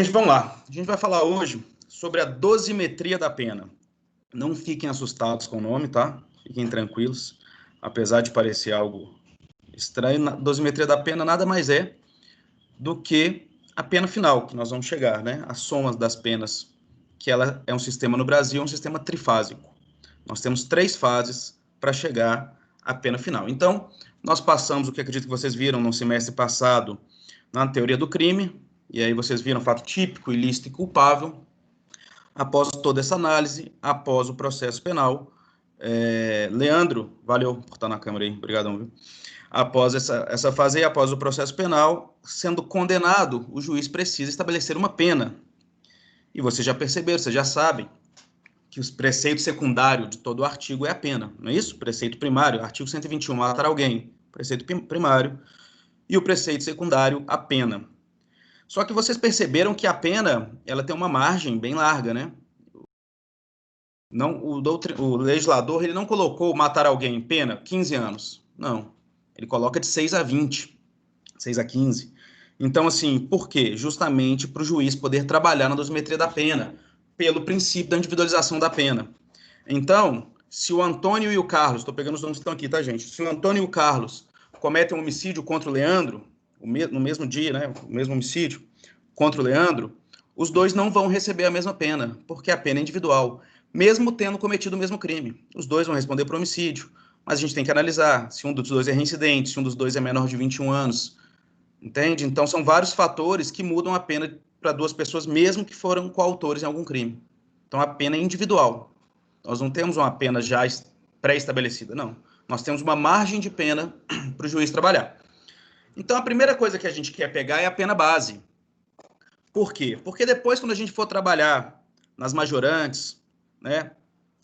gente, vamos lá. A gente vai falar hoje sobre a dosimetria da pena. Não fiquem assustados com o nome, tá? Fiquem tranquilos. Apesar de parecer algo estranho, a dosimetria da pena nada mais é do que a pena final, que nós vamos chegar, né? A soma das penas, que ela é um sistema no Brasil, um sistema trifásico. Nós temos 3 fases para chegar à pena final. Então, nós passamos o que acredito que vocês viram no semestre passado na teoria do crime, e aí vocês viram fato típico, ilícito e culpável. Após toda essa análise, após o processo penal, Leandro, valeu por estar na câmera aí, obrigadão, viu? Após essa fase aí, após o processo penal, sendo condenado, o juiz precisa estabelecer uma pena. E vocês já perceberam, vocês já sabem, que o preceito secundário de todo o artigo é a pena, não é isso? Preceito primário, artigo 121, matar alguém, preceito primário, e o preceito secundário, a pena. Só que vocês perceberam que a pena, ela tem uma margem bem larga, né? Não, o legislador, ele não colocou matar alguém em pena 15 anos, não. Ele coloca de 6 a 20, 6 a 15. Então, assim, por quê? Justamente para o juiz poder trabalhar na dosimetria da pena, pelo princípio da individualização da pena. Então, se o Antônio e o Carlos, estou pegando os nomes que estão aqui, tá, gente? Se o Antônio e o Carlos cometem um homicídio contra o Leandro, no mesmo dia, né, o mesmo homicídio, contra o Leandro, os dois não vão receber a mesma pena, porque a pena é individual, mesmo tendo cometido o mesmo crime. Os dois vão responder por homicídio, mas a gente tem que analisar se um dos dois é reincidente, se um dos dois é menor de 21 anos, entende? Então, são vários fatores que mudam a pena para duas pessoas, mesmo que foram coautores em algum crime. Então, a pena é individual. Nós não temos uma pena já pré-estabelecida, não. Nós temos uma margem de pena para o juiz trabalhar. Então, a primeira coisa que a gente quer pegar é a pena base. Por quê? Porque depois, quando a gente for trabalhar nas majorantes, né,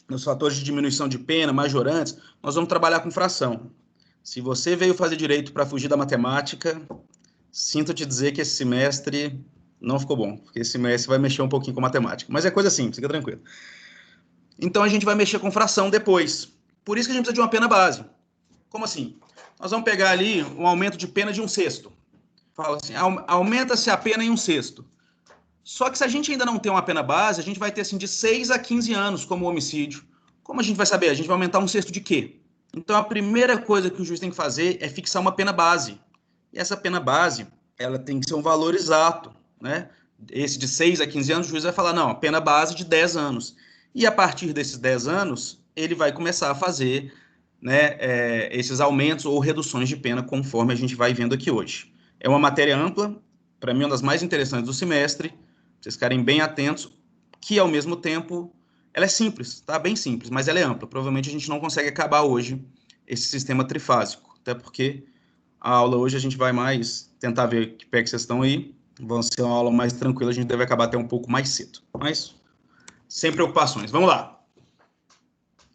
nos fatores de diminuição de pena, majorantes, nós vamos trabalhar com fração. Se você veio fazer direito para fugir da matemática, sinto te dizer que esse semestre não ficou bom, porque esse semestre vai mexer um pouquinho com matemática. Mas é coisa simples, fica tranquilo. Então, a gente vai mexer com fração depois. Por isso que a gente precisa de uma pena base. Como assim? Nós vamos pegar ali um aumento de pena de 1/6. Fala assim, aumenta-se a pena em 1/6. Só que se a gente ainda não tem uma pena base, a gente vai ter assim de 6 a 15 anos como homicídio. Como a gente vai saber? A gente vai aumentar 1/6 de quê? Então, a primeira coisa que o juiz tem que fazer é fixar uma pena base. E essa pena base, ela tem que ser um valor exato, né? Esse de 6 a 15 anos, o juiz vai falar, não, a pena base de 10 anos. E a partir desses 10 anos, ele vai começar a fazer, né, esses aumentos ou reduções de pena, conforme a gente vai vendo aqui hoje. É uma matéria ampla, para mim, uma das mais interessantes do semestre, vocês ficarem bem atentos, que, ao mesmo tempo, ela é simples, tá? Bem simples, mas ela é ampla. Provavelmente a gente não consegue acabar hoje esse sistema trifásico, até porque a aula hoje a gente vai mais tentar ver que pé que vocês estão aí, vão ser uma aula mais tranquila, a gente deve acabar até um pouco mais cedo, mas sem preocupações. Vamos lá.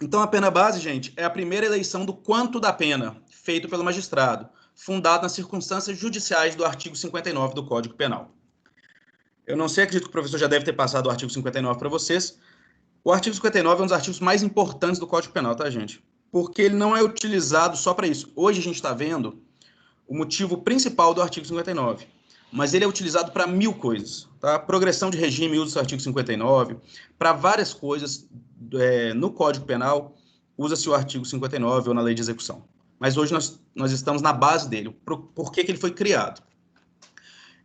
Então, a pena base, gente, é a primeira eleição do quanto da pena, feito pelo magistrado, fundado nas circunstâncias judiciais do artigo 59 do Código Penal. Eu não sei, acredito que o professor já deve ter passado o artigo 59 para vocês. O artigo 59 é um dos artigos mais importantes do Código Penal, tá, gente? Porque ele não é utilizado só para isso. Hoje a gente está vendo o motivo principal do artigo 59, mas ele é utilizado para 1000 coisas, tá? Progressão de regime usa o artigo 59, para várias coisas no Código Penal usa-se o artigo 59 ou na lei de execução. Mas hoje nós estamos na base dele, por que ele foi criado.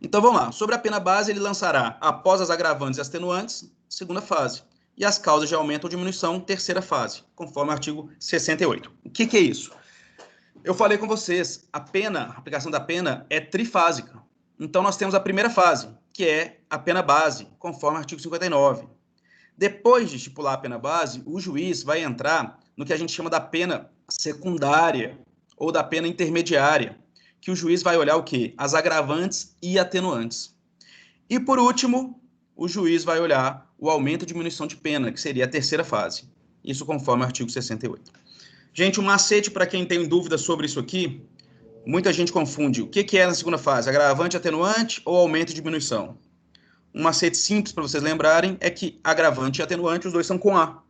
Então vamos lá, sobre a pena base ele lançará, após as agravantes e atenuantes, segunda fase, e as causas de aumento ou diminuição, terceira fase, conforme o artigo 68. O que é isso? Eu falei com vocês, a aplicação da pena é trifásica. Então, nós temos a primeira fase, que é a pena base, conforme o artigo 59. Depois de estipular a pena base, o juiz vai entrar no que a gente chama da pena secundária ou da pena intermediária, que o juiz vai olhar o quê? As agravantes e atenuantes. E, por último, o juiz vai olhar o aumento e diminuição de pena, que seria a terceira fase. Isso conforme o artigo 68. Gente, um macete para quem tem dúvida sobre isso aqui, muita gente confunde. O que é na segunda fase? Agravante, atenuante ou aumento e diminuição? Um macete simples para vocês lembrarem é que agravante e atenuante, os dois são com A.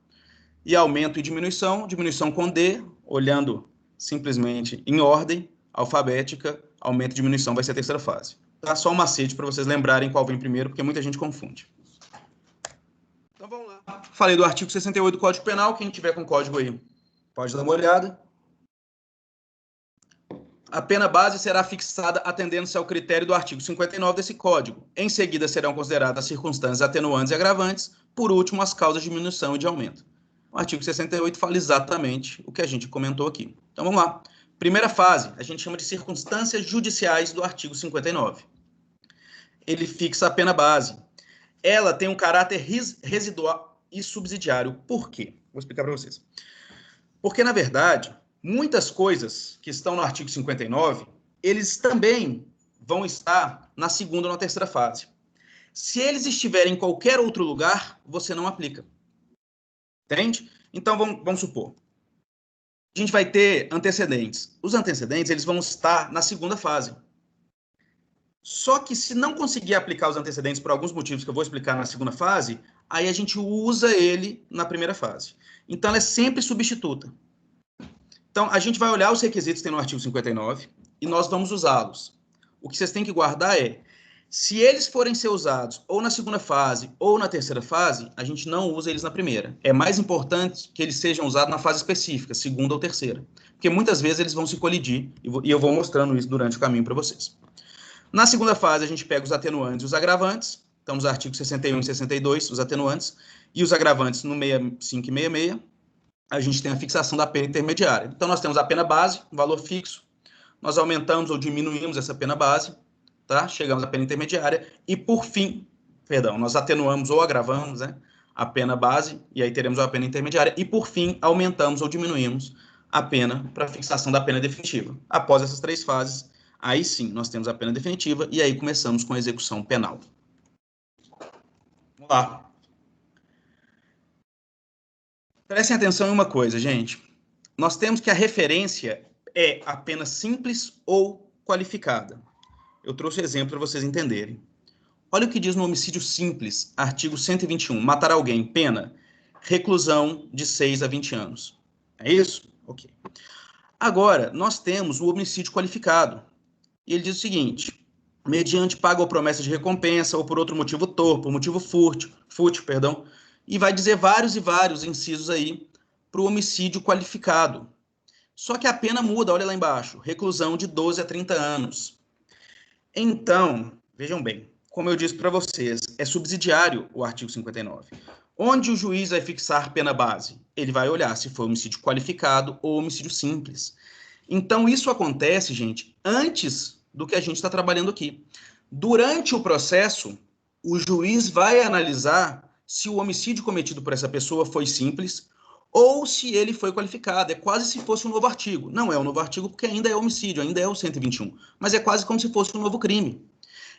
E aumento e diminuição com D, olhando simplesmente em ordem alfabética, aumento e diminuição vai ser a terceira fase. Tá? Só um macete para vocês lembrarem qual vem primeiro, porque muita gente confunde. Então vamos lá. Falei do artigo 68 do Código Penal. Quem tiver com código aí, pode dar uma olhada. A pena base será fixada atendendo-se ao critério do artigo 59 desse Código. Em seguida, serão consideradas as circunstâncias atenuantes e agravantes. Por último, as causas de diminuição e de aumento. O artigo 68 fala exatamente o que a gente comentou aqui. Então, vamos lá. Primeira fase, a gente chama de circunstâncias judiciais do artigo 59. Ele fixa a pena base. Ela tem um caráter residual e subsidiário. Por quê? Vou explicar para vocês. Porque, na verdade, muitas coisas que estão no artigo 59, eles também vão estar na segunda ou na terceira fase. Se eles estiverem em qualquer outro lugar, você não aplica. Entende? Então, vamos supor. A gente vai ter antecedentes. Os antecedentes, eles vão estar na segunda fase. Só que se não conseguir aplicar os antecedentes por alguns motivos que eu vou explicar na segunda fase, aí a gente usa ele na primeira fase. Então, ela é sempre substituta. Então, a gente vai olhar os requisitos que tem no artigo 59 e nós vamos usá-los. O que vocês têm que guardar é, se eles forem ser usados ou na segunda fase ou na terceira fase, a gente não usa eles na primeira. É mais importante que eles sejam usados na fase específica, segunda ou terceira. Porque muitas vezes eles vão se colidir e eu vou mostrando isso durante o caminho para vocês. Na segunda fase, a gente pega os atenuantes e os agravantes. Então, os artigos 61 e 62, os atenuantes, e os agravantes no 65 e 66. A gente tem a fixação da pena intermediária. Então, nós temos a pena base, um valor fixo. Nós aumentamos ou diminuímos essa pena base, tá? Chegamos à pena intermediária. E, por fim, nós atenuamos ou agravamos, né, a pena base, e aí teremos a pena intermediária. E, por fim, aumentamos ou diminuímos a pena para fixação da pena definitiva. Após essas três fases, aí sim, nós temos a pena definitiva e aí começamos com a execução penal. Vamos lá. Prestem atenção em uma coisa, gente. Nós temos que a referência é a pena simples ou qualificada. Eu trouxe exemplo para vocês entenderem. Olha o que diz no homicídio simples, artigo 121. Matar alguém, pena, reclusão de 6 a 20 anos. É isso? Ok. Agora, nós temos o homicídio qualificado. E ele diz o seguinte, mediante paga ou promessa de recompensa, ou por outro motivo torpe, motivo fútil, e vai dizer vários e vários incisos aí para o homicídio qualificado. Só que a pena muda, olha lá embaixo, reclusão de 12 a 30 anos. Então, vejam bem, como eu disse para vocês, é subsidiário o artigo 59. Onde o juiz vai fixar pena base? Ele vai olhar se foi homicídio qualificado ou homicídio simples. Então, isso acontece, gente, antes do que a gente está trabalhando aqui. Durante o processo, o juiz vai analisar se o homicídio cometido por essa pessoa foi simples ou se ele foi qualificado. É quase se fosse um novo artigo. Não é um novo artigo porque ainda é homicídio, ainda é o 121. Mas é quase como se fosse um novo crime.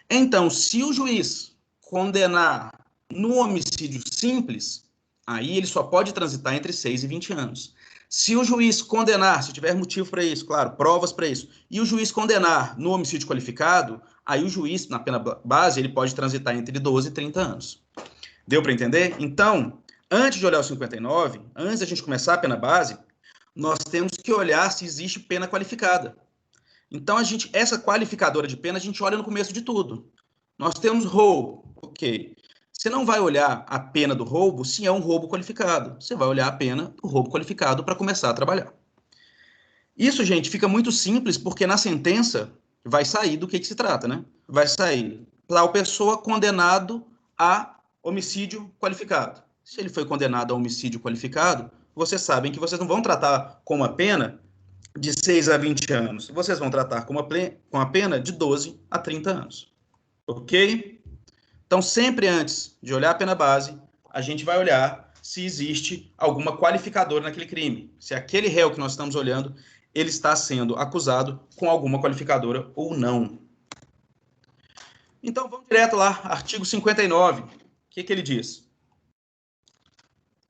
Então, se o juiz condenar no homicídio simples, aí ele só pode transitar entre 6 e 20 anos. Se o juiz condenar, se tiver motivo para isso, claro, provas para isso, e o juiz condenar no homicídio qualificado, aí o juiz, na pena base, ele pode transitar entre 12 e 30 anos. Deu para entender? Então, antes de olhar o 59, antes da gente começar a pena base, nós temos que olhar se existe pena qualificada. Então, essa qualificadora de pena, a gente olha no começo de tudo. Nós temos roubo, ok. Você não vai olhar a pena do roubo se é um roubo qualificado. Você vai olhar a pena do roubo qualificado para começar a trabalhar. Isso, gente, fica muito simples porque na sentença vai sair do que se trata, né? Vai sair lá o pessoa condenado a homicídio qualificado. Se ele foi condenado a homicídio qualificado, vocês sabem que vocês não vão tratar com uma pena de 6 a 20 anos. Vocês vão tratar com a pena de 12 a 30 anos. Ok? Então, sempre antes de olhar a pena base, a gente vai olhar se existe alguma qualificadora naquele crime. Se aquele réu que nós estamos olhando, ele está sendo acusado com alguma qualificadora ou não. Então, vamos direto lá, artigo 59. O que ele diz?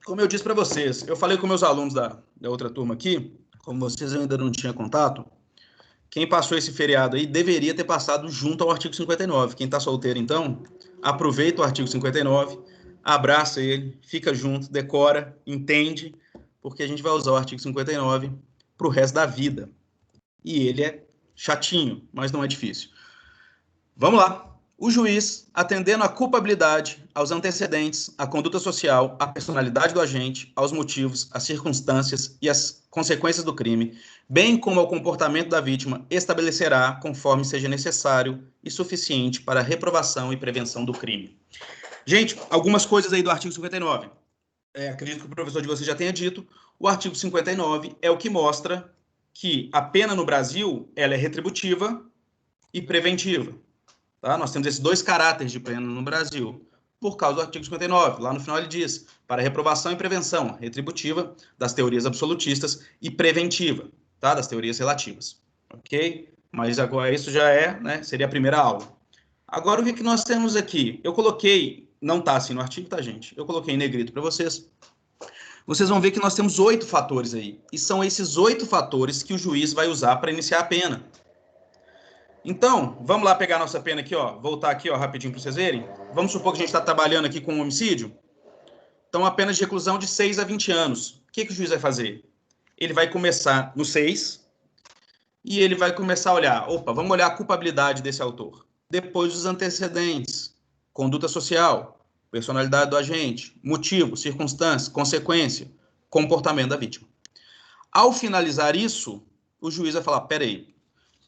Como eu disse para vocês, eu falei com meus alunos da outra turma aqui, como vocês ainda não tinham contato, quem passou esse feriado aí deveria ter passado junto ao artigo 59. Quem está solteiro, então, aproveita o artigo 59, abraça ele, fica junto, decora, entende, porque a gente vai usar o artigo 59 para o resto da vida. E ele é chatinho, mas não é difícil. Vamos lá. O juiz, atendendo à culpabilidade, aos antecedentes, à conduta social, à personalidade do agente, aos motivos, às circunstâncias e às consequências do crime, bem como ao comportamento da vítima, estabelecerá, conforme seja necessário e suficiente para a reprovação e prevenção do crime. Gente, algumas coisas aí do artigo 59. Acredito que o professor de vocês já tenha dito. O artigo 59 é o que mostra que a pena no Brasil ela é retributiva e preventiva. Tá? Nós temos esses dois caráteres de pena no Brasil, por causa do artigo 59. Lá no final ele diz, para reprovação e prevenção, retributiva das teorias absolutistas e preventiva, tá? Das teorias relativas. Ok? Mas agora isso já seria a primeira aula. Agora o que nós temos aqui? Eu coloquei, não está assim no artigo, tá, gente? Eu coloquei em negrito para vocês. Vocês vão ver que nós temos 8 fatores aí. E são esses 8 fatores que o juiz vai usar para iniciar a pena. Então, vamos lá pegar a nossa pena aqui, ó. Voltar aqui, ó, rapidinho para vocês verem. Vamos supor que a gente está trabalhando aqui com um homicídio. Então, a pena de reclusão de 6 a 20 anos. O que o juiz vai fazer? Ele vai começar no 6 e ele vai começar a olhar. Opa, vamos olhar a culpabilidade desse autor. Depois os antecedentes, conduta social, personalidade do agente, motivo, circunstância, consequência, comportamento da vítima. Ao finalizar isso, o juiz vai falar, peraí,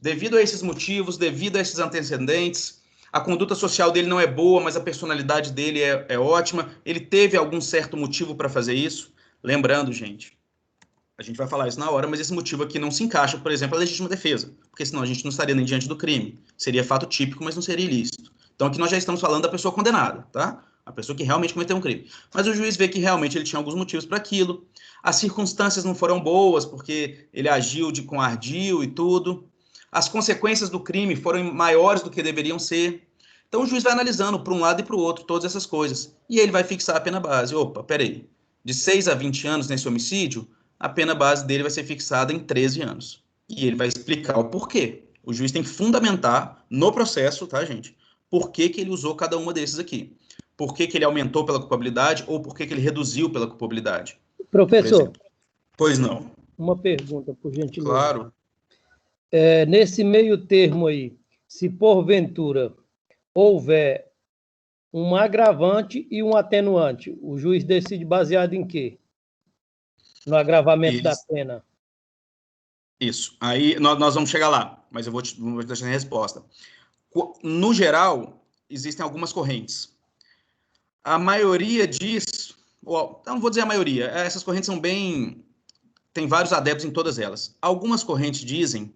devido a esses motivos, devido a esses antecedentes, a conduta social dele não é boa, mas a personalidade dele é ótima, ele teve algum certo motivo para fazer isso. Lembrando, gente, a gente vai falar isso na hora, mas esse motivo aqui não se encaixa, por exemplo, a legítima defesa, porque senão a gente não estaria nem diante do crime. Seria fato típico, mas não seria ilícito. Então aqui nós já estamos falando da pessoa condenada, tá? A pessoa que realmente cometeu um crime. Mas o juiz vê que realmente ele tinha alguns motivos para aquilo, as circunstâncias não foram boas, porque ele agiu com ardil e tudo, as consequências do crime foram maiores do que deveriam ser. Então o juiz vai analisando para um lado e para o outro todas essas coisas. E ele vai fixar a pena base. Opa, peraí, de 6 a 20 anos nesse homicídio, a pena base dele vai ser fixada em 13 anos. E ele vai explicar o porquê. O juiz tem que fundamentar no processo, tá, gente? Por que ele usou cada uma desses aqui. Por que ele aumentou pela culpabilidade ou por que ele reduziu pela culpabilidade. Professor. Pois não. Uma pergunta, por gentileza. Claro. Nesse meio termo aí, se porventura houver um agravante e um atenuante, o juiz decide baseado em quê? No agravamento da pena. Isso. Aí nós vamos chegar lá, mas eu vou te deixar a resposta. No geral, existem algumas correntes. A maioria diz, não vou dizer a maioria, essas correntes são bem... Tem vários adeptos em todas elas. Algumas correntes dizem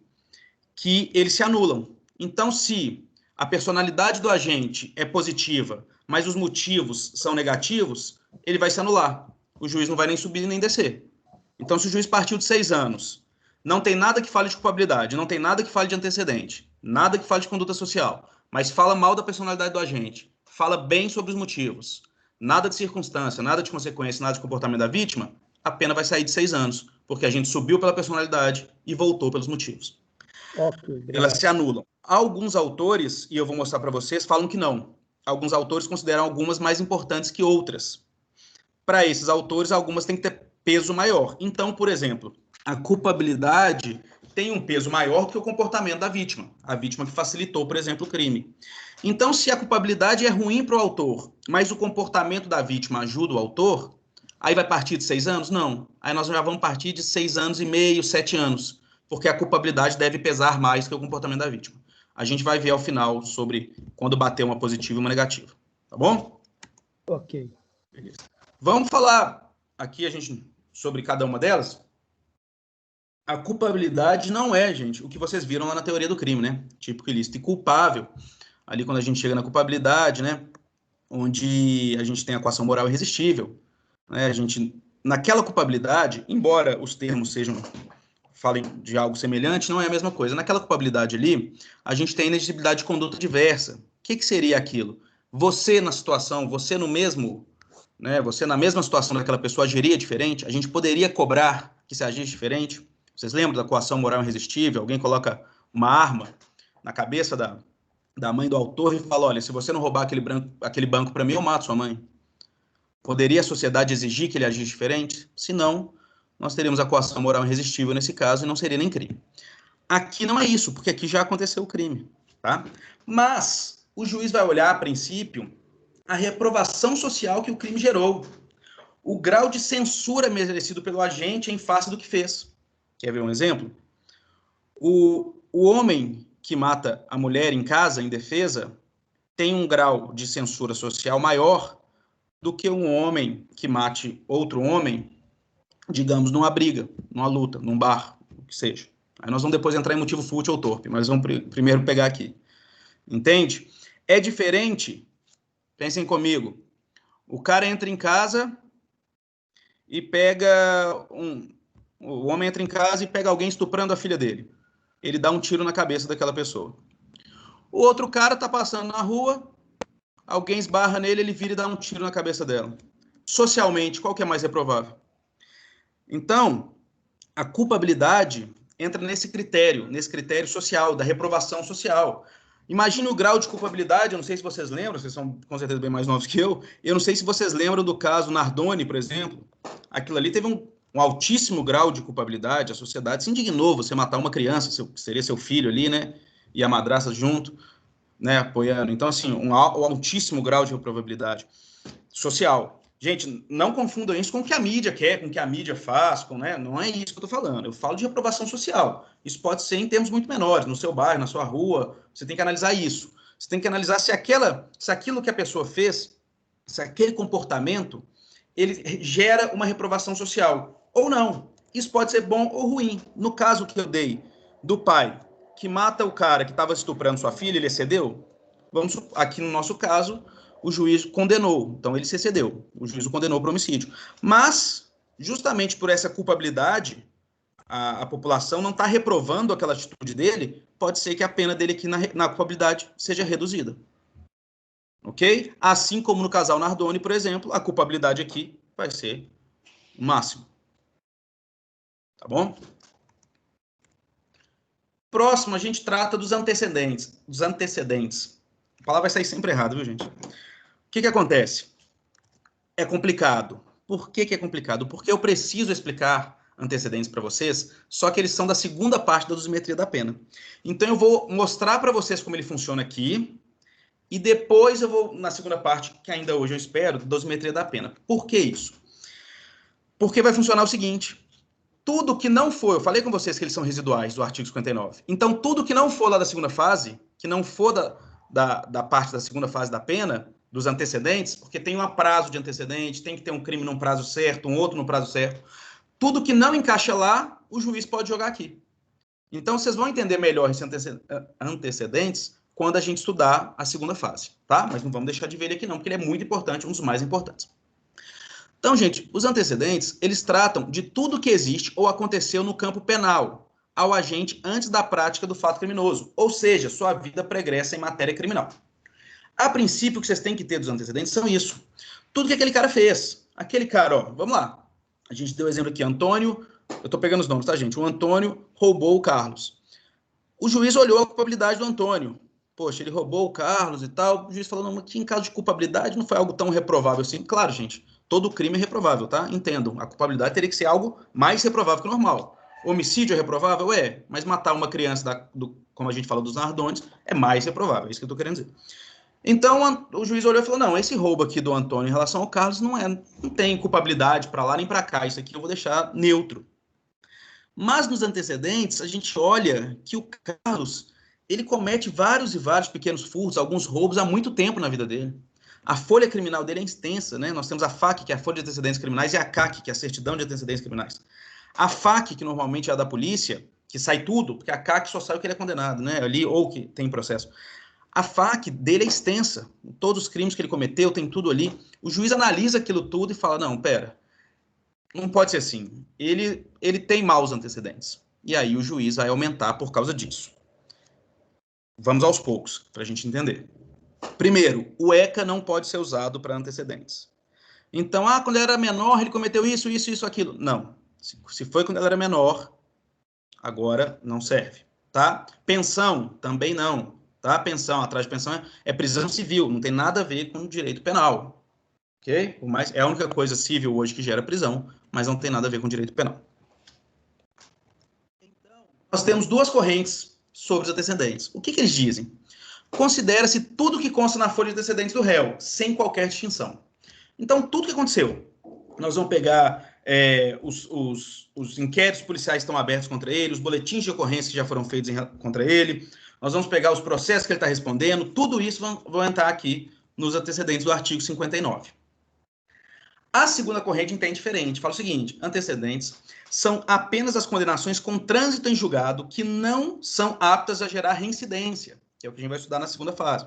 que eles se anulam. Então, se a personalidade do agente é positiva, mas os motivos são negativos, ele vai se anular. O juiz não vai nem subir nem descer. Então, se o juiz partiu de 6 anos, não tem nada que fale de culpabilidade, não tem nada que fale de antecedente, nada que fale de conduta social, mas fala mal da personalidade do agente, fala bem sobre os motivos, nada de circunstância, nada de consequência, nada de comportamento da vítima, a pena vai sair de 6 anos, porque a gente subiu pela personalidade e voltou pelos motivos. Okay, elas se anulam. Alguns autores, e eu vou mostrar para vocês, falam que não. Alguns autores consideram algumas mais importantes que outras. Para esses autores, algumas têm que ter peso maior. Então, por exemplo, a culpabilidade tem um peso maior que o comportamento da vítima. A vítima que facilitou, por exemplo, o crime. Então, se a culpabilidade é ruim para o autor, mas o comportamento da vítima ajuda o autor, aí vai partir de 6 anos? Não. Aí nós já vamos partir de 6 anos e meio, 7 anos. Porque a culpabilidade deve pesar mais que o comportamento da vítima. A gente vai ver ao final sobre quando bater uma positiva e uma negativa. Tá bom? Ok. Beleza. Vamos falar aqui sobre cada uma delas. A culpabilidade não é, gente, o que vocês viram lá na teoria do crime, né? Típico, ilícito e culpável. Ali quando a gente chega na culpabilidade, né? Onde a gente tem a coação moral irresistível. Né? Naquela culpabilidade, embora os termos falem de algo semelhante, não é a mesma coisa. Naquela culpabilidade ali, a gente tem inexigibilidade de conduta diversa. O que seria aquilo? Você na situação, você no mesmo, né, você na mesma situação daquela pessoa agiria diferente? A gente poderia cobrar que se agisse diferente? Vocês lembram da coação moral irresistível? Alguém coloca uma arma na cabeça da mãe do autor e fala, olha, se você não roubar aquele banco para mim, eu mato sua mãe. Poderia a sociedade exigir que ele agisse diferente? Se não, nós teríamos a coação moral irresistível nesse caso e não seria nem crime. Aqui não é isso, porque aqui já aconteceu o crime. tá? Mas o juiz vai olhar, a princípio, a reprovação social que o crime gerou, o grau de censura merecido pelo agente em face do que fez. Quer ver um exemplo? O homem que mata a mulher em casa, em defesa, tem um grau de censura social maior do que um homem que mate outro homem, digamos, numa briga, numa luta, num bar, o que seja. Aí nós vamos depois entrar em motivo fútil ou torpe, mas vamos primeiro pegar aqui. Entende? É diferente, pensem comigo, o cara entra em casa e pega o homem entra em casa e pega alguém estuprando a filha dele. Ele dá um tiro na cabeça daquela pessoa. O outro cara tá passando na rua, alguém esbarra nele, ele vira e dá um tiro na cabeça dela. Socialmente, qual que é mais reprovável? Então, a culpabilidade entra nesse critério social, da reprovação social. Imagine o grau de culpabilidade, eu não sei se vocês lembram, vocês são com certeza bem mais novos que eu não sei se vocês lembram do caso Nardoni, por exemplo. Aquilo ali teve um altíssimo grau de culpabilidade, a sociedade se indignou, você matar uma criança, seria seu filho ali, né, e a madrasta junto, né, apoiando. Então, assim, um altíssimo grau de reprovabilidade social. Gente, não confundam isso com o que a mídia quer, com o que a mídia faz, né? Não é isso que eu estou falando. Eu falo de reprovação social. Isso pode ser em termos muito menores, no seu bairro, na sua rua. Você tem que analisar isso. Você tem que analisar se aquilo que a pessoa fez, se aquele comportamento, ele gera uma reprovação social ou não. Isso pode ser bom ou ruim. No caso que eu dei do pai que mata o cara que estava estuprando sua filha, ele excedeu? Aqui no nosso caso, o juiz condenou, então ele se excedeu, o juiz o condenou por homicídio. Mas, justamente por essa culpabilidade, a população não está reprovando aquela atitude dele, pode ser que a pena dele aqui na culpabilidade seja reduzida. Ok? Assim como no casal Nardoni, por exemplo, a culpabilidade aqui vai ser o máximo. Tá bom? Próximo, a gente trata dos antecedentes. A palavra vai sair sempre errada, viu, gente? O que acontece? É complicado. Por que é complicado? Porque eu preciso explicar antecedentes para vocês, só que eles são da segunda parte da dosimetria da pena. Então eu vou mostrar para vocês como ele funciona aqui, e depois eu vou, na segunda parte, que ainda hoje eu espero, dosimetria da pena. Por que isso? Porque vai funcionar o seguinte: tudo que não for, eu falei com vocês que eles são residuais do artigo 59. Então, tudo que não for lá da segunda fase, que não for da parte da segunda fase da pena, dos antecedentes, porque tem um prazo de antecedente, tem que ter um crime num prazo certo, um outro no prazo certo. Tudo que não encaixa lá, o juiz pode jogar aqui. Então, vocês vão entender melhor esses antecedentes quando a gente estudar a segunda fase, tá? Mas não vamos deixar de ver ele aqui não, porque ele é muito importante, um dos mais importantes. Então, gente, os antecedentes, eles tratam de tudo que existe ou aconteceu no campo penal ao agente antes da prática do fato criminoso, ou seja, sua vida pregressa em matéria criminal. A princípio, o que vocês têm que ter dos antecedentes são isso. Tudo que aquele cara fez. Aquele cara, ó, vamos lá. A gente deu o exemplo aqui, Antônio, eu tô pegando os nomes, tá, gente? O Antônio roubou o Carlos. O juiz olhou a culpabilidade do Antônio. Poxa, ele roubou o Carlos e tal. O juiz falou, não, que em caso de culpabilidade não foi algo tão reprovável assim. Claro, gente, todo crime é reprovável, tá? Entendam, a culpabilidade teria que ser algo mais reprovável que o normal. Homicídio é reprovável? É, mas matar uma criança, como a gente fala dos Nardones, é mais reprovável, é isso que eu tô querendo dizer. Então, o juiz olhou e falou, não, esse roubo aqui do Antônio em relação ao Carlos não tem culpabilidade para lá nem para cá, isso aqui eu vou deixar neutro. Mas nos antecedentes, a gente olha que o Carlos, ele comete vários e vários pequenos furtos, alguns roubos há muito tempo na vida dele. A folha criminal dele é extensa, né? Nós temos a FAC, que é a Folha de Antecedentes Criminais, e a CAC, que é a Certidão de Antecedentes Criminais. A FAC, que normalmente é a da polícia, que sai tudo, porque a CAC só sai o que ele é condenado, né? Ali, ou que tem processo. A FAC dele é extensa, todos os crimes que ele cometeu, tem tudo ali. O juiz analisa aquilo tudo e fala, não, pera, não pode ser assim. Ele tem maus antecedentes. E aí o juiz vai aumentar por causa disso. Vamos aos poucos, para a gente entender. Primeiro, o ECA não pode ser usado para antecedentes. Então, quando ele era menor, ele cometeu isso, isso, isso, aquilo. Não. Se foi quando ele era menor, agora não serve, tá? Pensão, também não. Tá? Pensão, atrás de pensão é prisão civil, não tem nada a ver com direito penal. Ok? É a única coisa civil hoje que gera prisão, mas não tem nada a ver com direito penal. Então, nós temos duas correntes sobre os antecedentes. O que eles dizem? considera-se tudo que consta na folha de antecedentes do réu, sem qualquer distinção. Então, tudo que aconteceu, nós vamos pegar os inquéritos policiais que estão abertos contra ele, os boletins de ocorrência que já foram feitos contra ele, nós vamos pegar os processos que ele está respondendo, tudo isso vão entrar aqui nos antecedentes do artigo 59. A segunda corrente entende diferente, fala o seguinte: antecedentes são apenas as condenações com trânsito em julgado que não são aptas a gerar reincidência, que é o que a gente vai estudar na segunda fase.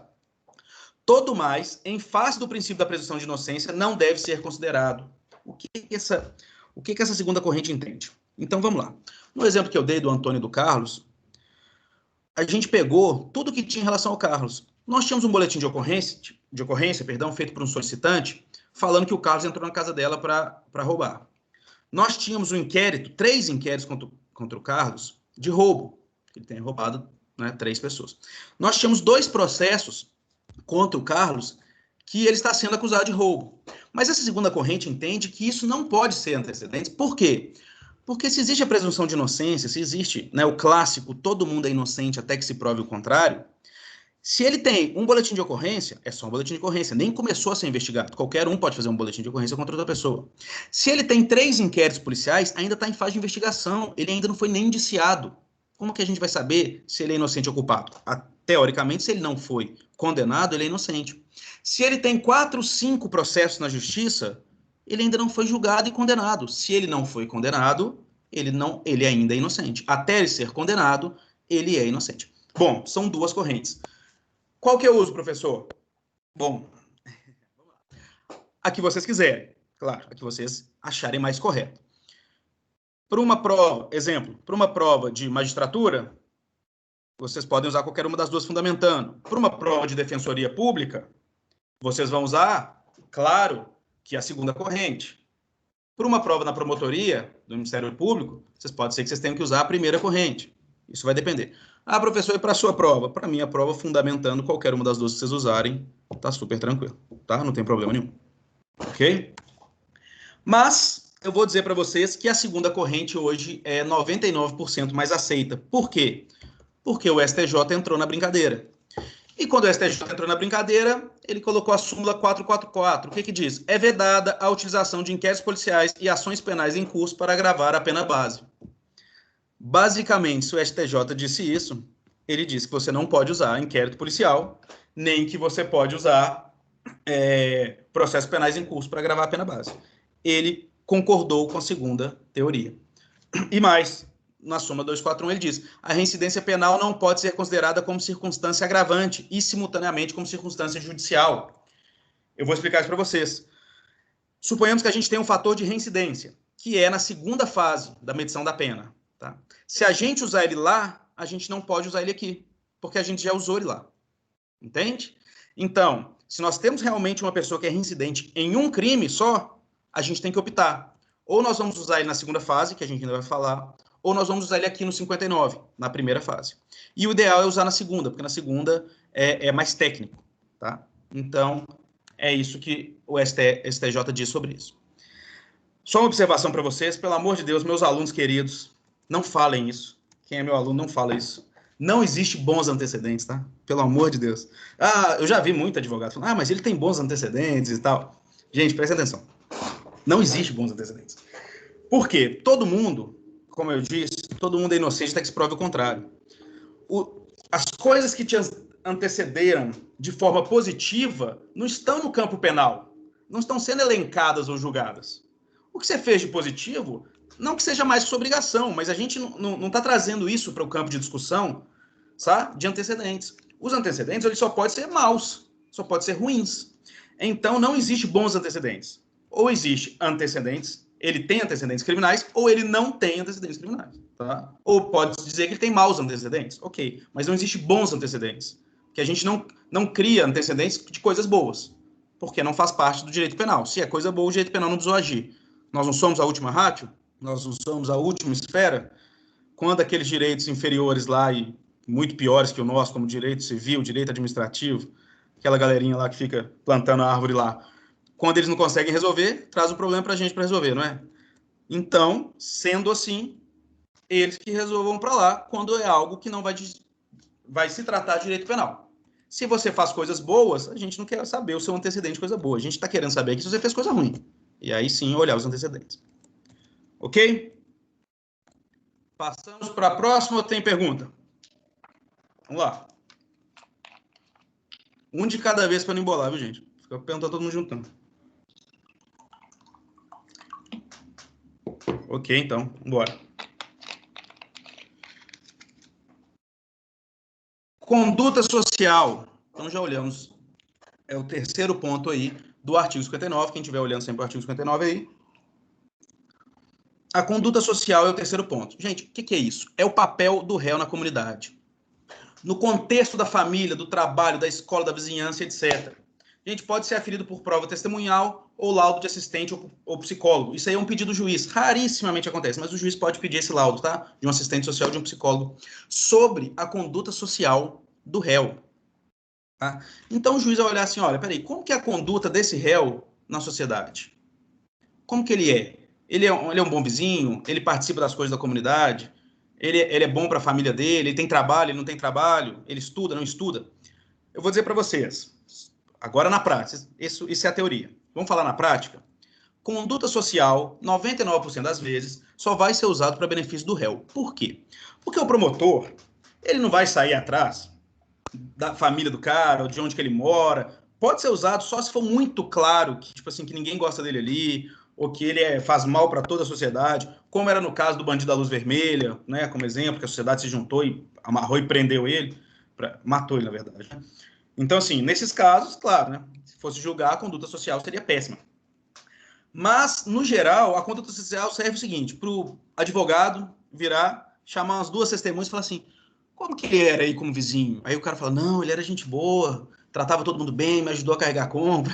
Todo mais, em face do princípio da presunção de inocência, não deve ser considerado. O que essa segunda corrente entende? Então, vamos lá. No exemplo que eu dei do Antônio e do Carlos, a gente pegou tudo que tinha em relação ao Carlos. Nós tínhamos um boletim de ocorrência, feito por um solicitante, falando que o Carlos entrou na casa dela para roubar. Nós tínhamos um inquérito, 3 inquéritos contra o Carlos, de roubo. Ele tem roubado, né, 3 pessoas. Nós tínhamos 2 processos contra o Carlos que ele está sendo acusado de roubo. Mas essa segunda corrente entende que isso não pode ser antecedentes. Por quê? Porque se existe a presunção de inocência, se existe, né, o clássico, todo mundo é inocente até que se prove o contrário, se ele tem um boletim de ocorrência, é só um boletim de ocorrência, nem começou a ser investigado. Qualquer um pode fazer um boletim de ocorrência contra outra pessoa. Se ele tem 3 inquéritos policiais, ainda está em fase de investigação, ele ainda não foi nem indiciado. Como que a gente vai saber se ele é inocente ou culpado? Teoricamente, se ele não foi condenado, ele é inocente. Se ele tem 4, 5 processos na justiça, ele ainda não foi julgado e condenado. Se ele não foi condenado, ele ainda é inocente. Até ele ser condenado, ele é inocente. Bom, são 2 correntes. Qual que eu uso, professor? Bom, a que vocês quiserem. Claro, a que vocês acharem mais correto. Para uma prova, exemplo, para uma prova de magistratura, vocês podem usar qualquer uma das 2 fundamentando. Para uma prova de defensoria pública, vocês vão usar, claro, que a segunda corrente. Para uma prova na promotoria do Ministério Público, pode ser que vocês tenham que usar a primeira corrente. Isso vai depender. Ah, professor, e para a sua prova? Para mim, a prova fundamentando qualquer uma das 2 que vocês usarem, tá super tranquilo, tá? Não tem problema nenhum. Ok? Mas eu vou dizer para vocês que a segunda corrente hoje é 99% mais aceita. Por quê? Porque o STJ entrou na brincadeira. E quando o STJ entrou na brincadeira, ele colocou a súmula 444. O que diz? É vedada a utilização de inquéritos policiais e ações penais em curso para agravar a pena base. Basicamente, se o STJ disse isso, ele disse que você não pode usar inquérito policial, nem que você pode usar processos penais em curso para agravar a pena base. Ele concordou com a segunda teoria. E mais, na súmula 241, ele diz: a reincidência penal não pode ser considerada como circunstância agravante e, simultaneamente, como circunstância judicial. Eu vou explicar isso para vocês. Suponhamos que a gente tem um fator de reincidência, que é na segunda fase da medição da pena. Tá? Se a gente usar ele lá, a gente não pode usar ele aqui, porque a gente já usou ele lá. Entende? Então, se nós temos realmente uma pessoa que é reincidente em um crime só, a gente tem que optar. Ou nós vamos usar ele na segunda fase, que a gente ainda vai falar, ou nós vamos usar ele aqui no 59, na primeira fase. E o ideal é usar na segunda, porque na segunda é mais técnico. Tá? Então, é isso que o STJ diz sobre isso. Só uma observação para vocês, pelo amor de Deus, meus alunos queridos, não falem isso. Quem é meu aluno não fala isso. Não existe bons antecedentes, tá? Pelo amor de Deus. Ah, eu já vi muito advogado falando, mas ele tem bons antecedentes e tal. Gente, presta atenção. Não existe bons antecedentes. Por quê? Todo mundo, como eu disse, todo mundo é inocente até que se prove o contrário. As coisas que te antecederam de forma positiva não estão no campo penal. Não estão sendo elencadas ou julgadas. O que você fez de positivo, não que seja mais sua obrigação, mas a gente não está trazendo isso para o campo de discussão, sabe? De antecedentes. Os antecedentes, eles só podem ser maus, só podem ser ruins. Então, não existe bons antecedentes. Ou existe antecedentes, ele tem antecedentes criminais, ou ele não tem antecedentes criminais. Tá? Ou pode dizer que ele tem maus antecedentes. Ok, mas não existe bons antecedentes. Porque a gente não cria antecedentes de coisas boas, porque não faz parte do direito penal. Se é coisa boa, o direito penal não precisou agir. Nós não somos a última ratio? Nós não somos a última esfera? Quando aqueles direitos inferiores lá, e muito piores que o nosso, como direito civil, direito administrativo, aquela galerinha lá que fica plantando a árvore lá, quando eles não conseguem resolver, traz o problema para a gente para resolver, não é? Então, sendo assim, eles que resolvam para lá, quando é algo que não vai se tratar de direito penal. Se você faz coisas boas, a gente não quer saber o seu antecedente de coisa boa. A gente está querendo saber aqui se você fez coisa ruim. E aí sim olhar os antecedentes. Ok? Passamos para a próxima ou tem pergunta? Vamos lá. Um de cada vez para não embolar, viu, gente? Fica perguntando todo mundo juntando. Ok, então, bora. Conduta social. Então já olhamos. É o terceiro ponto aí do artigo 59. Quem estiver olhando sempre o artigo 59 aí. A conduta social é o terceiro ponto. Gente, o que é isso? É o papel do réu na comunidade. No contexto da família, do trabalho, da escola, da vizinhança, etc. A gente pode ser aferido por prova testemunhal ou laudo de assistente ou psicólogo. Isso aí é um pedido do juiz. Rarissimamente acontece, mas o juiz pode pedir esse laudo, tá? De um assistente social, de um psicólogo, sobre a conduta social do réu. Tá? Então o juiz vai olhar assim, olha, peraí, como que é a conduta desse réu na sociedade? Como que ele é? Ele é um bom vizinho? Ele participa das coisas da comunidade? Ele é bom para a família dele? Ele tem trabalho? Ele não tem trabalho? Ele estuda? Não estuda? Eu vou dizer para vocês, agora na prática, isso é a teoria. Vamos falar na prática? Conduta social, 99% das vezes, só vai ser usado para benefício do réu. Por quê? Porque o promotor, ele não vai sair atrás da família do cara, ou de onde que ele mora. Pode ser usado só se for muito claro que, tipo assim, que ninguém gosta dele ali, ou que ele faz mal para toda a sociedade, como era no caso do bandido da luz vermelha, né, como exemplo, que a sociedade se juntou e amarrou e prendeu ele, matou ele, na verdade. Né? Então, assim, nesses casos, claro, né, se fosse julgar, a conduta social seria péssima. Mas, no geral, a conduta social serve o seguinte, para o advogado virar, chamar umas duas testemunhas e falar assim, como que ele era aí como vizinho? Aí o cara fala, não, ele era gente boa, tratava todo mundo bem, me ajudou a carregar a compra.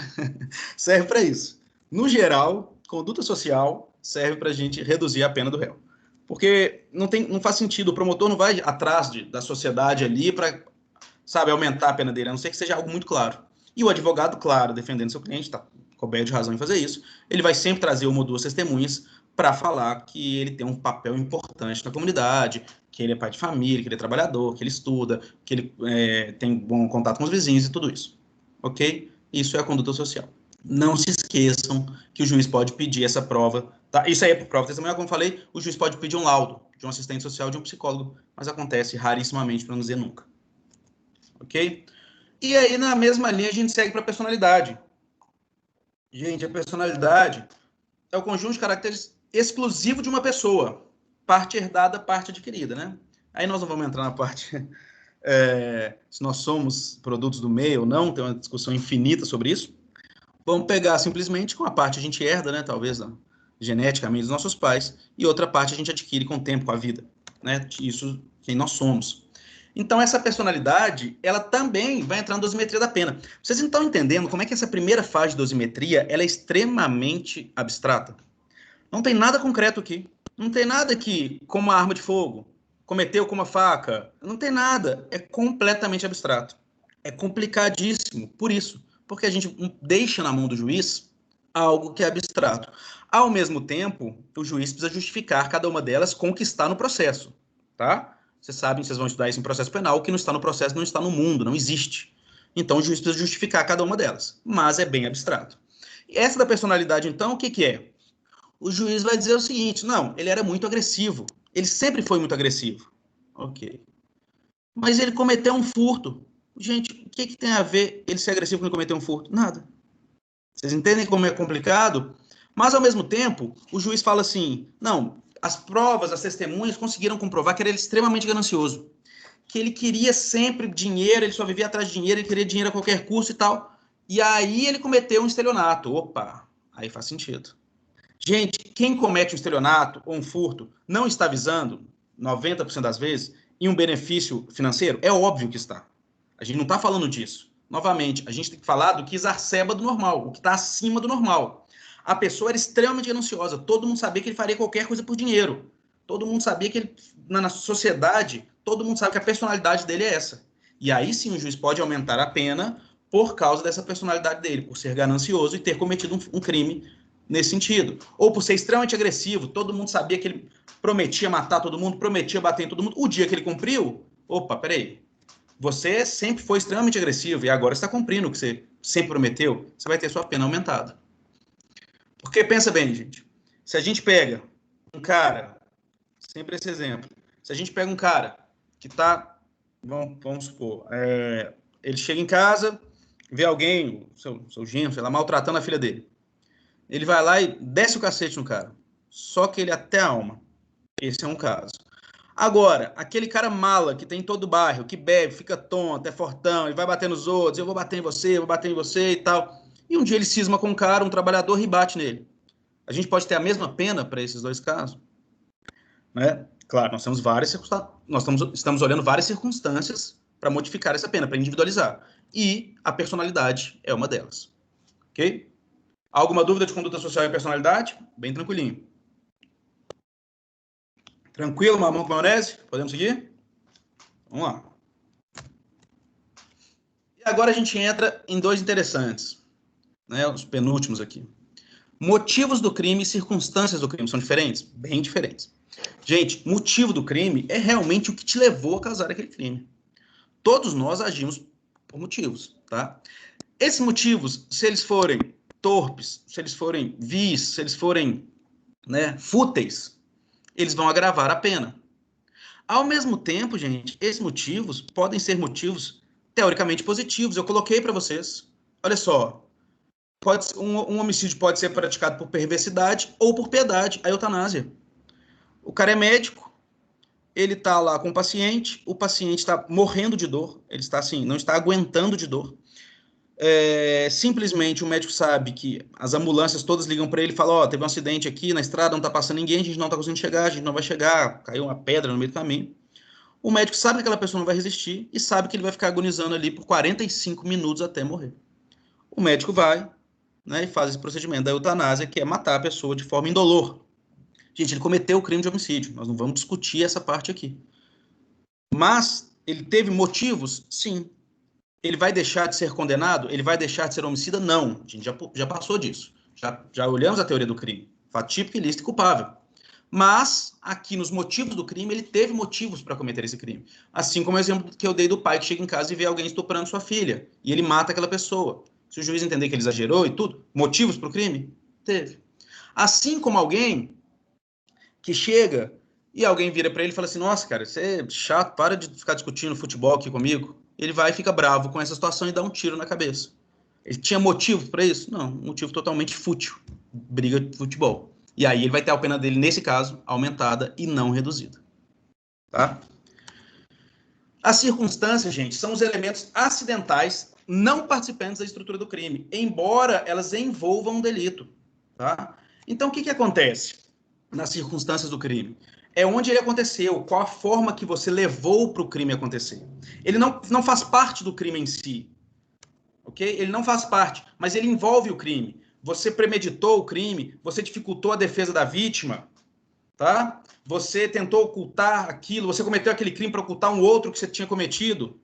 Serve para isso. No geral, conduta social serve para a gente reduzir a pena do réu. Porque não faz sentido, o promotor não vai atrás da sociedade ali para, sabe, aumentar a pena dele, a não ser que seja algo muito claro. E o advogado, claro, defendendo seu cliente, está coberto de razão em fazer isso, ele vai sempre trazer uma ou duas testemunhas para falar que ele tem um papel importante na comunidade, que ele é pai de família, que ele é trabalhador, que ele estuda, que ele tem bom contato com os vizinhos e tudo isso. Ok? Isso é a conduta social. Não se esqueçam que o juiz pode pedir essa prova. Tá? Isso aí é por prova testemunhal, como eu falei, o juiz pode pedir um laudo de um assistente social, de um psicólogo, mas acontece rarissimamente, para não dizer nunca. Ok? E aí, na mesma linha, a gente segue para a personalidade. Gente, a personalidade é o conjunto de caracteres exclusivo de uma pessoa. Parte herdada, parte adquirida, né? Aí nós não vamos entrar na parte se nós somos produtos do meio ou não, tem uma discussão infinita sobre isso. Vamos pegar simplesmente com a parte que a gente herda, né? Talvez geneticamente dos nossos pais, e outra parte a gente adquire com o tempo, com a vida, né? Isso, quem nós somos. Então, essa personalidade, ela também vai entrar na dosimetria da pena. Vocês não estão entendendo como é que essa primeira fase de dosimetria, ela é extremamente abstrata? Não tem nada concreto aqui. Não tem nada aqui como uma arma de fogo, cometeu com uma faca. Não tem nada. É completamente abstrato. É complicadíssimo, por isso. Porque a gente deixa na mão do juiz algo que é abstrato. Ao mesmo tempo, o juiz precisa justificar cada uma delas com o que está no processo, tá? Vocês sabem, vocês vão estudar isso em processo penal, o que não está no processo não está no mundo, não existe. Então, o juiz precisa justificar cada uma delas, mas é bem abstrato. E essa da personalidade, então, o que, que é? O juiz vai dizer o seguinte, não, ele era muito agressivo, ele sempre foi muito agressivo. Ok. Mas ele cometeu um furto. Gente, o que, que tem a ver ele ser agressivo quando cometeu um furto? Nada. Vocês entendem como é complicado? Mas, ao mesmo tempo, o juiz fala assim, não, as provas, as testemunhas conseguiram comprovar que ele era extremamente ganancioso. Que ele queria sempre dinheiro, ele só vivia atrás de dinheiro, ele queria dinheiro a qualquer custo e tal. E aí ele cometeu um estelionato. Opa, aí faz sentido. Gente, quem comete um estelionato ou um furto não está visando, 90% das vezes, em um benefício financeiro? É óbvio que está. A gente não está falando disso. Novamente, a gente tem que falar do que exacerba do normal, o que está acima do normal. A pessoa era extremamente gananciosa, todo mundo sabia que ele faria qualquer coisa por dinheiro. Todo mundo sabia que ele, na sociedade, todo mundo sabe que a personalidade dele é essa. E aí sim o juiz pode aumentar a pena por causa dessa personalidade dele, por ser ganancioso e ter cometido um crime nesse sentido. Ou por ser extremamente agressivo, todo mundo sabia que ele prometia matar todo mundo, prometia bater em todo mundo. O dia que ele cumpriu, opa, peraí, você sempre foi extremamente agressivo e agora está cumprindo o que você sempre prometeu, você vai ter sua pena aumentada. Porque pensa bem, gente, se a gente pega um cara, sempre esse exemplo, se a gente pega um cara que está, vamos supor, ele chega em casa, vê alguém, seu genro, sei lá, maltratando a filha dele. Ele vai lá e desce o cacete no cara. Só que ele até a alma. Esse é um caso. Agora, aquele cara mala que tem em todo o bairro, que bebe, fica tonto, é fortão, e vai bater nos outros, eu vou bater em você, eu vou bater em você e tal. E um dia ele cisma com um cara, um trabalhador, e bate nele. A gente pode ter a mesma pena para esses dois casos? Né? Claro, nós temos várias circunstâncias, estamos olhando várias circunstâncias para modificar essa pena, para individualizar. E a personalidade é uma delas. Ok? Alguma dúvida de conduta social e personalidade? Bem tranquilinho. Tranquilo, mamão com maionese? Podemos seguir? Vamos lá. E agora a gente entra em dois interessantes, né? Os penúltimos aqui. Motivos do crime e circunstâncias do crime são diferentes? Bem diferentes. Gente, motivo do crime é realmente o que te levou a causar aquele crime. Todos nós agimos por motivos, tá? Esses motivos, se eles forem torpes, se eles forem vis, se eles forem, né, fúteis, eles vão agravar a pena. Ao mesmo tempo, gente, esses motivos podem ser motivos teoricamente positivos. Eu coloquei para vocês. Olha só, um homicídio pode ser praticado por perversidade ou por piedade, a eutanásia. O cara é médico, ele está lá com o paciente está morrendo de dor, ele está assim, não está aguentando de dor. Simplesmente o médico sabe que as ambulâncias todas ligam para ele e falam, teve um acidente aqui na estrada, não está passando ninguém, a gente não está conseguindo chegar, a gente não vai chegar, caiu uma pedra no meio do caminho. O médico sabe que aquela pessoa não vai resistir e sabe que ele vai ficar agonizando ali por 45 minutos até morrer. O médico vai, né, e faz esse procedimento da eutanásia, que é matar a pessoa de forma indolor. Gente, ele cometeu o crime de homicídio, nós não vamos discutir essa parte aqui. Mas ele teve motivos? Sim. Ele vai deixar de ser condenado? Ele vai deixar de ser homicida? Não. A gente já passou disso. Já olhamos a teoria do crime. Fato típico, ilícito e culpável. Mas, aqui nos motivos do crime, ele teve motivos para cometer esse crime. Assim como o exemplo que eu dei do pai que chega em casa e vê alguém estuprando sua filha. E ele mata aquela pessoa. Se o juiz entender que ele exagerou e tudo, motivos para o crime? Teve. Assim como alguém que chega e alguém vira para ele e fala assim, nossa, cara, você é chato, para de ficar discutindo futebol aqui comigo. Ele vai e fica bravo com essa situação e dá um tiro na cabeça. Ele tinha motivo para isso? Não, um motivo totalmente fútil. Briga de futebol. E aí ele vai ter a pena dele, nesse caso, aumentada e não reduzida. Tá? As circunstâncias, gente, são os elementos acidentais não participantes da estrutura do crime, embora elas envolvam um delito. Tá? Então, o que acontece nas circunstâncias do crime? É onde ele aconteceu, qual a forma que você levou para o crime acontecer. Ele não faz parte do crime em si, ok? Ele não faz parte, mas ele envolve o crime. Você premeditou o crime, você dificultou a defesa da vítima, tá? Você tentou ocultar aquilo, você cometeu aquele crime para ocultar um outro que você tinha cometido,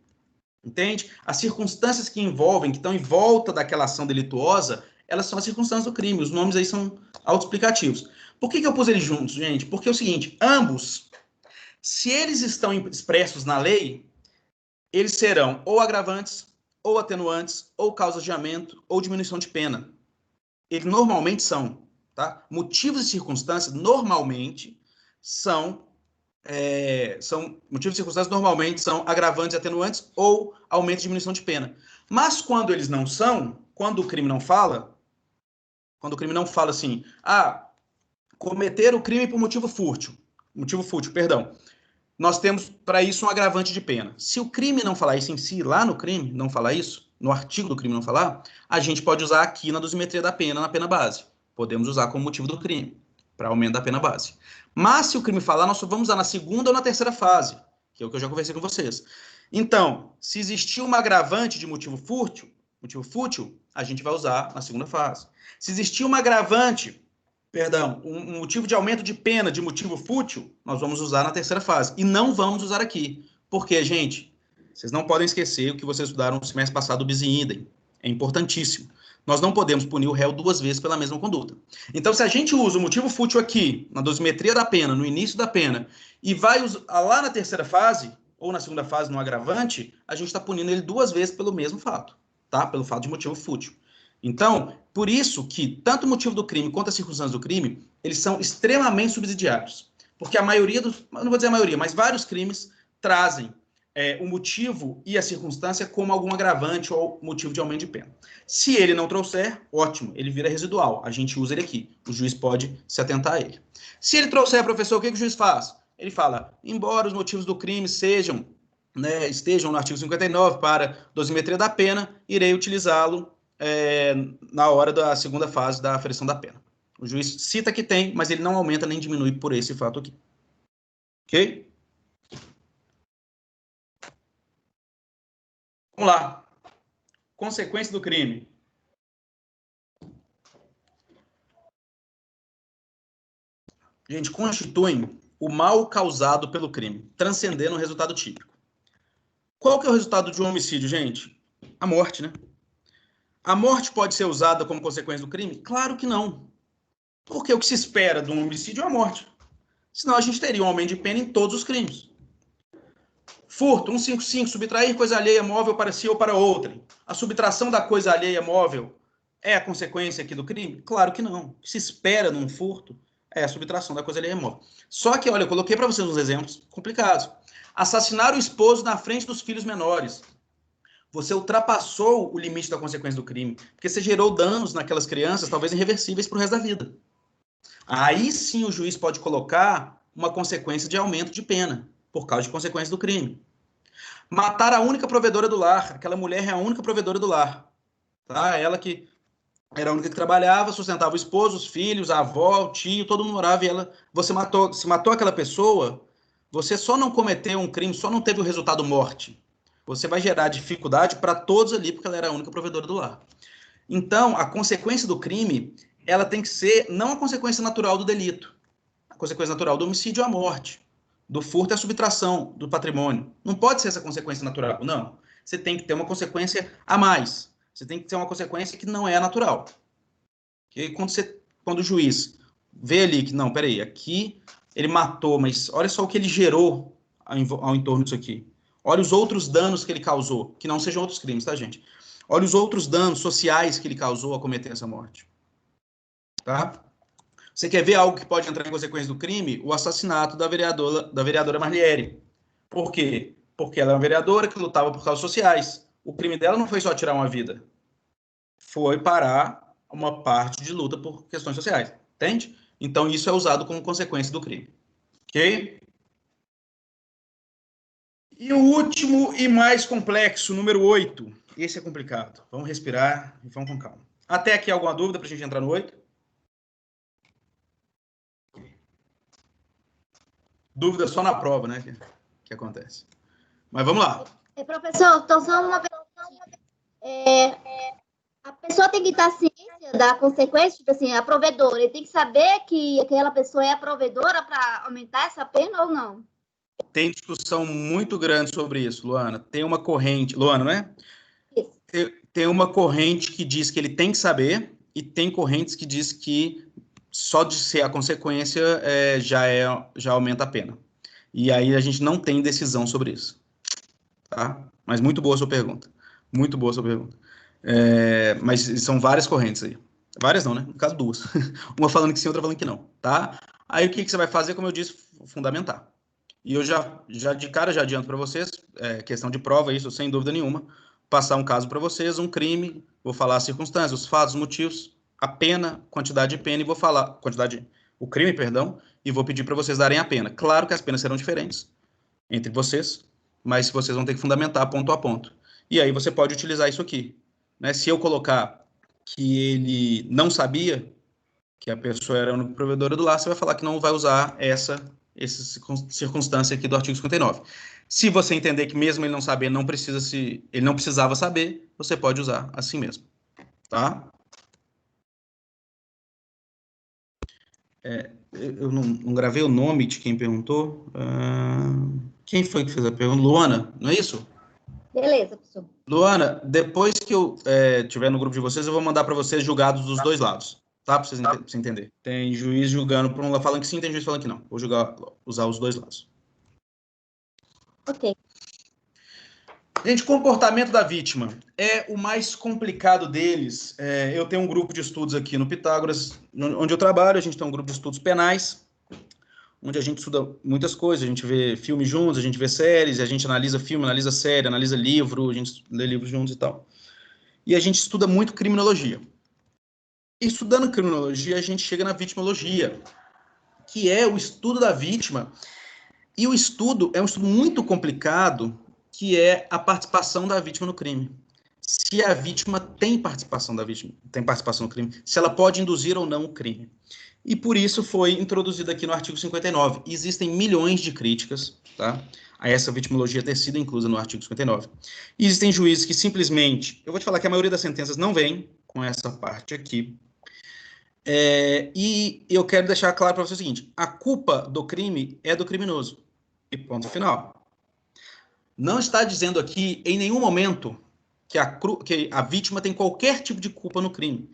entende? As circunstâncias que envolvem, que estão em volta daquela ação delituosa, elas são as circunstâncias do crime. Os nomes aí são autoexplicativos. Por que eu pus eles juntos, gente? Porque é o seguinte, ambos, se eles estão expressos na lei, eles serão ou agravantes, ou atenuantes, ou causas de aumento, ou diminuição de pena. Eles normalmente são, tá? Motivos e circunstâncias normalmente são motivos e circunstâncias normalmente são agravantes e atenuantes ou aumento e diminuição de pena. Mas quando eles não são, quando o crime não fala assim, cometer o crime por motivo fútil, perdão, nós temos para isso um agravante de pena. Se o crime não falar isso em si, lá no crime, não falar isso, no artigo do crime não falar, a gente pode usar aqui na dosimetria da pena, na pena base. Podemos usar como motivo do crime, para aumento da pena base. Mas se o crime falar, nós só vamos usar na segunda ou na terceira fase, que é o que eu já conversei com vocês. Então, se existir uma agravante de motivo fútil, a gente vai usar na segunda fase. Se existir uma agravante, um motivo de aumento de pena de motivo fútil, nós vamos usar na terceira fase. E não vamos usar aqui. Por quê, gente? Vocês não podem esquecer o que vocês estudaram no semestre passado do bis in idem. É importantíssimo. Nós não podemos punir o réu duas vezes pela mesma conduta. Então, se a gente usa o motivo fútil aqui, na dosimetria da pena, no início da pena, e vai usar lá na terceira fase, ou na segunda fase no agravante, a gente está punindo ele 2 vezes pelo mesmo fato, tá? Pelo fato de motivo fútil. Então, por isso que tanto o motivo do crime quanto as circunstâncias do crime, eles são extremamente subsidiários. Porque a maioria dos, não vou dizer a maioria, mas vários crimes trazem o motivo e a circunstância como algum agravante ou motivo de aumento de pena. Se ele não trouxer, ótimo, ele vira residual. A gente usa ele aqui. O juiz pode se atentar a ele. Se ele trouxer, professor, o que o juiz faz? Ele fala, embora os motivos do crime sejam, né, estejam no artigo 59 para dosimetria da pena, irei utilizá-lo na hora da segunda fase da aferição da pena. O juiz cita que tem, mas ele não aumenta nem diminui por esse fato aqui. Ok? Vamos lá. Consequência do crime. Gente, constituem o mal causado pelo crime, transcendendo o resultado típico. Qual que é o resultado de um homicídio, gente? A morte, né? A morte pode ser usada como consequência do crime? Claro que não. Porque o que se espera de um homicídio é a morte. Senão a gente teria um aumento de pena em todos os crimes. Furto, 155, subtrair coisa alheia móvel para si ou para outrem. A subtração da coisa alheia móvel é a consequência aqui do crime? Claro que não. O que se espera num furto é a subtração da coisa alheia móvel. Só que, olha, eu coloquei para vocês uns exemplos complicados. Assassinar o esposo na frente dos filhos menores. Você ultrapassou o limite da consequência do crime, porque você gerou danos naquelas crianças, talvez irreversíveis para o resto da vida. Aí sim o juiz pode colocar uma consequência de aumento de pena, por causa de consequência do crime. Matar a única provedora do lar. Aquela mulher é a única provedora do lar. Tá? Ela que era a única que trabalhava, sustentava o esposo, os filhos, a avó, o tio, todo mundo morava e ela... se matou aquela pessoa, você só não cometeu um crime, só não teve o resultado morte. Você vai gerar dificuldade para todos ali, porque ela era a única provedora do lar. Então, a consequência do crime, ela tem que ser não a consequência natural do delito. A consequência natural do homicídio é a morte. Do furto é a subtração do patrimônio. Não pode ser essa consequência natural, não. Você tem que ter uma consequência a mais. Você tem que ter uma consequência que não é natural. E quando o juiz vê ali que, não, peraí, aqui ele matou, mas olha só o que ele gerou ao entorno disso aqui. Olha os outros danos que ele causou, que não sejam outros crimes, tá, gente? Olha os outros danos sociais que ele causou a cometer essa morte. Tá? Você quer ver algo que pode entrar em consequência do crime? O assassinato da vereadora Marliere. Por quê? Porque ela é uma vereadora que lutava por causas sociais. O crime dela não foi só tirar uma vida. Foi parar uma parte de luta por questões sociais. Entende? Então, isso é usado como consequência do crime. Ok? E o último e mais complexo, número 8. Esse é complicado. Vamos respirar e vamos com calma. Até aqui alguma dúvida para a gente entrar no 8? Dúvida só na prova, né? Que acontece. Mas vamos lá. Professor, então só uma pergunta. A pessoa tem que estar ciência da consequência, tipo assim, a provedora. Ele tem que saber que aquela pessoa é a provedora para aumentar essa pena ou não? Tem discussão muito grande sobre isso, Luana. Tem uma corrente... Luana, não é? Isso. Tem uma corrente que diz que ele tem que saber e tem correntes que diz que só de ser a consequência já aumenta a pena. E aí a gente não tem decisão sobre isso. Tá? Mas muito boa a sua pergunta. Muito boa a sua pergunta. Mas são várias correntes aí. Várias não, né? No caso, 2. Uma falando que sim, outra falando que não. Tá? Aí o que você vai fazer, como eu disse, fundamentar. E eu já de cara já adianto para vocês, questão de prova, isso sem dúvida nenhuma, passar um caso para vocês, um crime, vou falar as circunstâncias, os fatos, os motivos, a pena, quantidade de pena, e vou falar, o crime, perdão, e vou pedir para vocês darem a pena. Claro que as penas serão diferentes entre vocês, mas vocês vão ter que fundamentar ponto a ponto. E aí você pode utilizar isso aqui. Né? Se eu colocar que ele não sabia que a pessoa era a única provedora do lar, você vai falar que não vai usar essa circunstância aqui do artigo 59. Se você entender que mesmo ele não saber, ele não precisava saber, você pode usar assim mesmo. Tá? Eu não gravei o nome de quem perguntou. Quem foi que fez a pergunta? Luana, não é isso? Beleza, professor. Luana, depois que eu tiver no grupo de vocês, eu vou mandar para vocês julgados dos dois lados. Tá? Para vocês entenderem. Tem juiz julgando por um lado falando que sim, tem juiz falando que não. Vou usar os dois lados. Ok. Gente, comportamento da vítima é o mais complicado deles. Eu tenho um grupo de estudos aqui no Pitágoras, onde eu trabalho. A gente tem um grupo de estudos penais, onde a gente estuda muitas coisas. A gente vê filmes juntos, a gente vê séries, a gente analisa filme, analisa série, analisa livro, a gente lê livros juntos e tal. E a gente estuda muito criminologia. E estudando criminologia, a gente chega na vitimologia, que é o estudo da vítima. E o estudo é um estudo muito complicado, que é a participação da vítima no crime. Se a vítima tem participação no crime, se ela pode induzir ou não o crime. E por isso foi introduzido aqui no artigo 59. Existem milhões de críticas, tá, a essa vitimologia ter sido inclusa no artigo 59. E existem juízes que simplesmente, eu vou te falar que a maioria das sentenças não vem com essa parte aqui. E eu quero deixar claro para você o seguinte: a culpa do crime é do criminoso. E ponto final. Não está dizendo aqui, em nenhum momento, que a vítima tem qualquer tipo de culpa no crime.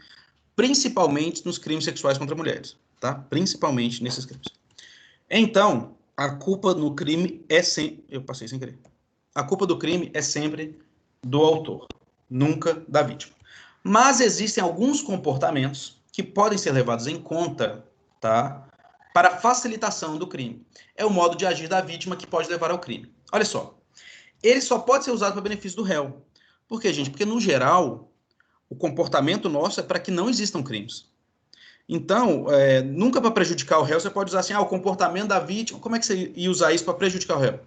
Principalmente nos crimes sexuais contra mulheres. Tá? Principalmente nesses crimes. Então, a culpa no crime é sempre... Eu passei sem querer. A culpa do crime é sempre do autor, nunca da vítima. Mas existem alguns comportamentos que podem ser levados em conta, tá, para a facilitação do crime. É o modo de agir da vítima que pode levar ao crime. Olha só, ele só pode ser usado para benefício do réu. Por quê, gente? Porque, no geral, o comportamento nosso é para que não existam crimes. Então, nunca para prejudicar o réu, você pode usar assim, o comportamento da vítima. Como é que você ia usar isso para prejudicar o réu?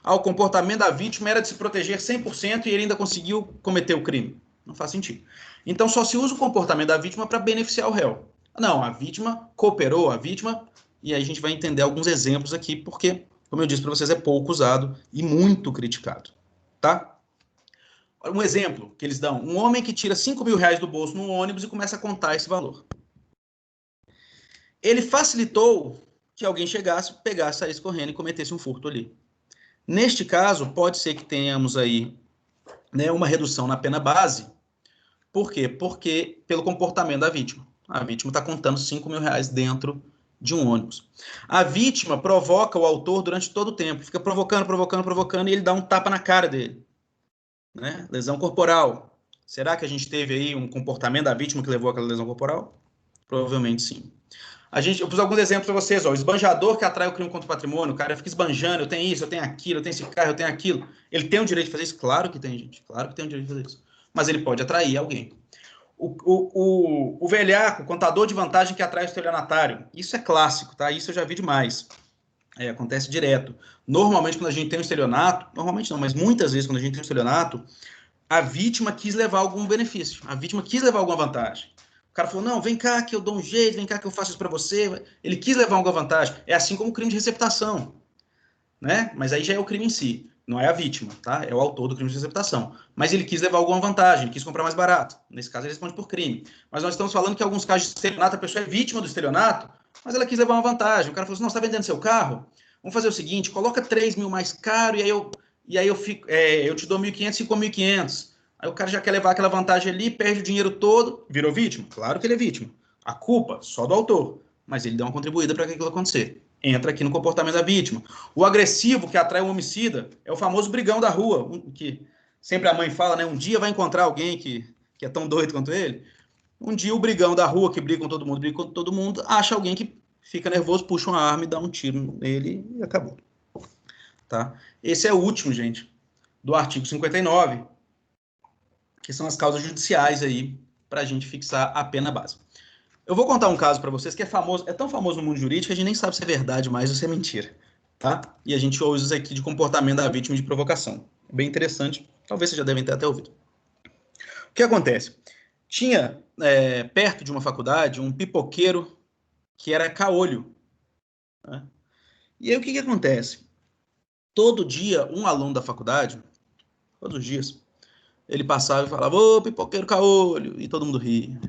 O comportamento da vítima era de se proteger 100% e ele ainda conseguiu cometer o crime. Não faz sentido. Então, só se usa o comportamento da vítima para beneficiar o réu. Não, a vítima cooperou, a vítima... E aí a gente vai entender alguns exemplos aqui, porque, como eu disse para vocês, é pouco usado e muito criticado. Tá? Um exemplo que eles dão. Um homem que tira 5 mil reais do bolso no ônibus e começa a contar esse valor. Ele facilitou que alguém chegasse, pegasse, saísse correndo e cometesse um furto ali. Neste caso, pode ser que tenhamos aí, né, uma redução na pena base. Por quê? Porque pelo comportamento da vítima. A vítima está contando 5 mil reais dentro de um ônibus. A vítima provoca o autor durante todo o tempo. Fica provocando, e ele dá um tapa na cara dele. Né? Lesão corporal. Será que a gente teve aí um comportamento da vítima que levou àquela lesão corporal? Provavelmente sim. Eu pus alguns exemplos para vocês. O esbanjador que atrai o crime contra o patrimônio, o cara fica esbanjando, eu tenho isso, eu tenho aquilo, eu tenho esse carro, eu tenho aquilo. Ele tem o direito de fazer isso? Claro que tem, gente. Claro que tem o direito de fazer isso. Mas ele pode atrair alguém. O velhaco, contador de vantagem que atrai o estelionatário. Isso é clássico, tá? Isso eu já vi demais. Acontece direto. Normalmente, quando a gente tem um estelionato, normalmente não, mas muitas vezes quando a gente tem um estelionato, a vítima quis levar algum benefício. A vítima quis levar alguma vantagem. O cara falou, não, vem cá que eu dou um jeito, vem cá que eu faço isso para você. Ele quis levar alguma vantagem. É assim como o crime de receptação, né? Mas aí já é o crime em si, não é a vítima, tá? É o autor do crime de receptação. Mas ele quis levar alguma vantagem, ele quis comprar mais barato. Nesse caso, ele responde por crime. Mas nós estamos falando que em alguns casos de estelionato, a pessoa é vítima do estelionato, mas ela quis levar uma vantagem. O cara falou assim, não, você está vendendo seu carro? Vamos fazer o seguinte, coloca 3 mil mais caro e aí eu te dou 1.500 e com 1.500. Aí o cara já quer levar aquela vantagem ali, perde o dinheiro todo, virou vítima? Claro que ele é vítima. A culpa só do autor, mas ele deu uma contribuída para que aquilo acontecer. Entra aqui no comportamento da vítima. O agressivo que atrai o homicida é o famoso brigão da rua, que sempre a mãe fala, né? Um dia vai encontrar alguém que é tão doido quanto ele. Um dia o brigão da rua, que briga com todo mundo, acha alguém que fica nervoso, puxa uma arma e dá um tiro nele e acabou. Tá? Esse é o último, gente, do artigo 59, que são as causas judiciais aí, para a gente fixar a pena base. Eu vou contar um caso para vocês que é famoso, é tão famoso no mundo jurídico que a gente nem sabe se é verdade mais ou se é mentira, tá? E a gente usa isso aqui de comportamento da vítima de provocação. É bem interessante, talvez vocês já devem ter até ouvido. O que acontece? Tinha perto de uma faculdade um pipoqueiro que era caolho. Né? E aí o que acontece? Todo dia, um aluno da faculdade, todos os dias, ele passava e falava, ô, pipoqueiro caolho, e todo mundo ria.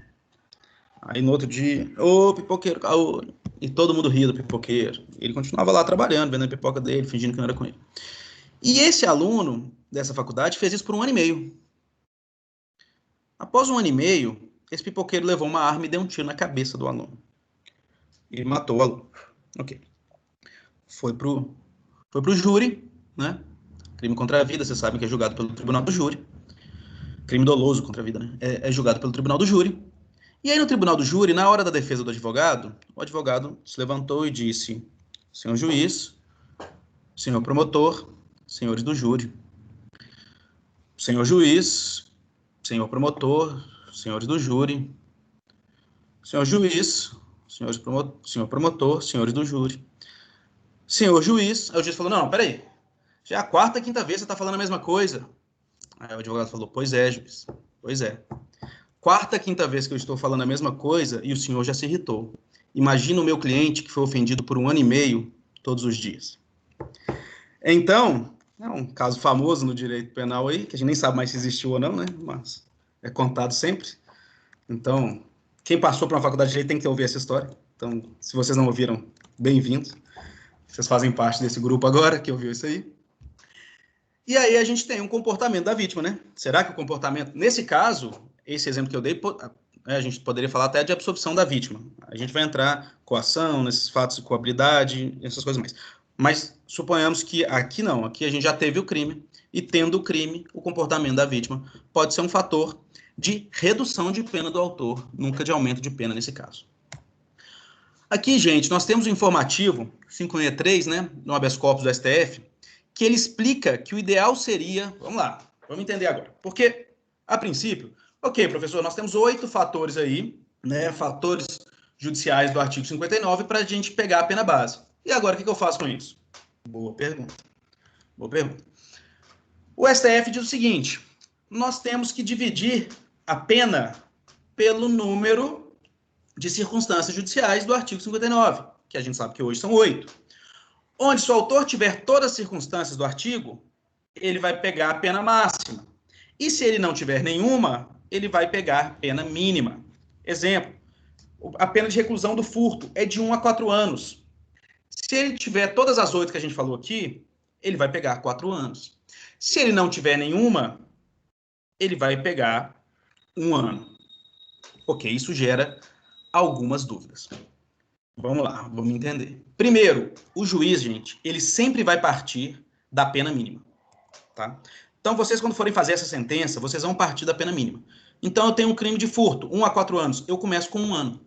Aí no outro dia, ô, pipoqueiro caolho, e todo mundo ria do pipoqueiro. Ele continuava lá trabalhando, vendendo a pipoca dele, fingindo que não era com ele. E esse aluno dessa faculdade fez isso por 1 ano e meio. Após 1 ano e meio, esse pipoqueiro levou uma arma e deu um tiro na cabeça do aluno. Ele matou o aluno. Ok. Foi pro júri, né? Crime contra a vida, vocês sabem que é julgado pelo tribunal do júri. Crime doloso contra a vida, né? É julgado pelo tribunal do júri. E aí, no tribunal do júri, na hora da defesa do advogado, o advogado se levantou e disse: senhor juiz, senhor promotor, senhores do júri, senhor juiz, senhor promotor, senhores do júri, senhor juiz, senhor promotor, senhores do júri, senhor juiz. Aí o juiz falou: não, peraí, já é a quarta, quinta vez que você está falando a mesma coisa. Aí o advogado falou: pois é, juiz, pois é. Quarta, quinta vez que eu estou falando a mesma coisa e o senhor já se irritou. Imagina o meu cliente que foi ofendido por 1 ano e meio todos os dias. Então, é um caso famoso no direito penal aí, que a gente nem sabe mais se existiu ou não, né? Mas é contado sempre. Então, quem passou por uma faculdade de direito tem que ouvir essa história. Então, se vocês não ouviram, bem-vindos. Vocês fazem parte desse grupo agora que ouviu isso aí. E aí a gente tem um comportamento da vítima, né? Será que o comportamento, nesse caso, esse exemplo que eu dei, a gente poderia falar até de absorção da vítima. A gente vai entrar coação, nesses fatos de coabilidade, essas coisas mais. Mas suponhamos que aqui não, aqui a gente já teve o crime, e tendo o crime, o comportamento da vítima pode ser um fator de redução de pena do autor, nunca de aumento de pena nesse caso. Aqui, gente, nós temos o informativo 563, né, no habeas corpus do STF, que ele explica que o ideal seria... Vamos lá, vamos entender agora. Porque, a princípio, ok, professor, nós temos 8 fatores aí, né, fatores judiciais do artigo 59 para a gente pegar a pena base. E agora, o que eu faço com isso? Boa pergunta. Boa pergunta. O STF diz o seguinte: nós temos que dividir a pena pelo número de circunstâncias judiciais do artigo 59, que a gente sabe que hoje são 8. Onde, se o autor tiver todas as circunstâncias do artigo, ele vai pegar a pena máxima. E se ele não tiver nenhuma, ele vai pegar pena mínima. Exemplo, a pena de reclusão do furto é de 1 a 4 anos. Se ele tiver todas as 8 que a gente falou aqui, ele vai pegar 4 anos. Se ele não tiver nenhuma, ele vai pegar 1 ano. Ok, isso gera algumas dúvidas. Vamos lá, vamos entender. Primeiro, o juiz, gente, ele sempre vai partir da pena mínima, tá? Então, vocês, quando forem fazer essa sentença, vocês vão partir da pena mínima. Então, eu tenho um crime de furto, 1 a 4 anos, eu começo com 1 ano.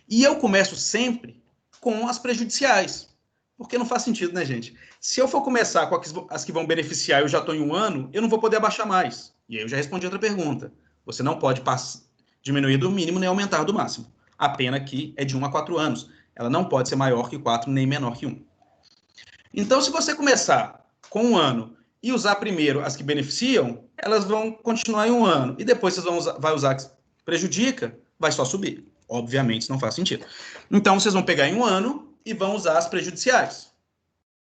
E eu começo sempre com as prejudiciais, porque não faz sentido, né, gente? Se eu for começar com as que vão beneficiar e eu já estou em 1 ano, eu não vou poder abaixar mais. E aí eu já respondi outra pergunta. Você não pode diminuir do mínimo nem aumentar do máximo. A pena aqui é de 1 a 4 anos. Ela não pode ser maior que 4, nem menor que 1. Então, se você começar com 1 ano e usar primeiro as que beneficiam, elas vão continuar em 1 ano. E depois você vai usar as que prejudica, vai só subir. Obviamente, isso não faz sentido. Então, vocês vão pegar em 1 ano e vão usar as prejudiciais.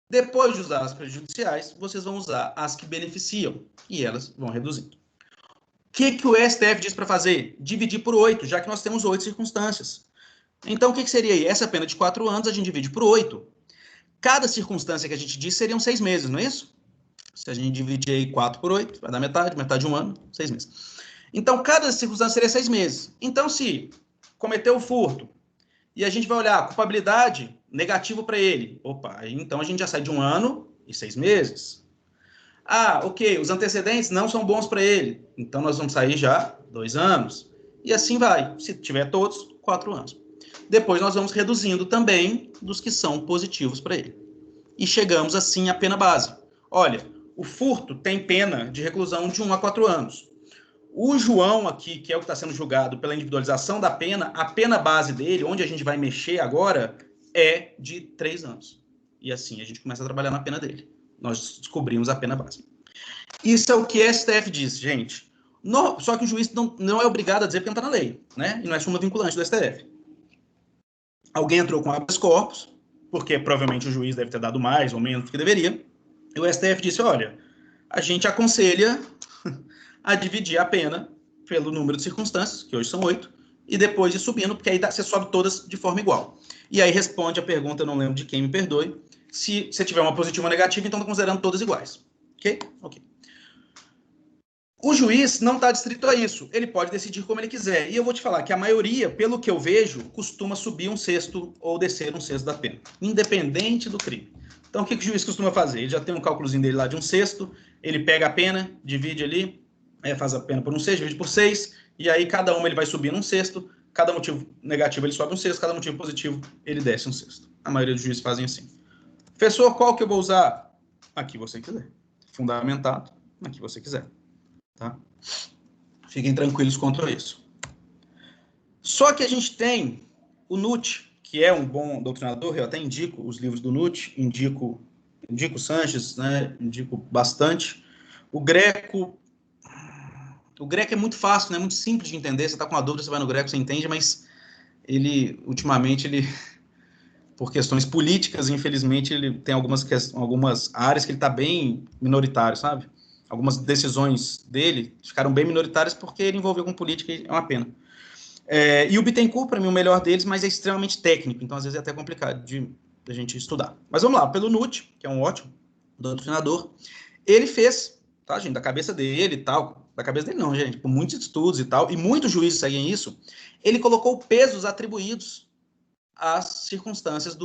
Depois de usar as prejudiciais, vocês vão usar as que beneficiam. E elas vão reduzindo. O que o STF diz para fazer? Dividir por 8, já que nós temos 8 circunstâncias. Então, o que seria aí? Essa pena de 4 anos, a gente divide por 8. Cada circunstância que a gente diz seriam 6 meses, não é isso? Se a gente dividir aí 4 por 8, vai dar metade de 1 ano, 6 meses. Então, cada circunstância seria 6 meses. Então, se cometeu o furto e a gente vai olhar a culpabilidade, negativo para ele. Opa, então a gente já sai de 1 ano e 6 meses. Ah, ok, os antecedentes não são bons para ele. Então, nós vamos sair já 2 anos. E assim vai. Se tiver todos, 4 anos. Depois nós vamos reduzindo também dos que são positivos para ele. E chegamos assim à pena base. Olha, o furto tem pena de reclusão de 1 a 4 anos. O João aqui, que é o que está sendo julgado pela individualização da pena, a pena base dele, onde a gente vai mexer agora, é de 3 anos. E assim a gente começa a trabalhar na pena dele. Nós descobrimos a pena base. Isso é o que a STF diz, gente. Só que o juiz não é obrigado a dizer porque não está na lei, né? E não é súmula vinculante do STF. Alguém entrou com habeas corpus, porque provavelmente o juiz deve ter dado mais ou menos do que deveria, e o STF disse, olha, a gente aconselha a dividir a pena pelo número de circunstâncias, que hoje são 8, e depois ir subindo, porque aí você sobe todas de forma igual. E aí responde a pergunta, eu não lembro de quem, me perdoe, se você tiver uma positiva ou uma negativa, então está considerando todas iguais. Ok? Ok. O juiz não está adstrito a isso. Ele pode decidir como ele quiser. E eu vou te falar que a maioria, pelo que eu vejo, costuma subir 1/6 ou descer 1/6 da pena, independente do crime. Então, o que o juiz costuma fazer? Ele já tem um cálculozinho dele lá de 1/6, ele pega a pena, divide ali, faz a pena por 1/6, divide por 6, e aí cada uma ele vai subindo 1/6, cada motivo negativo ele sobe 1/6, cada motivo positivo ele desce 1/6. A maioria dos juízes fazem assim. Professor, qual que eu vou usar? Aqui você quiser. Fundamentado, aqui você quiser. Tá? Fiquem tranquilos quanto a isso. Só que a gente tem o Nutt, que é um bom doutrinador, eu até indico os livros do Nutt, indico Sanches, né? Indico bastante. O Greco é muito fácil, né? Muito simples de entender. Você está com uma dúvida, você vai no Greco, você entende, mas ultimamente, por questões políticas, infelizmente, ele tem algumas áreas que ele está bem minoritário, sabe? Algumas decisões dele ficaram bem minoritárias porque ele envolveu com política e é uma pena. E o Bittencourt, para mim, o melhor deles, mas é extremamente técnico, então às vezes é até complicado de a gente estudar. Mas vamos lá, pelo Nutt, que é um ótimo doutrinador, ele fez, tá, gente, da cabeça dele e tal, da cabeça dele não, gente, com muitos estudos e tal, e muitos juízes seguem isso, ele colocou pesos atribuídos às circunstâncias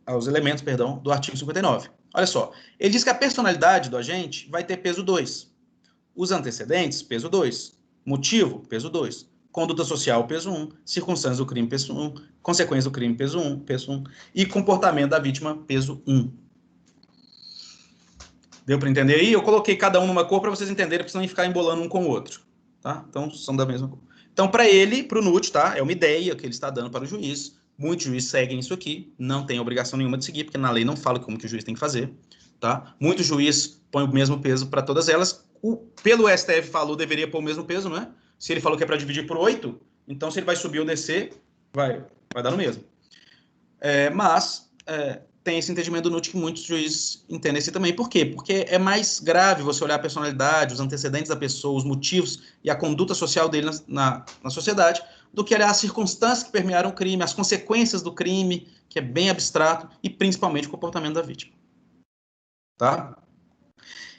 aos elementos, perdão, do artigo 59. Olha só, ele diz que a personalidade do agente vai ter peso 2, os antecedentes, peso 2, motivo, peso 2, conduta social, peso 1, circunstâncias do crime, peso 1, consequência do crime, peso 1, e comportamento da vítima, peso 1. Deu para entender aí? Eu coloquei cada um numa cor para vocês entenderem, para não ficar embolando um com o outro. Tá? Então, são da mesma cor. Então, para o Nutt, tá? É uma ideia que ele está dando para o juiz. Muitos juízes seguem isso aqui, não tem obrigação nenhuma de seguir, porque na lei não fala como que o juiz tem que fazer. Tá? Muitos juízes põem o mesmo peso para todas elas. Pelo STF falou, deveria pôr o mesmo peso, não é? Se ele falou que é para dividir por 8, então se ele vai subir ou descer, vai dar no mesmo. Mas tem esse entendimento do Nutt que muitos juízes entendem assim também. Por quê? Porque é mais grave você olhar a personalidade, os antecedentes da pessoa, os motivos e a conduta social dele na sociedade, do que olhar as circunstâncias que permearam o crime, as consequências do crime, que é bem abstrato, e principalmente o comportamento da vítima. Tá?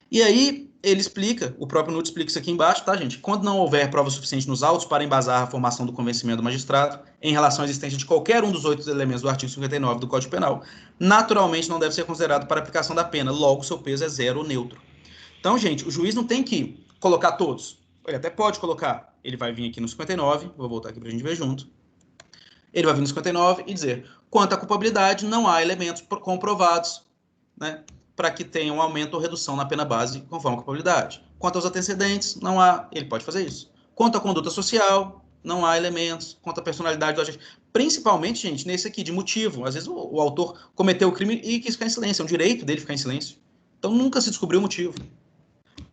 E aí, ele explica, o próprio Nutt explica isso aqui embaixo, tá, gente? Quando não houver prova suficiente nos autos para embasar a formação do convencimento do magistrado em relação à existência de qualquer um dos 8 elementos do artigo 59 do Código Penal, naturalmente não deve ser considerado para aplicação da pena, logo seu peso é zero ou neutro. Então, gente, o juiz não tem que colocar todos. Ele até pode colocar, ele vai vir aqui no 59, vou voltar aqui para a gente ver junto. Ele vai vir no 59 e dizer, quanto à culpabilidade, não há elementos comprovados, né, para que tenha um aumento ou redução na pena base conforme a culpabilidade. Quanto aos antecedentes, não há, ele pode fazer isso. Quanto à conduta social, não há elementos. Quanto à personalidade do agente, principalmente, gente, nesse aqui de motivo. Às vezes o autor cometeu o crime e quis ficar em silêncio, é um direito dele ficar em silêncio. Então nunca se descobriu o motivo.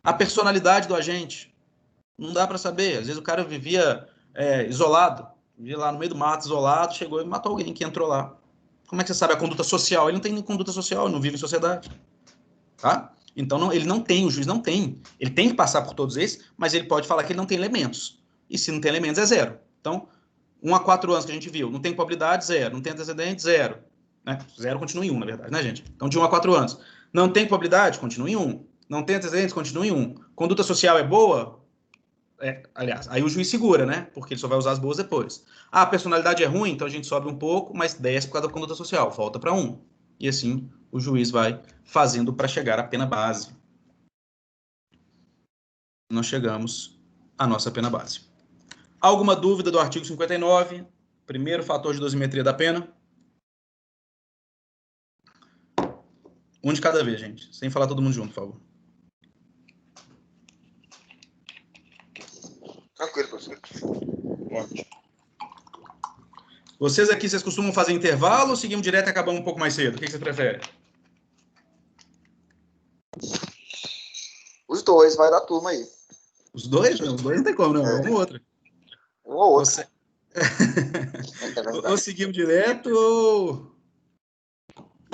A personalidade do agente, não dá para saber. Às vezes o cara vivia isolado, vivia lá no meio do mato, isolado, chegou e matou alguém que entrou lá. Como é que você sabe a conduta social? Ele não tem nem conduta social, ele não vive em sociedade. Tá? Então, ele não tem, o juiz não tem. Ele tem que passar por todos esses, mas ele pode falar que ele não tem elementos. E se não tem elementos, é zero. Então, 1 a 4 anos que a gente viu, não tem culpabilidade, zero. Não tem antecedente, zero. Né? Zero continua em 1, na verdade, né, gente? Então, de 1 a 4 anos. Não tem culpabilidade, continua em 1. Não tem antecedentes, continua em 1. Conduta social é boa? Aliás, aí o juiz segura, né? Porque ele só vai usar as boas depois. A personalidade é ruim, então a gente sobe um pouco, mas desce por causa da conduta social, volta para 1. E assim o juiz vai fazendo para chegar à pena base. Nós chegamos à nossa pena base. Alguma dúvida do artigo 59? Primeiro fator de dosimetria da pena. Um de cada vez, gente. Sem falar todo mundo junto, por favor. Tranquilo, professor. Ótimo. Vocês costumam fazer intervalo ou seguimos direto e acabamos um pouco mais cedo? O que vocês preferem? Os dois, vai da turma aí. Os dois? Não, os dois não tem como, não. É um ou outro. Um ou outro. Ou seguimos direto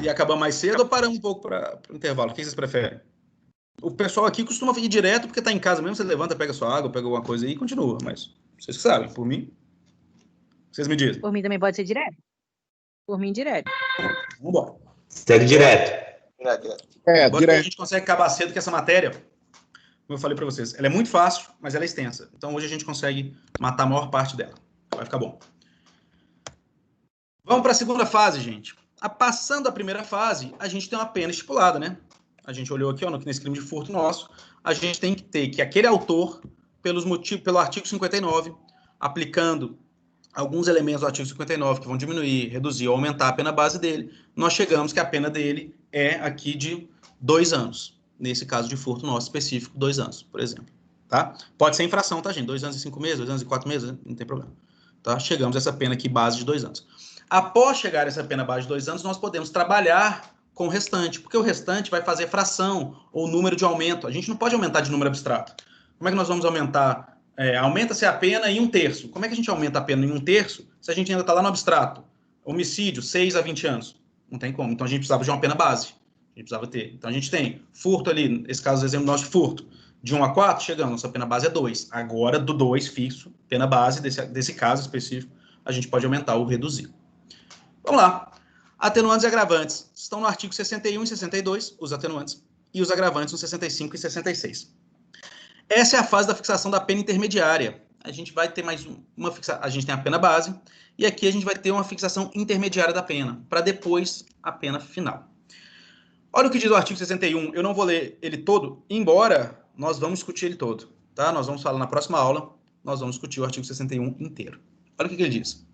e acabamos mais cedo ou paramos um pouco para o intervalo? O que vocês preferem? O pessoal aqui costuma ir direto porque está em casa mesmo, você levanta, pega sua água, pega alguma coisa aí e continua. Mas vocês que sabem, por mim, vocês me dizem. Por mim também pode ser direto. Por mim, direto. Vamos embora. Segue direto. Direto. A gente consegue acabar cedo que essa matéria, como eu falei para vocês, ela é muito fácil, mas ela é extensa. Então hoje a gente consegue matar a maior parte dela. Vai ficar bom. Vamos para a segunda fase, gente. Passando a primeira fase, a gente tem uma pena estipulada, né? A gente olhou aqui, ó, nesse crime de furto nosso, a gente tem que ter que aquele autor, pelo artigo 59, aplicando alguns elementos do artigo 59 que vão diminuir, reduzir ou aumentar a pena base dele, nós chegamos que a pena dele é aqui de 2 anos. Nesse caso de furto nosso específico, 2 anos, por exemplo. Tá? Pode ser infração, tá, gente? 2 anos e 5 meses, 2 anos e 4 meses, não tem problema. Tá? Chegamos a essa pena aqui base de 2 anos. Após chegar a essa pena base de 2 anos, nós podemos trabalhar com o restante, porque o restante vai fazer fração ou número de aumento. A gente não pode aumentar de número abstrato. Como é que nós vamos aumentar? Aumenta-se a pena em 1/3. Como é que a gente aumenta a pena em 1/3 se a gente ainda está lá no abstrato? Homicídio, 6 a 20 anos. Não tem como. Então a gente precisava de uma pena base. A gente precisava ter. Então a gente tem furto ali, nesse caso, exemplo nosso de furto, de 1 a 4, chegamos, nossa pena base é 2. Agora, do 2 fixo, pena base desse caso específico, a gente pode aumentar ou reduzir. Vamos lá. Atenuantes e agravantes. Estão no artigo 61 e 62, os atenuantes, e os agravantes no 65 e 66. Essa é a fase da fixação da pena intermediária. A gente vai ter mais uma fixação. A gente tem a pena base, e aqui a gente vai ter uma fixação intermediária da pena, para depois a pena final. Olha o que diz o artigo 61. Eu não vou ler ele todo, embora nós vamos discutir ele todo. Tá? Nós vamos falar na próxima aula, nós vamos discutir o artigo 61 inteiro. Olha o que ele diz.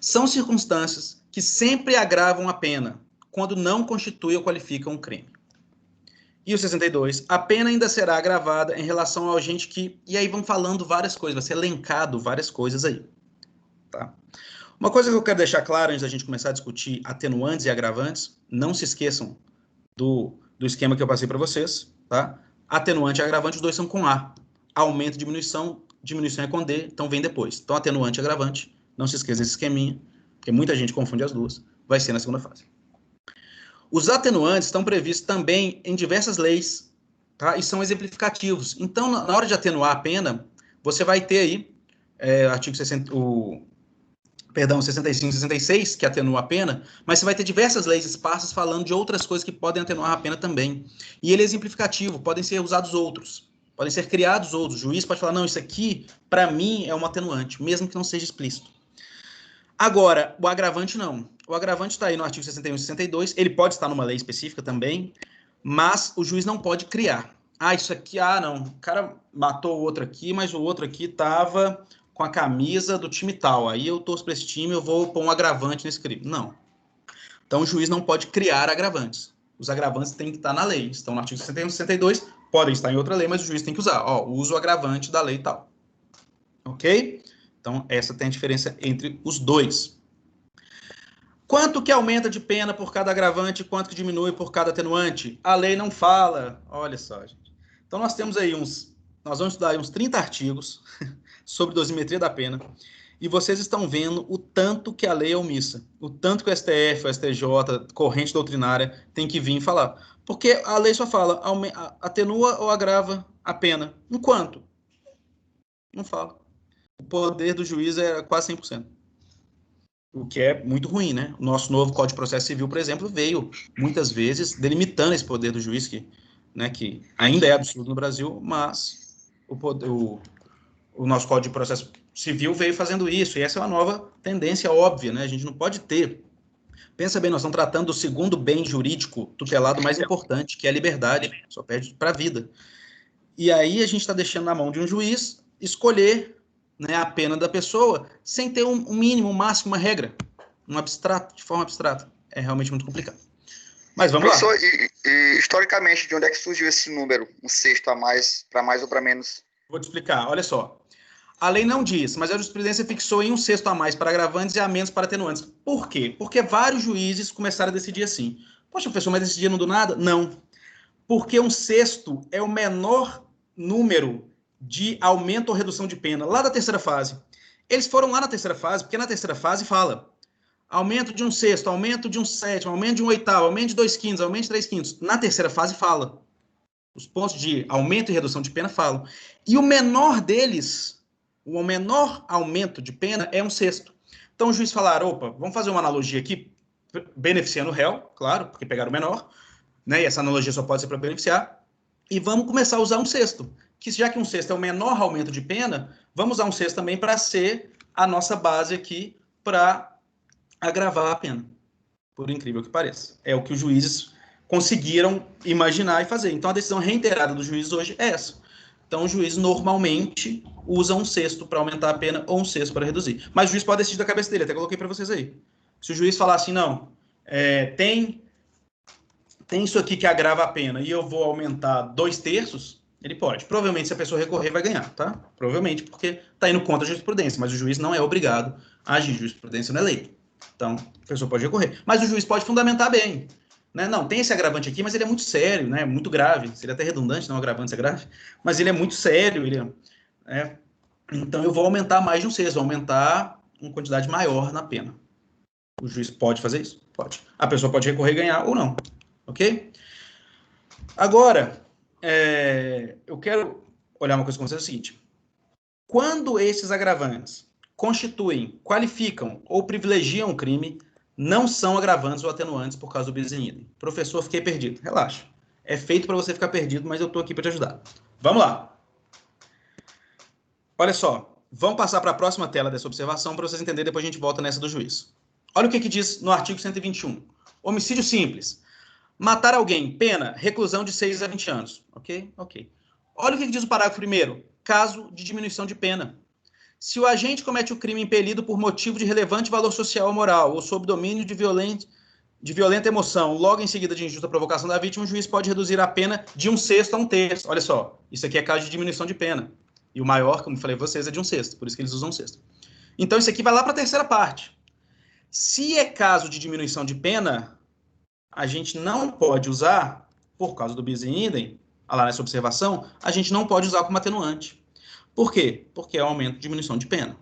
São circunstâncias que sempre agravam a pena, quando não constitui ou qualificam um crime. E o 62, a pena ainda será agravada em relação ao agente que... E aí vão falando várias coisas, vai ser elencado várias coisas aí. Tá? Uma coisa que eu quero deixar claro antes da gente começar a discutir atenuantes e agravantes, não se esqueçam do esquema que eu passei para vocês, tá? Atenuante e agravante, os dois são com A. Aumento e diminuição, diminuição é com D, então vem depois. Então, atenuante e agravante, não se esqueça desse esqueminha, porque muita gente confunde as duas, vai ser na segunda fase. Os atenuantes estão previstos também em diversas leis, tá? E são exemplificativos. Então, na hora de atenuar a pena, você vai ter aí, artigo 65 e 66, que atenua a pena, mas você vai ter diversas leis esparsas falando de outras coisas que podem atenuar a pena também. E ele é exemplificativo, podem ser usados outros, podem ser criados outros. O juiz pode falar, não, isso aqui, para mim, é um atenuante, mesmo que não seja explícito. Agora, o agravante não. O agravante está aí no artigo 61 e 62, ele pode estar numa lei específica também, mas o juiz não pode criar. Isso aqui, não, o cara matou o outro aqui, mas o outro aqui estava com a camisa do time tal, aí eu torço para esse time, eu vou pôr um agravante nesse crime. Não. Então, o juiz não pode criar agravantes. Os agravantes têm que estar na lei. Estão no artigo 61 e 62, podem estar em outra lei, mas o juiz tem que usar. Usa o agravante da lei e tal. Ok? Então, essa tem a diferença entre os dois. Quanto que aumenta de pena por cada agravante e quanto que diminui por cada atenuante? A lei não fala. Olha só, gente. Então, nós temos aí nós vamos estudar aí uns 30 artigos sobre dosimetria da pena, e vocês estão vendo o tanto que a lei é omissa, o tanto que o STF, o STJ, corrente doutrinária, tem que vir falar. Porque a lei só fala, atenua ou agrava a pena. Enquanto? Não fala. O poder do juiz é quase 100%. O que é muito ruim, né? O nosso novo Código de Processo Civil, por exemplo, veio muitas vezes delimitando esse poder do juiz, que ainda é absurdo no Brasil, mas o nosso Código de Processo Civil veio fazendo isso, e essa é uma nova tendência óbvia, né? A gente não pode ter... Pensa bem, nós estamos tratando do segundo bem jurídico tutelado mais importante, que é a liberdade, só perde para a vida. E aí a gente está deixando na mão de um juiz escolher, né, a pena da pessoa sem ter um mínimo, um máximo, uma regra, de forma abstrata. É realmente muito complicado. Mas vamos lá. E historicamente, de onde é que surgiu esse número? Um sexto a mais, para mais ou para menos? Vou te explicar, olha só. A lei não diz, mas a jurisprudência fixou em um sexto a mais para agravantes e a menos para atenuantes. Por quê? Porque vários juízes começaram a decidir assim. Poxa, professor, mas decidiram do nada? Não. Porque um sexto é o menor número de aumento ou redução de pena, lá da terceira fase. Eles foram lá na terceira fase, porque na terceira fase fala aumento de um sexto, aumento de um sétimo, aumento de um oitavo, aumento de 2/5, aumento de 3/5. Na terceira fase fala. Os pontos de aumento e redução de pena falam. E o menor deles, o menor aumento de pena é um sexto. Então, o juiz falaram, vamos fazer uma analogia aqui, beneficiando o réu, claro, porque pegaram o menor, né? E essa analogia só pode ser para beneficiar. E vamos começar a usar um sexto. Que já que um sexto é o menor aumento de pena, vamos usar um sexto também para ser a nossa base aqui para agravar a pena. por incrível que pareça. É o que os juízes conseguiram imaginar e fazer. Então, a decisão reiterada dos juízes hoje é essa. Então, o juiz normalmente usa um sexto para aumentar a pena ou um sexto para reduzir. Mas o juiz pode decidir da cabeça dele, até coloquei para vocês aí. Se o juiz falar assim, não, tem isso aqui que agrava a pena e eu vou aumentar 2/3, ele pode. Provavelmente, se a pessoa recorrer, vai ganhar, tá? Provavelmente, porque está indo contra a jurisprudência, mas o juiz não é obrigado a agir. Jurisprudência não é lei. Então, a pessoa pode recorrer. Mas o juiz pode fundamentar bem. Né? Não, tem esse agravante aqui, mas ele é muito sério, né? Muito grave. Seria até redundante, não agravante ser grave. Mas ele é muito sério. Então, eu vou aumentar mais de um sexto. Vou aumentar uma quantidade maior na pena. O juiz pode fazer isso? Pode. A pessoa pode recorrer e ganhar ou não. Ok? Agora, eu quero olhar uma coisa com vocês, é o seguinte. Quando esses agravantes constituem, qualificam ou privilegiam o crime, não são agravantes ou atenuantes por causa do bis in idem. Professor, fiquei perdido. Relaxa. É feito para você ficar perdido, mas eu estou aqui para te ajudar. Vamos lá. Olha só. Vamos passar para a próxima tela dessa observação para vocês entenderem, depois a gente volta nessa do juiz. Olha o que diz no artigo 121. Homicídio simples. Matar alguém, pena, reclusão de 6 a 20 anos. Ok? Ok. Olha o que diz o parágrafo 1º. Caso de diminuição de pena. Se o agente comete o crime impelido por motivo de relevante valor social ou moral, ou sob domínio de violenta emoção, logo em seguida de injusta provocação da vítima, o juiz pode reduzir a pena de 1/6 a 1/3. Olha só, isso aqui é caso de diminuição de pena. E o maior, como eu falei para vocês, é de 1/6, por isso que eles usam 1/6. Então, isso aqui vai lá para a terceira parte. Se é caso de diminuição de pena, a gente não pode usar, por causa do bis in idem, lá nessa observação, a gente não pode usar como atenuante. Por quê? Porque é um aumento de diminuição de pena.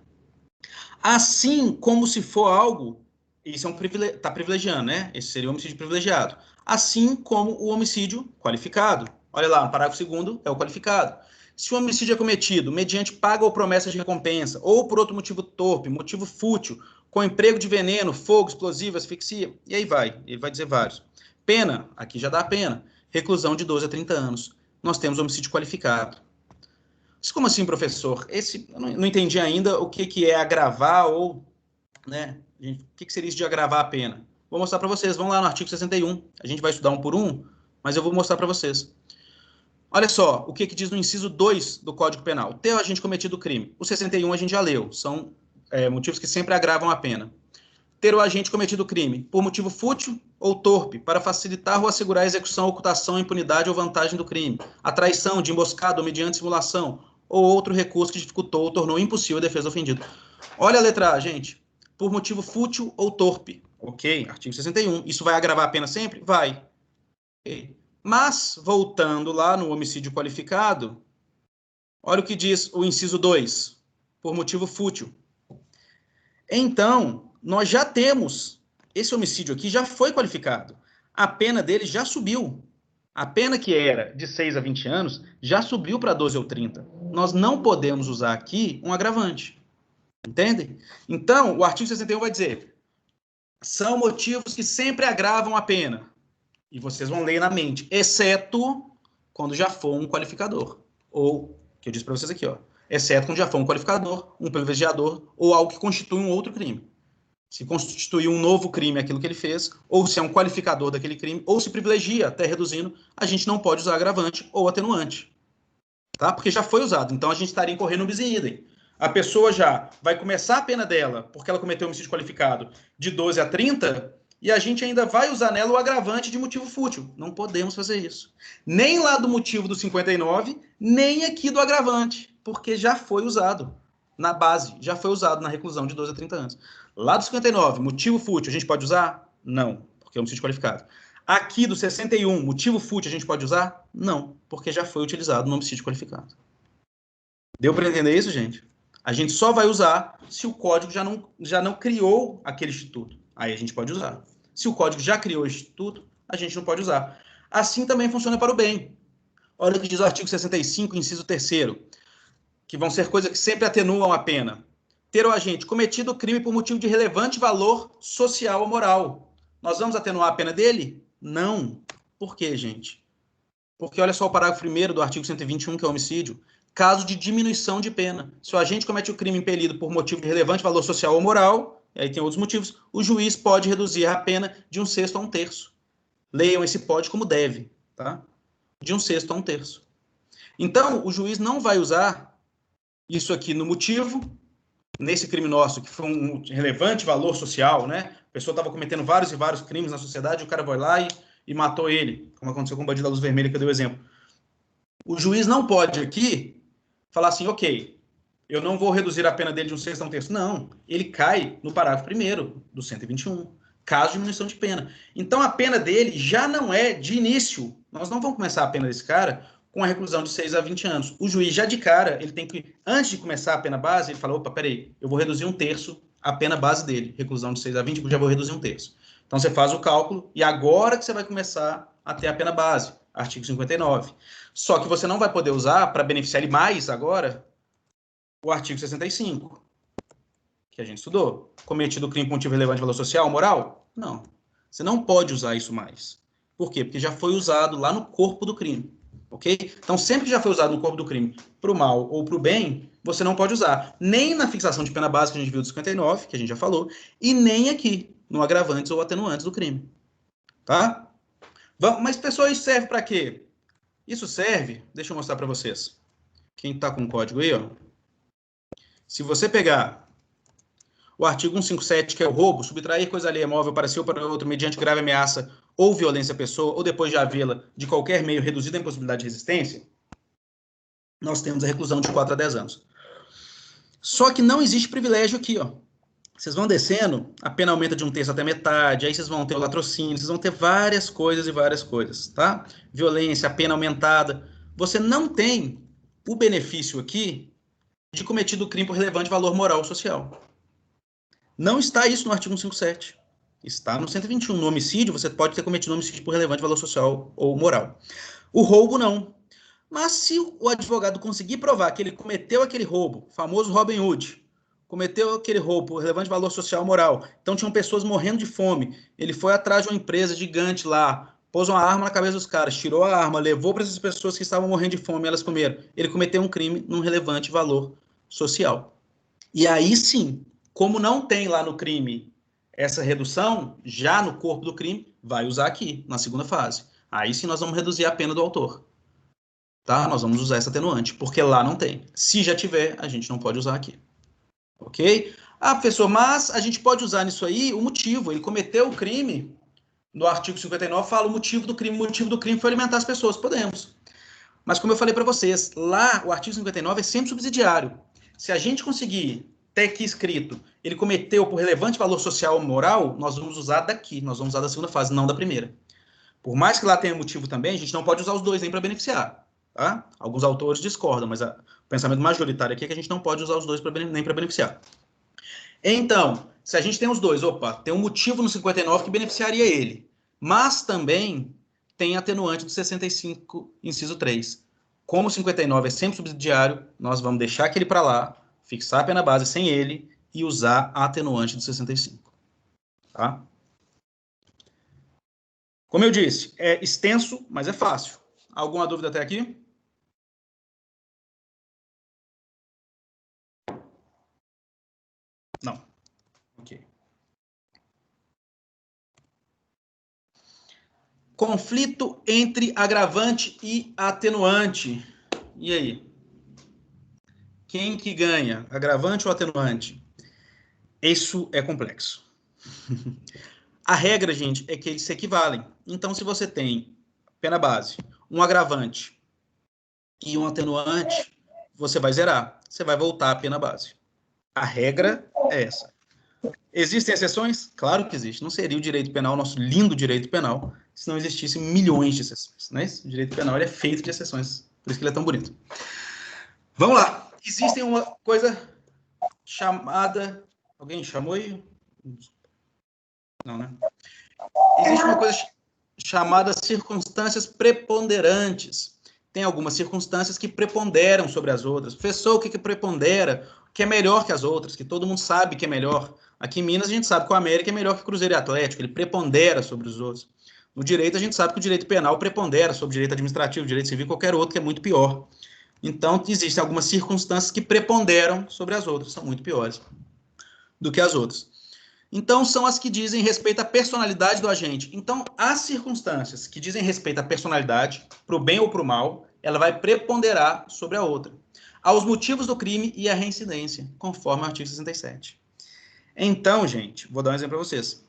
Assim como se for algo, isso está privilegiando, né? Esse seria o homicídio privilegiado. Assim como o homicídio qualificado. Olha lá, no parágrafo 2º é o qualificado. Se o homicídio é cometido mediante paga ou promessa de recompensa, ou por outro motivo torpe, motivo fútil, com emprego de veneno, fogo, explosivo, asfixia, e aí vai, ele vai dizer vários. Pena, aqui já dá a pena, reclusão de 12 a 30 anos. Nós temos homicídio qualificado. Mas como assim, professor? Eu não entendi ainda o que é agravar ou, né? O que seria isso de agravar a pena? Vou mostrar para vocês. Vamos lá no artigo 61. A gente vai estudar um por um, mas eu vou mostrar para vocês. Olha só, o que diz no inciso 2 do Código Penal. Ter o agente cometido o crime. O 61 a gente já leu. São motivos que sempre agravam a pena. Ter o agente cometido o crime por motivo fútil ou torpe, para facilitar ou assegurar a execução, ocultação, impunidade ou vantagem do crime. A traição, de emboscada ou mediante simulação, ou outro recurso que dificultou ou tornou impossível a defesa do ofendido. Olha a letra A, gente. Por motivo fútil ou torpe. Ok, artigo 61. Isso vai agravar a pena sempre? Vai. Okay. Mas, voltando lá no homicídio qualificado, olha o que diz o inciso 2. Por motivo fútil. Então, nós já temos, esse homicídio aqui já foi qualificado. A pena dele já subiu. A pena que era de 6 a 20 anos já subiu para 12 ou 30. Nós não podemos usar aqui um agravante. Entendem? Então, o artigo 61 vai dizer, são motivos que sempre agravam a pena. E vocês vão ler na mente, exceto quando já for um qualificador. Ou, que eu disse para vocês aqui, ó, exceto quando já for um qualificador, um privilegiador, ou algo que constitui um outro crime. Se constitui um novo crime aquilo que ele fez, ou se é um qualificador daquele crime, ou se privilegia, até reduzindo, a gente não pode usar agravante ou atenuante. Tá? Porque já foi usado. Então, a gente estaria incorrendo no bis in idem. A pessoa já vai começar a pena dela, porque ela cometeu um homicídio qualificado, de 12 a 30, e a gente ainda vai usar nela o agravante de motivo fútil. Não podemos fazer isso. Nem lá do motivo do 59, nem aqui do agravante, porque já foi usado na base, já foi usado na reclusão de 12 a 30 anos. Lá do 59, motivo fútil, a gente pode usar? Não, porque é homicídio qualificado. Aqui do 61, motivo fútil, a gente pode usar? Não, porque já foi utilizado no homicídio qualificado. Deu para entender isso, gente? A gente só vai usar se o código já não criou aquele instituto. Aí a gente pode usar. Se o código já criou o instituto, a gente não pode usar. Assim também funciona para o bem. Olha o que diz o artigo 65, inciso 3º, que vão ser coisas que sempre atenuam a pena. Ter o agente cometido o crime por motivo de relevante valor social ou moral. Nós vamos atenuar a pena dele? Não. Por quê, gente? Porque olha só o parágrafo 1º do artigo 121, que é o homicídio. Caso de diminuição de pena. Se o agente comete o crime impelido por motivo de relevante valor social ou moral, e aí tem outros motivos, o juiz pode reduzir a pena de 1/6 a 1/3. Leiam esse pode como deve, tá? De 1/6 a 1/3. Então, o juiz não vai usar isso aqui no motivo, nesse crime nosso, que foi um relevante valor social, né? A pessoa estava cometendo vários e vários crimes na sociedade, o cara vai lá e matou ele, como aconteceu com o bandido da luz vermelha, que eu dei o exemplo. O juiz não pode aqui falar assim, ok, eu não vou reduzir a pena dele de 1/6 a 1/3. Não, ele cai no parágrafo 1º do 121, caso de diminuição de pena. Então, a pena dele já não é de início. Nós não vamos começar a pena desse cara com a reclusão de 6 a 20 anos. O juiz, já de cara, ele tem que, antes de começar a pena base, ele fala, opa, peraí, eu vou reduzir 1/3 a pena base dele. Reclusão de 6 a 20, eu já vou reduzir 1/3. Então, você faz o cálculo e agora que você vai começar a ter a pena base, artigo 59. Só que você não vai poder usar, para beneficiar ele mais agora, o artigo 65, que a gente estudou. Cometido crime com motivo relevante de valor social ou moral? Não. Você não pode usar isso mais. Por quê? Porque já foi usado lá no corpo do crime. Ok? Então, sempre que já foi usado no corpo do crime para o mal ou para o bem, você não pode usar. Nem na fixação de pena básica que a gente viu do 59, que a gente já falou, e nem aqui, no agravantes ou atenuantes do crime. Tá? Mas, pessoal, isso serve para quê? Isso serve, deixa eu mostrar para vocês. Quem está com o código aí, ó. Se você pegar o artigo 157, que é o roubo, subtrair coisa alheia móvel para si ou para outro mediante grave ameaça ou violência à pessoa, ou depois de havê-la de qualquer meio reduzida à impossibilidade de resistência, nós temos a reclusão de 4 a 10 anos. Só que não existe privilégio aqui, ó. Vocês vão descendo, a pena aumenta de 1/3 até metade, aí vocês vão ter o latrocínio, vocês vão ter várias coisas, tá? Violência, a pena aumentada. Você não tem o benefício aqui de cometido crime por relevante valor moral ou social. Não está isso no artigo 157. Está no 121. No homicídio, você pode ter cometido homicídio por relevante valor social ou moral. O roubo, não. Mas se o advogado conseguir provar que ele cometeu aquele roubo, famoso Robin Hood, cometeu aquele roubo por relevante valor social ou moral, então tinham pessoas morrendo de fome, ele foi atrás de uma empresa gigante lá, pôs uma arma na cabeça dos caras, tirou a arma, levou para essas pessoas que estavam morrendo de fome, elas comeram. Ele cometeu um crime num relevante valor social. E aí sim, como não tem lá no crime essa redução, já no corpo do crime, vai usar aqui, na segunda fase. Aí sim nós vamos reduzir a pena do autor. Tá? Nós vamos usar essa atenuante, porque lá não tem. Se já tiver, a gente não pode usar aqui. Ok? Ah, professor, mas a gente pode usar nisso aí o motivo. Ele cometeu o crime, no artigo 59 fala o motivo do crime. O motivo do crime foi alimentar as pessoas. Podemos. Mas como eu falei para vocês, lá o artigo 59 é sempre subsidiário. Se a gente conseguir ter aqui escrito, ele cometeu por relevante valor social ou moral, nós vamos usar daqui, nós vamos usar da segunda fase, não da primeira. Por mais que lá tenha motivo também, a gente não pode usar os dois nem para beneficiar. Tá? Alguns autores discordam, mas o pensamento majoritário aqui é que a gente não pode usar os dois nem para beneficiar. Então, se a gente tem os dois, opa, tem um motivo no 59 que beneficiaria ele, mas também tem atenuante do 65, inciso 3. Como o 59 é sempre subsidiário, nós vamos deixar aquele para lá, fixar a pena base sem ele e usar a atenuante do 65. Tá? Como eu disse, é extenso, mas é fácil. Alguma dúvida até aqui? Não. Ok. Conflito entre agravante e atenuante. E aí? Quem que ganha? Agravante ou atenuante? Isso é complexo. A regra, gente, é que eles se equivalem. Então, se você tem pena base, um agravante e um atenuante, você vai zerar. Você vai voltar à pena base. A regra é essa. Existem exceções? Claro que existe. Não seria o direito penal, nosso lindo direito penal, se não existissem milhões de exceções. Né? O direito penal ele é feito de exceções. Por isso que ele é tão bonito. Vamos lá. Existe uma coisa chamada... Alguém chamou aí? Não, né? Existe uma coisa chamada circunstâncias preponderantes. Tem algumas circunstâncias que preponderam sobre as outras. Professor, o que prepondera? O que é melhor que as outras? Que todo mundo sabe que é melhor. Aqui em Minas a gente sabe que o América é melhor que o Cruzeiro e Atlético. Ele prepondera sobre os outros. No direito a gente sabe que o direito penal prepondera sobre o direito administrativo, o direito civil, qualquer outro que é muito pior. Então, existem algumas circunstâncias que preponderam sobre as outras, são muito piores do que as outras. Então, são as que dizem respeito à personalidade do agente. Então, as circunstâncias que dizem respeito à personalidade, para o bem ou para o mal, ela vai preponderar sobre a outra. Aos motivos do crime e à reincidência, conforme o artigo 67. Então, gente, vou dar um exemplo para vocês.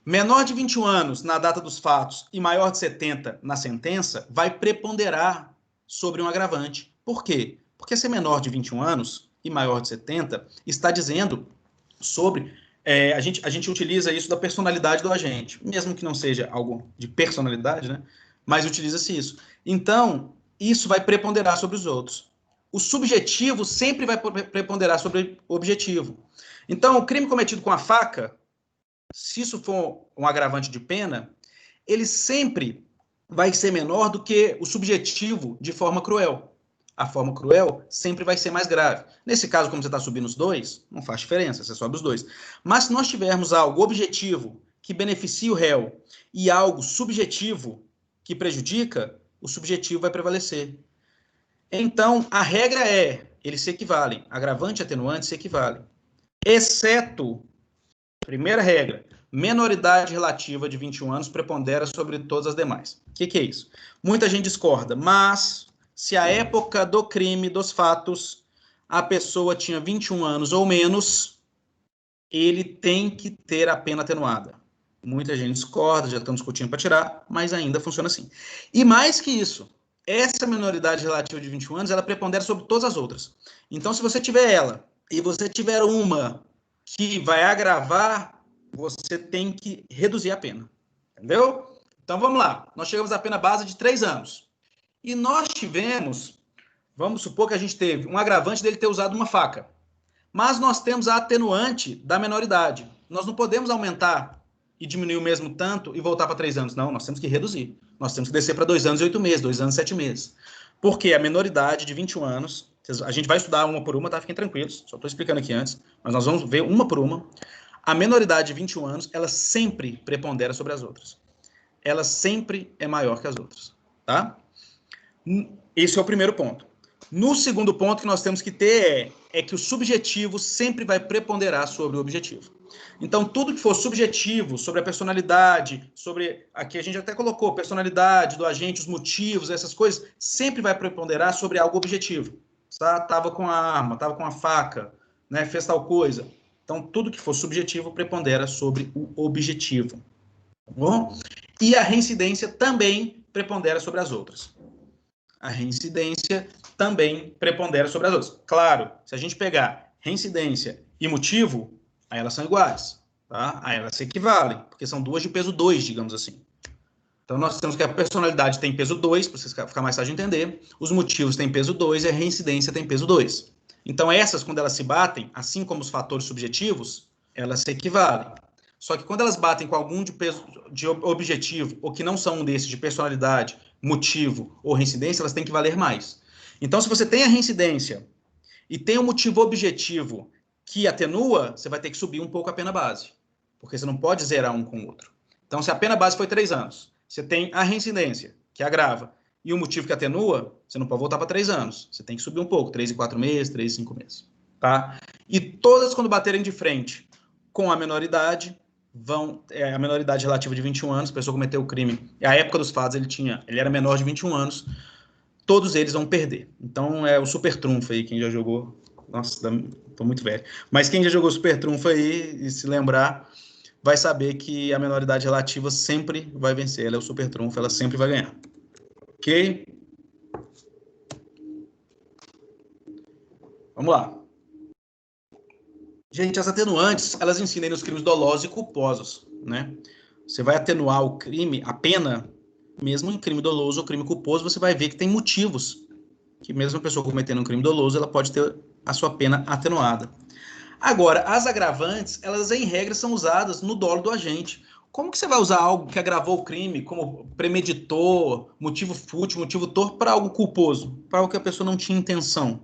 Menor de 21 anos na data dos fatos e maior de 70 na sentença, vai preponderar sobre um agravante. Por quê? Porque ser menor de 21 anos e maior de 70 está dizendo sobre... a gente utiliza isso da personalidade do agente, mesmo que não seja algo de personalidade, né? Mas utiliza-se isso. Então, isso vai preponderar sobre os outros. O subjetivo sempre vai preponderar sobre o objetivo. Então, o crime cometido com a faca, se isso for um agravante de pena, ele sempre vai ser menor do que o subjetivo de forma cruel. A forma cruel sempre vai ser mais grave. Nesse caso, como você está subindo os dois, não faz diferença, você sobe os dois. Mas se nós tivermos algo objetivo que beneficia o réu e algo subjetivo que prejudica, o subjetivo vai prevalecer. Então, a regra é, eles se equivalem, agravante e atenuante se equivalem. Exceto, primeira regra, menoridade relativa de 21 anos prepondera sobre todas as demais. O que é isso? Muita gente discorda, mas se a época do crime, dos fatos, a pessoa tinha 21 anos ou menos, ele tem que ter a pena atenuada. Muita gente discorda, já estão discutindo para tirar, mas ainda funciona assim. E mais que isso, essa menoridade relativa de 21 anos, ela prepondera sobre todas as outras. Então, se você tiver ela e você tiver uma que vai agravar, você tem que reduzir a pena. Entendeu? Então, vamos lá. Nós chegamos à pena base de 3 anos. E nós tivemos, vamos supor que a gente teve um agravante dele ter usado uma faca. Mas nós temos a atenuante da menoridade. Nós não podemos aumentar e diminuir o mesmo tanto e voltar para 3 anos. Não, nós temos que reduzir. Nós temos que descer para 2 anos e 8 meses, 2 anos e 7 meses. Porque a menoridade de 21 anos, a gente vai estudar uma por uma, tá? Fiquem tranquilos, só estou explicando aqui antes, mas nós vamos ver uma por uma. A menoridade de 21 anos, ela sempre prepondera sobre as outras. Ela sempre é maior que as outras, tá? Esse é o primeiro ponto. No segundo ponto que nós temos que ter é que o subjetivo sempre vai preponderar sobre o objetivo. Então, tudo que for subjetivo, sobre a personalidade, sobre, aqui a gente até colocou, personalidade do agente, os motivos, essas coisas, sempre vai preponderar sobre algo objetivo. Tá? Tava com a arma, tava com a faca, né? Fez tal coisa. Então, tudo que for subjetivo prepondera sobre o objetivo. Tá bom? E a reincidência também prepondera sobre as outras. A reincidência também prepondera sobre as outras. Claro, se a gente pegar reincidência e motivo, aí elas são iguais, tá? Aí elas se equivalem, porque são duas de peso 2, digamos assim. Então, nós temos que a personalidade tem peso 2, para vocês ficar mais fácil de entender, os motivos têm peso 2 e a reincidência tem peso 2. Então, essas, quando elas se batem, assim como os fatores subjetivos, elas se equivalem. Só que quando elas batem com algum de peso de objetivo, ou que não são um desses de personalidade, motivo ou reincidência, elas têm que valer mais. Então, se você tem a reincidência e tem um motivo objetivo que atenua, você vai ter que subir um pouco a pena base, porque você não pode zerar um com o outro. Então, se a pena base foi 3 anos, você tem a reincidência, que agrava, e o motivo que atenua, você não pode voltar para 3 anos. Você tem que subir um pouco, 3 e 4 meses, 3 e 5 meses. Tá? E todas, quando baterem de frente com a menoridade, a menoridade relativa de 21 anos, a pessoa cometeu o crime, a época dos fatos ele era menor de 21 anos, todos eles vão perder. Então é o super trunfo aí, quem já jogou, nossa, tô muito velho, mas quem já jogou super trunfo aí e se lembrar, vai saber que a menoridade relativa sempre vai vencer, ela é o super trunfo, ela sempre vai ganhar. Ok? Vamos lá. Gente, as atenuantes, elas ensinam aí nos crimes dolosos e culposos, né? Você vai atenuar o crime, a pena, mesmo em crime doloso ou crime culposo, você vai ver que tem motivos que mesmo a pessoa cometendo um crime doloso, ela pode ter a sua pena atenuada. Agora, as agravantes, elas em regra são usadas no dolo do agente. Como que você vai usar algo que agravou o crime, como premeditor, motivo fútil, motivo torpe, para algo culposo, para algo que a pessoa não tinha intenção?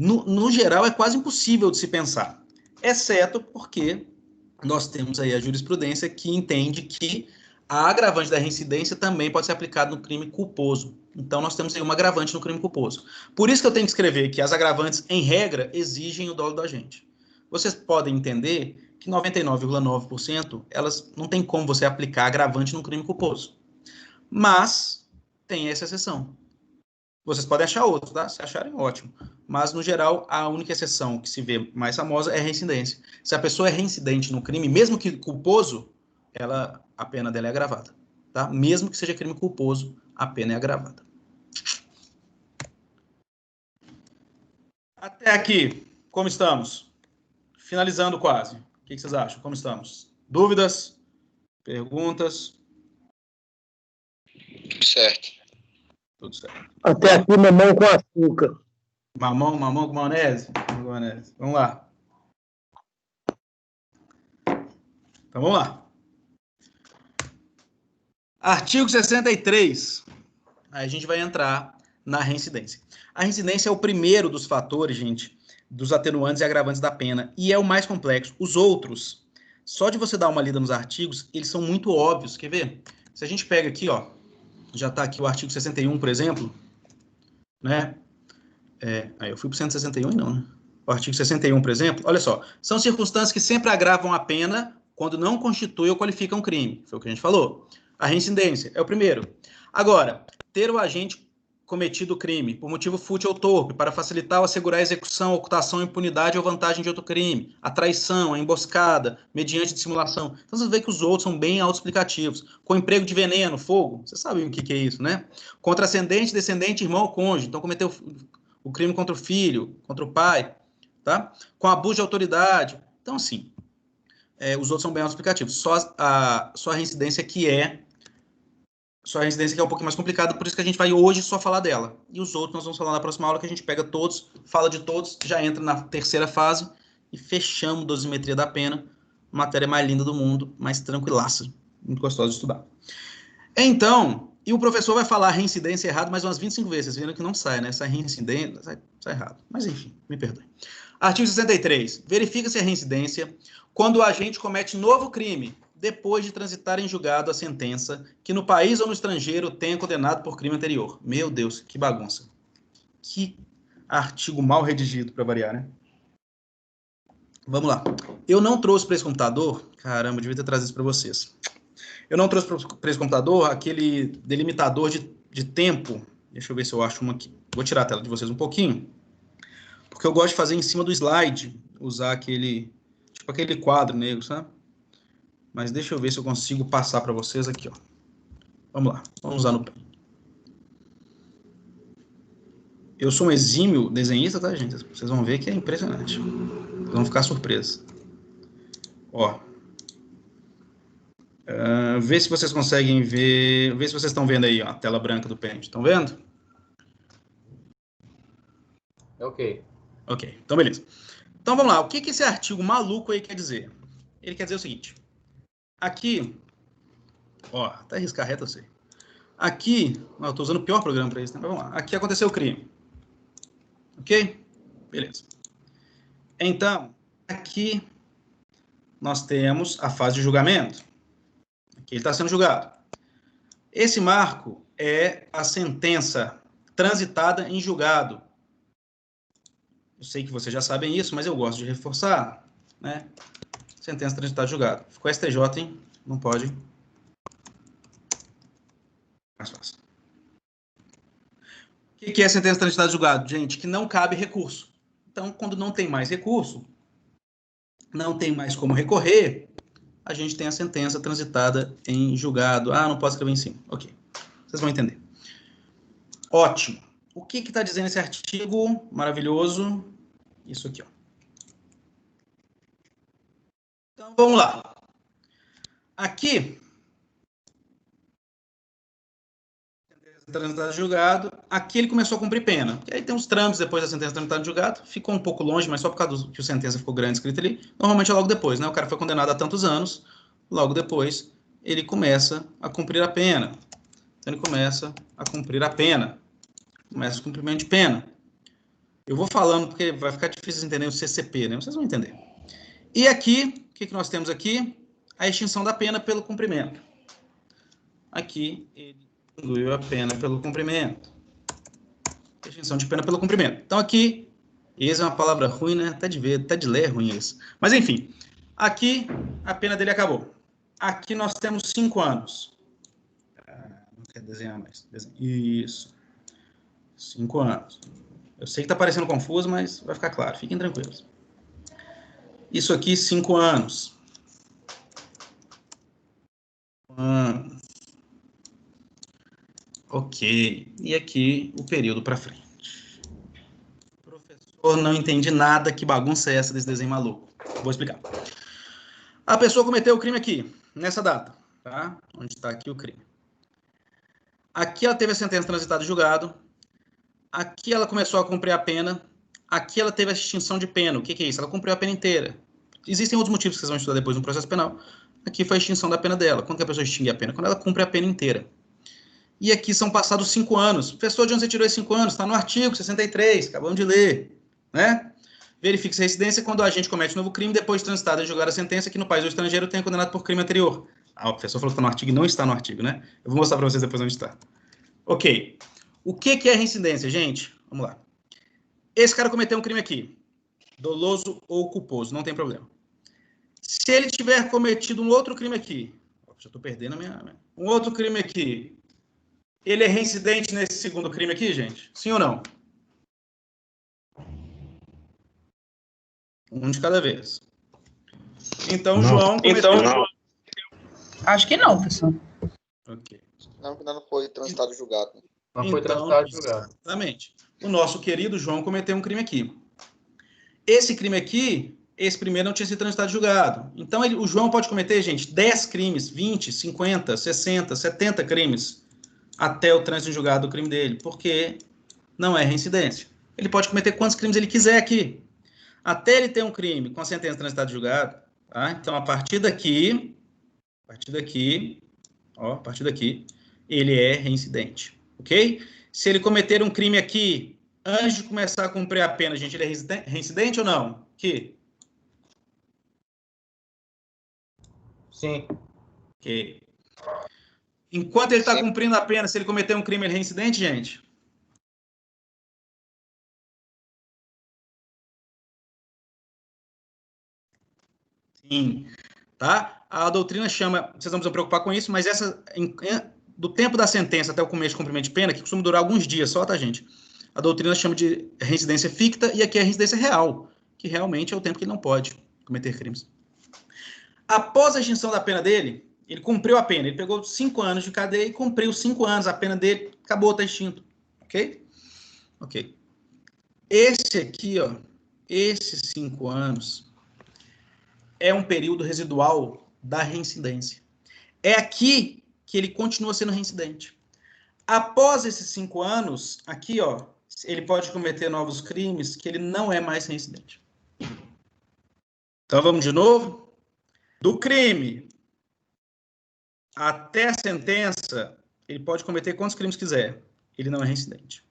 No geral, é quase impossível de se pensar, exceto porque nós temos aí a jurisprudência que entende que a agravante da reincidência também pode ser aplicada no crime culposo. Então, nós temos aí uma agravante no crime culposo. Por isso que eu tenho que escrever que as agravantes, em regra, exigem o dolo do agente. Vocês podem entender que 99,9% elas não tem como você aplicar agravante num crime culposo. Mas tem essa exceção. Vocês podem achar outros, tá? Se acharem, ótimo. Mas, no geral, a única exceção que se vê mais famosa é a reincidência. Se a pessoa é reincidente no crime, mesmo que culposo, a pena dela é agravada. Tá? Mesmo que seja crime culposo, a pena é agravada. Até aqui, como estamos? Finalizando quase. O que vocês acham? Como estamos? Dúvidas? Perguntas? Certo. Tudo certo. Até aqui, mamão com açúcar. Mamão com maionese? Vamos lá. Então, vamos lá. Artigo 63. Aí a gente vai entrar na reincidência. A reincidência é o primeiro dos fatores, gente, dos atenuantes e agravantes da pena, e é o mais complexo. Os outros, só de você dar uma lida nos artigos, eles são muito óbvios. Quer ver? Se a gente pega aqui, ó, já está aqui o artigo 61, por exemplo, né? Aí eu fui para o 161 e não, né? O artigo 61, por exemplo, olha só, são circunstâncias que sempre agravam a pena quando não constituem ou qualificam um crime. Foi o que a gente falou. A reincidência é o primeiro. Agora, ter o agente cometido o crime por motivo fútil ou torpe, para facilitar ou assegurar a execução, ocultação, impunidade ou vantagem de outro crime, a traição, a emboscada, mediante dissimulação. Então, você vê que os outros são bem autoexplicativos. Com emprego de veneno, fogo, vocês sabem o que é isso, né? Contra ascendente, descendente, irmão ou cônjuge. Então, cometeu o crime contra o filho, contra o pai, tá? Com abuso de autoridade. Então, assim, os outros são bem autoexplicativos. Só a reincidência que é um pouquinho mais complicada, por isso que a gente vai hoje só falar dela. E os outros nós vamos falar na próxima aula, que a gente pega todos, fala de todos, já entra na terceira fase e fechamos a dosimetria da pena, matéria mais linda do mundo, mais tranquilaça, muito gostosa de estudar. Então, e o professor vai falar reincidência errado mais umas 25 vezes, vocês viram que não sai, né? Sai reincidência, sai errado. Mas enfim, me perdoe. Artigo 63. Verifica-se a reincidência quando o agente comete novo crime, depois de transitar em julgado a sentença que no país ou no estrangeiro tenha condenado por crime anterior. Meu Deus, que bagunça. Que artigo mal redigido, para variar, né? Vamos lá. Eu não trouxe para esse computador, caramba, eu devia ter trazido isso para vocês. Eu não trouxe para esse computador aquele delimitador de tempo. Deixa eu ver se eu acho uma aqui. Vou tirar a tela de vocês um pouquinho, porque eu gosto de fazer em cima do slide, usar aquele quadro negro, sabe? Mas deixa eu ver se eu consigo passar para vocês aqui, ó. Vamos lá, vamos usar no... Eu sou um exímio desenhista, tá, gente? Vocês vão ver que é impressionante. Vocês vão ficar surpresos. Ó. Vê se vocês conseguem ver... Vê se vocês estão vendo aí, ó, a tela branca do Paint. Estão vendo? Ok. Ok, então beleza. Então vamos lá, o que esse artigo maluco aí quer dizer? Ele quer dizer o seguinte... Aqui, ó, até arriscar reto eu sei. Aqui, eu estou usando o pior programa para isso, né? Mas vamos lá. Aqui aconteceu o crime. Ok? Beleza. Então, aqui nós temos a fase de julgamento. Aqui ele está sendo julgado. Esse marco é a sentença transitada em julgado. Eu sei que vocês já sabem isso, mas eu gosto de reforçar, né? Sentença transitada em julgado. Ficou STJ, hein? Não pode. Mais fácil. O que é sentença transitada em julgado? Gente, que não cabe recurso. Então, quando não tem mais recurso, não tem mais como recorrer, a gente tem a sentença transitada em julgado. Ah, não posso escrever em cima. Ok. Vocês vão entender. Ótimo. O que está dizendo esse artigo maravilhoso? Isso aqui, ó. Então, vamos lá. Aqui, sentença transitada em julgado. Aqui ele começou a cumprir pena. E aí tem uns trâmites depois da sentença transitada em julgado. Ficou um pouco longe, mas só por causa que a sentença ficou grande escrita ali. Normalmente é logo depois, né? O cara foi condenado a tantos anos. Logo depois, ele começa a cumprir a pena. Então, ele começa a cumprir a pena. Começa o cumprimento de pena. Eu vou falando porque vai ficar difícil entender o CCP, né? Vocês vão entender. E aqui, o que nós temos aqui? A extinção da pena pelo cumprimento. Aqui, ele excluiu a pena pelo cumprimento. Extinção de pena pelo cumprimento. Então, aqui, essa é uma palavra ruim, né? Até de ler é ruim isso. Mas, enfim, Aqui, a pena dele acabou. Aqui nós temos 5 anos. Não quer desenhar mais. Isso. 5 anos. Eu sei que está parecendo confuso, mas vai ficar claro. Fiquem tranquilos. Isso aqui, 5 anos. Ok. E aqui, o período para frente. Professor, não entendi nada. Que bagunça é essa desse desenho maluco? Vou explicar. A pessoa cometeu o crime aqui, nessa data. Tá? Onde está aqui o crime. Aqui ela teve a sentença transitada e julgado. Aqui ela começou a cumprir a pena. Aqui ela teve a extinção de pena. O que é isso? Ela cumpriu a pena inteira. Existem outros motivos que vocês vão estudar depois no processo penal. Aqui foi a extinção da pena dela. Quando que a pessoa extingue a pena? Quando ela cumpre a pena inteira. E aqui são passados 5 anos. Professor, de onde você tirou esses 5 anos? Está no artigo 63, acabamos de ler. Né? Verifique-se a residência quando o agente comete um novo crime, depois de transitada e julgar a sentença, que no país do estrangeiro tenha condenado por crime anterior. Ah, o professor falou que está no artigo e não está no artigo, né? Eu vou mostrar para vocês depois onde está. Ok. O que é reincidência, gente? Vamos lá. Esse cara cometeu um crime aqui. Doloso ou culposo, não tem problema. Se ele tiver cometido um outro crime aqui, já estou perdendo a minha... Um outro crime aqui, ele é reincidente nesse segundo crime aqui, gente? Sim ou não? Um de cada vez. Então, não. João cometeu... Não. Acho que não, professor. Ok. Não foi transitado e julgado. Não foi transitado e julgado. Exatamente. O nosso querido João cometeu um crime aqui. Esse crime aqui, esse primeiro não tinha sido transitado e julgado. Então, o João pode cometer, gente, 10 crimes, 20, 50, 60, 70 crimes até o trânsito em julgado do crime dele, porque não é reincidência. Ele pode cometer quantos crimes ele quiser aqui. Até ele ter um crime com a sentença transitada e julgado, tá? Então, a partir daqui, ele é reincidente, ok? Se ele cometer um crime aqui, antes de começar a cumprir a pena, gente, ele é reincidente ou não? Aqui. Sim. Ok. Enquanto ele está cumprindo a pena, se ele cometer um crime, ele é reincidente, gente? Sim. Tá? A doutrina chama, vocês não precisam preocupar com isso, mas essa, do tempo da sentença até o começo de cumprimento de pena, que costuma durar alguns dias só, tá, gente? A doutrina chama de reincidência ficta e aqui é reincidência real, que realmente é o tempo que ele não pode cometer crimes. Após a extinção da pena dele, ele cumpriu a pena, ele pegou 5 anos de cadeia e cumpriu 5 anos, a pena dele acabou, tá extinto, ok? Ok. Esse aqui, ó, esses 5 anos é um período residual da reincidência. É aqui que ele continua sendo reincidente. Após esses 5 anos, aqui, ó, ele pode cometer novos crimes que ele não é mais reincidente. Então, vamos de novo. Do crime até a sentença, ele pode cometer quantos crimes quiser. Ele não é reincidente.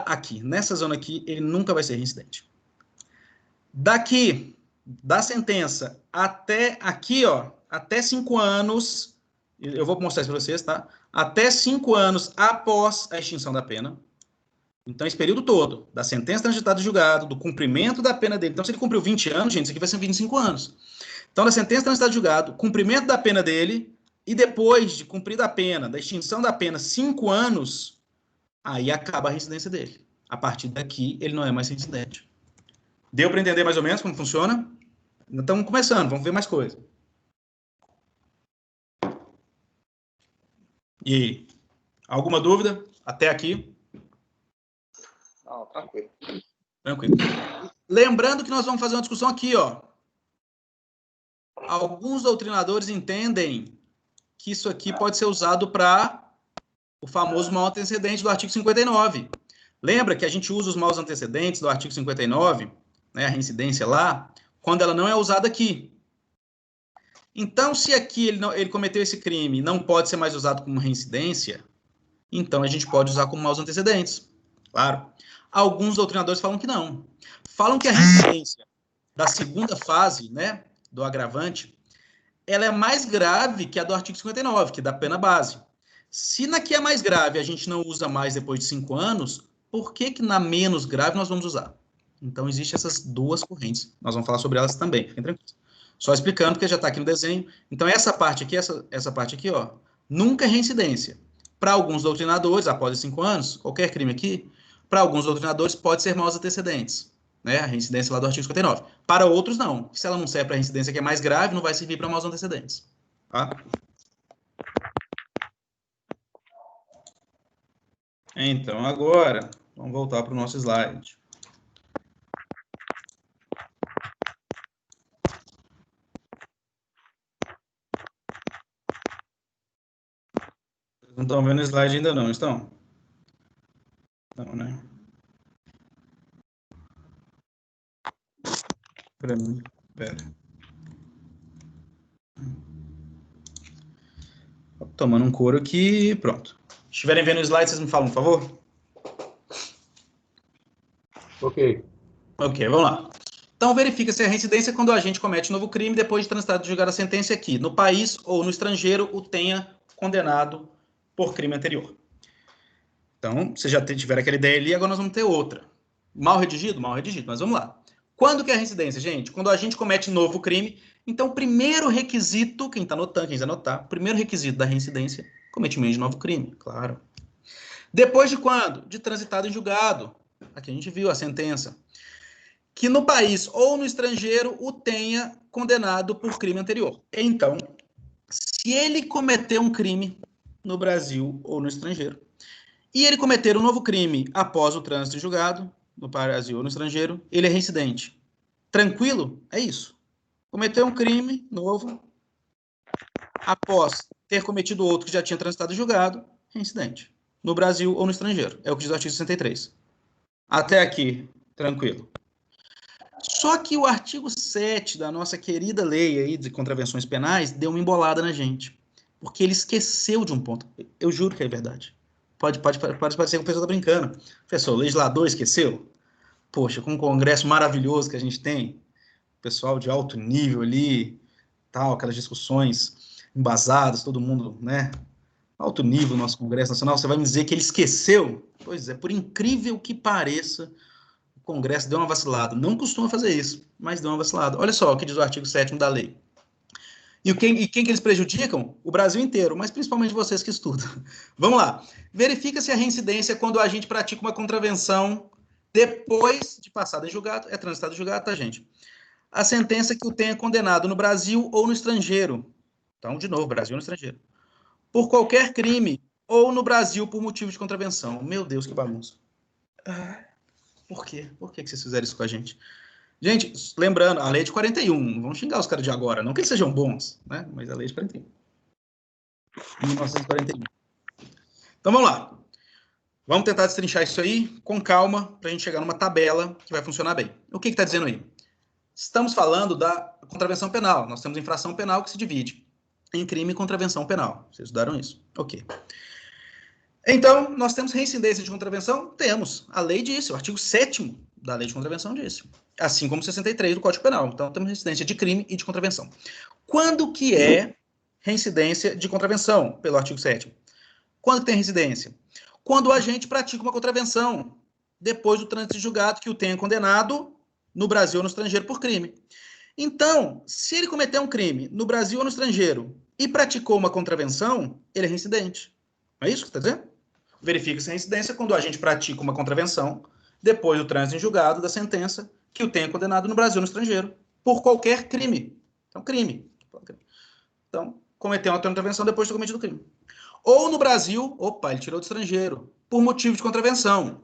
Aqui, nessa zona aqui, ele nunca vai ser reincidente. Daqui, da sentença até aqui, ó, até 5 anos, eu vou mostrar isso para vocês, tá? Até 5 anos após a extinção da pena. Então, esse período todo, da sentença transitada e julgado, do cumprimento da pena dele. Então, se ele cumpriu 20 anos, gente, isso aqui vai ser 25 anos. Então, da sentença transitada e julgado, cumprimento da pena dele, e depois de cumprida a pena, da extinção da pena, 5 anos, aí acaba a reincidência dele. A partir daqui, ele não é mais reincidente. Deu para entender mais ou menos como funciona? Estamos começando, vamos ver mais coisa. E alguma dúvida até aqui? Não, tranquilo. Tranquilo. Lembrando que nós vamos fazer uma discussão aqui, ó. Alguns doutrinadores entendem que isso aqui pode ser usado para o famoso mau antecedente do artigo 59. Lembra que a gente usa os maus antecedentes do artigo 59, né, a reincidência lá, quando ela não é usada aqui. Então, se aqui ele cometeu esse crime e não pode ser mais usado como reincidência, então a gente pode usar como maus antecedentes. Claro. Alguns doutrinadores falam que não. Falam que a reincidência da segunda fase, né, do agravante, ela é mais grave que a do artigo 59, que é da pena base. Se na que é mais grave a gente não usa mais depois de 5 anos, por que na menos grave nós vamos usar? Então, existem essas duas correntes. Nós vamos falar sobre elas também, fiquem tranquilos. Só explicando, porque já está aqui no desenho. Então, essa parte aqui, essa parte aqui, ó, nunca é reincidência. Para alguns doutrinadores, após 5 anos, qualquer crime aqui, para alguns doutrinadores pode ser maus antecedentes, né? A reincidência lá do artigo 59. Para outros, não. Se ela não serve para reincidência que é mais grave, não vai servir para maus antecedentes. Tá? Então, agora, vamos voltar para o nosso slide. Não estão vendo o slide ainda não, estão? Não, né? Para mim, pera. Tomando um couro aqui, pronto. Se estiverem vendo o slide, vocês me falam, por favor? Ok. Ok, vamos lá. Então, verifica-se a reincidência quando o agente comete novo crime depois de transitado de julgar a sentença aqui, no país ou no estrangeiro, o tenha condenado por crime anterior. Então, vocês já tiveram aquela ideia ali, agora nós vamos ter outra. Mal redigido, mas vamos lá. Quando que é a reincidência, gente? Quando a gente comete novo crime. Então, o primeiro requisito, quem está anotando, quem quiser anotar, o primeiro requisito da reincidência, cometimento de novo crime, claro. Depois de quando? De transitado em julgado. Aqui a gente viu a sentença. Que no país ou no estrangeiro o tenha condenado por crime anterior. Então, se ele cometer um crime no Brasil ou no estrangeiro, e ele cometer um novo crime após o trânsito em julgado, no Brasil ou no estrangeiro, ele é reincidente. Tranquilo? É isso. Cometeu um crime novo após ter cometido outro que já tinha transitado em julgado, reincidente. No Brasil ou no estrangeiro. É o que diz o artigo 63. Até aqui, tranquilo. Só que o artigo 7 da nossa querida lei aí de contravenções penais deu uma embolada na gente. Porque ele esqueceu de um ponto. Eu juro que é verdade. Pode parecer que o pessoal está brincando. Professor, o legislador esqueceu? Poxa, com um congresso maravilhoso que a gente tem, pessoal de alto nível ali, tal, aquelas discussões embasadas, todo mundo, né? Alto nível no nosso Congresso Nacional, você vai me dizer que ele esqueceu? Pois é, por incrível que pareça, o Congresso deu uma vacilada. Não costuma fazer isso, mas deu uma vacilada. Olha só o que diz o artigo 7º da lei. E quem que eles prejudicam? O Brasil inteiro, mas principalmente vocês que estudam. Vamos lá. Verifica-se a reincidência quando a gente pratica uma contravenção depois de passada em julgado, é transitado em julgado, tá, gente? A sentença que o tenha condenado no Brasil ou no estrangeiro. Então, de novo, Brasil ou no estrangeiro. Por qualquer crime, ou no Brasil por motivo de contravenção. Meu Deus, que bagunça. Por quê? Por que vocês fizeram isso com a gente? Gente, lembrando, a lei é de 41, não vamos xingar os caras de agora, não que eles sejam bons, né? Mas a lei é de 41. 1941. Então vamos lá. Vamos tentar destrinchar isso aí com calma para a gente chegar numa tabela que vai funcionar bem. O que está dizendo aí? Estamos falando da contravenção penal. Nós temos infração penal que se divide em crime e contravenção penal. Vocês estudaram isso? Ok. Então, nós temos reincidência de contravenção? Temos. A lei disse, o artigo 7º da lei de contravenção disse. Assim como o 63 do Código Penal. Então, temos reincidência de crime e de contravenção. Quando que é reincidência de contravenção, pelo artigo 7º? Quando que tem reincidência? Quando o agente pratica uma contravenção, depois do trânsito de julgado que o tenha condenado no Brasil ou no estrangeiro por crime. Então, se ele cometeu um crime no Brasil ou no estrangeiro e praticou uma contravenção, ele é reincidente. Não é isso que você está dizendo? Verifica-se a reincidência quando o agente pratica uma contravenção depois do trânsito em julgado da sentença que o tenha condenado no Brasil ou no estrangeiro por qualquer crime. Então, crime. Então, cometeu uma contravenção depois de ter cometido o crime. Ou no Brasil, opa, ele tirou do estrangeiro, por motivo de contravenção.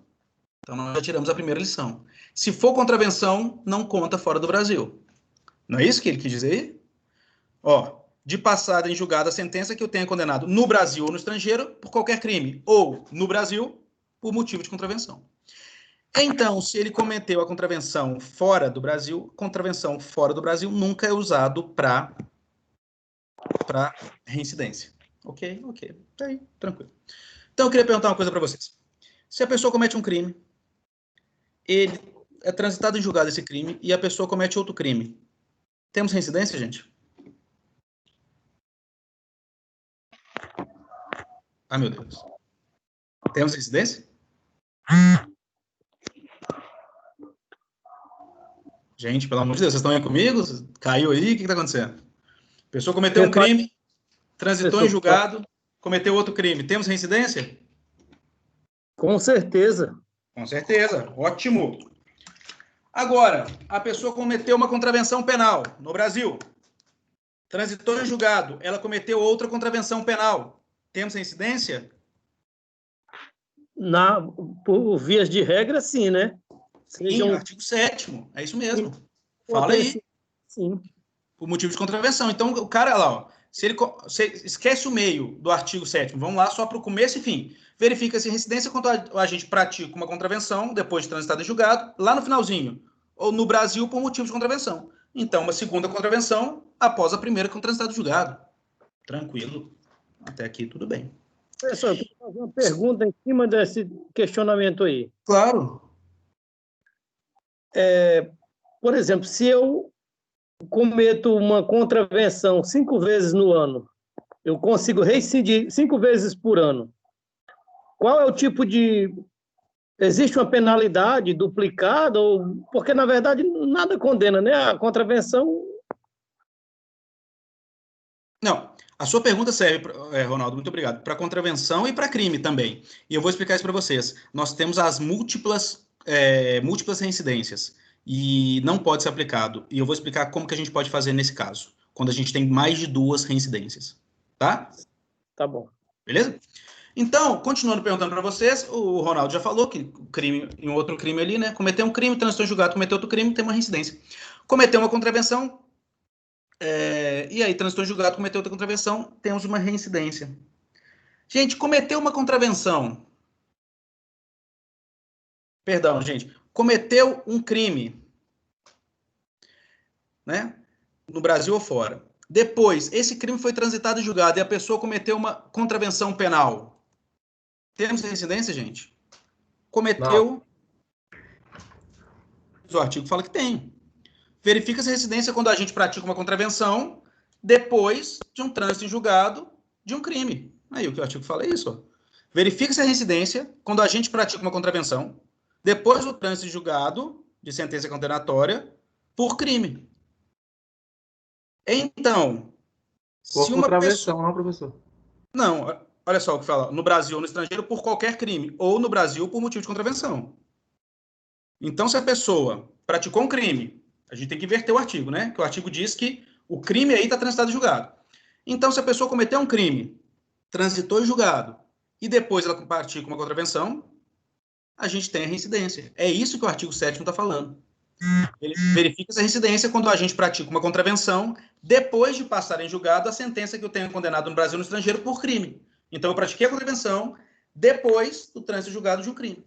Então, nós já tiramos a primeira lição. Se for contravenção, não conta fora do Brasil. Não é isso que ele quis dizer? Ó, de passada em julgado a sentença que o tenha condenado no Brasil ou no estrangeiro por qualquer crime, ou no Brasil, por motivo de contravenção. Então, se ele cometeu a contravenção fora do Brasil, contravenção fora do Brasil nunca é usado para reincidência. Ok? Tá aí, tranquilo. Então, eu queria perguntar uma coisa para vocês. Se a pessoa comete um crime, ele é transitado em julgado esse crime, e a pessoa comete outro crime, temos reincidência, gente? Ah, meu Deus. Temos reincidência? Gente, pelo amor de Deus, vocês estão aí comigo? Caiu aí? O que está acontecendo? A pessoa cometeu um crime, transitou em julgado, cometeu outro crime. Temos reincidência? Com certeza. Com certeza. Ótimo. Agora, a pessoa cometeu uma contravenção penal no Brasil. Transitou em julgado. Ela cometeu outra contravenção penal. Temos reincidência? Por vias de regra, sim, né? Sim, artigo 7º. É isso mesmo. Fala aí. Sim. Por motivo de contravenção. Então, o cara lá, ó, se esquece o meio do artigo 7º, vamos lá só para o começo e fim. Verifica se a reincidência quando a gente pratica uma contravenção, depois de transitado em julgado, lá no finalzinho, ou no Brasil por motivo de contravenção. Então, uma segunda contravenção após a primeira com transitado em julgado. Tranquilo. Até aqui, tudo bem. Professor, eu quero fazer uma pergunta em cima desse questionamento aí. Claro. Por exemplo, se eu cometo uma contravenção 5 vezes no ano, eu consigo reincidir 5 vezes por ano. Qual é o tipo de... Existe uma penalidade duplicada? Porque, na verdade, nada condena, né? A contravenção... Não. A sua pergunta serve, Ronaldo, muito obrigado, para contravenção e para crime também. E eu vou explicar isso para vocês. Nós temos as múltiplas reincidências. E não pode ser aplicado. E eu vou explicar como que a gente pode fazer nesse caso, quando a gente tem mais de 2 reincidências. Tá? Tá bom. Beleza? Então, continuando perguntando para vocês, o Ronaldo já falou que crime, em outro crime ali, né? Cometeu um crime, transitou em julgado, cometeu outro crime, tem uma reincidência. Cometeu uma contravenção, e aí transitou em julgado, cometeu outra contravenção, temos uma reincidência. Gente, cometeu uma contravenção. Perdão, gente. Cometeu um crime, né? No Brasil ou fora. Depois, esse crime foi transitado e julgado e a pessoa cometeu uma contravenção penal. Temos reincidência, gente? Cometeu... Não. O artigo fala que tem. Verifica-se a reincidência quando a gente pratica uma contravenção depois de um trânsito em julgado de um crime. Aí o que o artigo fala é isso. Ó. Verifica-se a reincidência quando a gente pratica uma contravenção depois do trânsito em julgado de sentença condenatória por crime. Então, se uma contravenção, não, professor? Não, olha só o que fala. No Brasil ou no estrangeiro por qualquer crime. Ou no Brasil por motivo de contravenção. Então, se a pessoa praticou um crime, a gente tem que inverter o artigo, né? Que o artigo diz que o crime aí está transitado em julgado. Então, se a pessoa cometeu um crime, transitou em julgado, e depois ela pratica uma contravenção, a gente tem a reincidência. É isso que o artigo 7º está falando. Ele verifica essa reincidência quando a gente pratica uma contravenção depois de passar em julgado a sentença que eu tenho condenado no Brasil ou no estrangeiro por crime. Então, eu pratiquei a contravenção depois do trânsito julgado de um crime.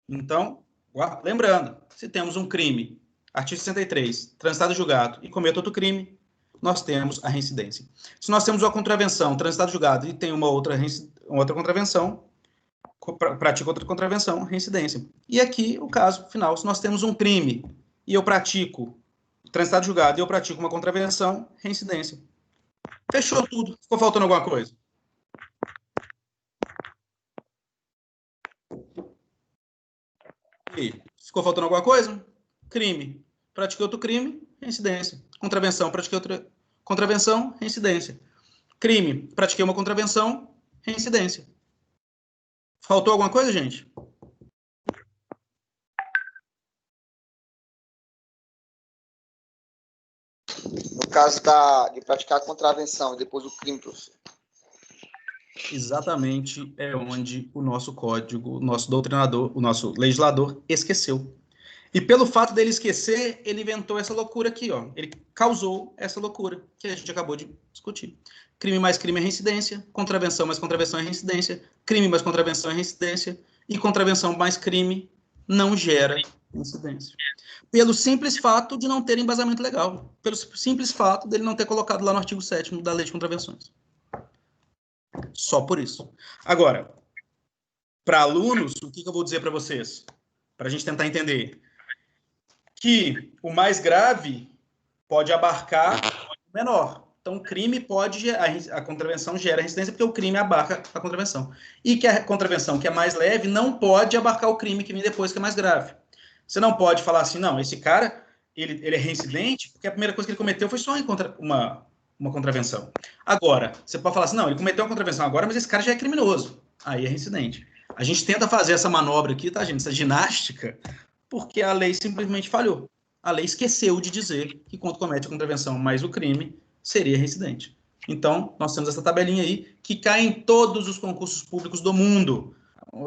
Então, lembrando, se temos um crime, artigo 63, transitado em julgado e comete outro crime, nós temos a reincidência. Se nós temos uma contravenção, transitado em julgado e tem uma outra contravenção, pratica outra contravenção, reincidência. E aqui, o caso final, se nós temos um crime e eu pratico transitado em julgado e eu pratico uma contravenção, reincidência. Fechou tudo. Ficou faltando alguma coisa? E ficou faltando alguma coisa? Crime. Pratiquei outro crime, reincidência. Contravenção, pratiquei outra contravenção, reincidência. Crime, pratiquei uma contravenção, reincidência. Faltou alguma coisa, gente? No caso de praticar a contravenção e depois o crime, professor. Exatamente é onde o nosso código, o nosso doutrinador, o nosso legislador esqueceu. E pelo fato dele esquecer, ele inventou essa loucura aqui, ó. Ele causou essa loucura que a gente acabou de discutir. Crime mais crime é reincidência, contravenção mais contravenção é reincidência, crime mais contravenção é reincidência, e contravenção mais crime não gera reincidência. Pelo simples fato de não ter embasamento legal. Pelo simples fato dele não ter colocado lá no artigo 7º da Lei de Contravenções. Só por isso. Agora, para alunos, o que eu vou dizer para vocês? Para a gente tentar entender. Que o mais grave pode abarcar o menor. Então, o crime pode... A contravenção gera reincidência porque o crime abarca a contravenção. E que a contravenção que é mais leve não pode abarcar o crime que vem depois, que é mais grave. Você não pode falar assim, não, esse cara, ele é reincidente, porque a primeira coisa que ele cometeu foi só uma contravenção. Agora, você pode falar assim, não, ele cometeu uma contravenção agora, mas esse cara já é criminoso. Aí é reincidente. A gente tenta fazer essa manobra aqui, tá, gente? Essa ginástica, porque a lei simplesmente falhou. A lei esqueceu de dizer que quando comete a contravenção mais o crime, seria reincidente. Então, nós temos essa tabelinha aí, que cai em todos os concursos públicos do mundo.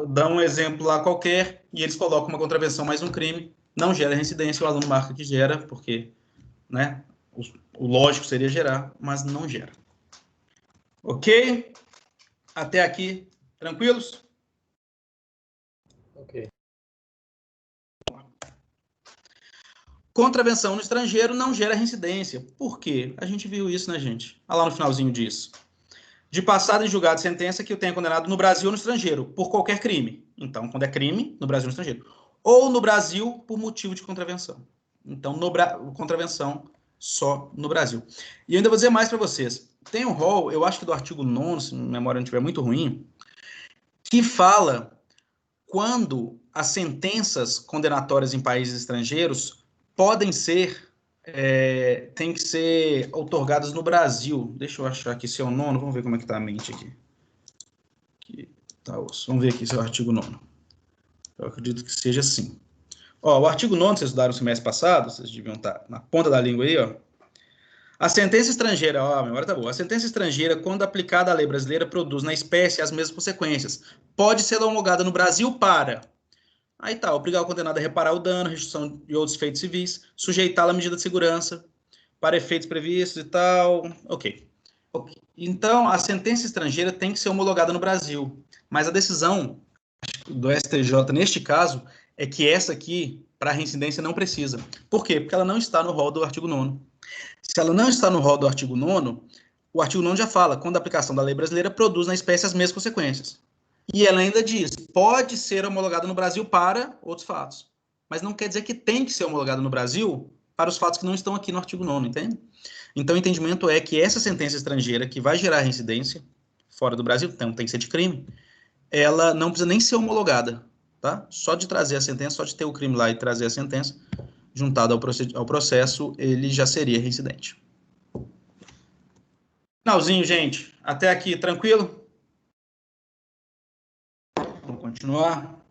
Dá um exemplo lá qualquer, e eles colocam uma contravenção mais um crime, não gera reincidência, o aluno marca que gera, porque, né, o lógico seria gerar, mas não gera. Ok? Até aqui, tranquilos? Ok. Contravenção no estrangeiro não gera reincidência. Por quê? A gente viu isso, né, gente? Olha lá no finalzinho disso. De passado em julgado sentença que o tenha condenado no Brasil ou no estrangeiro, por qualquer crime. Então, quando é crime, no Brasil ou no estrangeiro. Ou no Brasil, por motivo de contravenção. Então, contravenção só no Brasil. E eu ainda vou dizer mais para vocês. Tem um rol, eu acho que do artigo 9º, se a memória não estiver muito ruim, que fala quando as sentenças condenatórias em países estrangeiros podem ser, tem que ser outorgadas no Brasil. Deixa eu achar aqui se é o 9º, vamos ver como é que está a mente aqui. Vamos ver aqui se é o artigo 9º. Eu acredito que seja assim. Ó, o artigo 9º, vocês estudaram no semestre passado, vocês deviam estar na ponta da língua aí, ó. A sentença estrangeira, ó, a memória tá boa. A sentença estrangeira, quando aplicada à lei brasileira, produz na espécie as mesmas consequências. Pode ser homologada no Brasil para... Aí tá, obrigar o condenado a reparar o dano, restituição de outros feitos civis, sujeitá-lo à medida de segurança, para efeitos previstos e tal. Ok. Então, a sentença estrangeira tem que ser homologada no Brasil. Mas a decisão do STJ, neste caso, é que essa aqui, para reincidência, não precisa. Por quê? Porque ela não está no rol do artigo 9º. Se ela não está no rol do artigo 9º, o artigo 9º já fala, quando a aplicação da lei brasileira produz na espécie as mesmas consequências. E ela ainda diz, pode ser homologada no Brasil para outros fatos. Mas não quer dizer que tem que ser homologada no Brasil para os fatos que não estão aqui no artigo 9º, entende? Então, o entendimento é que essa sentença estrangeira, que vai gerar reincidência fora do Brasil, então tem que ser de crime, ela não precisa nem ser homologada, tá? Só de trazer a sentença, só de ter o crime lá e trazer a sentença, juntado ao processo, ele já seria reincidente. Finalzinho, gente. Até aqui, tranquilo? Vamos continuar.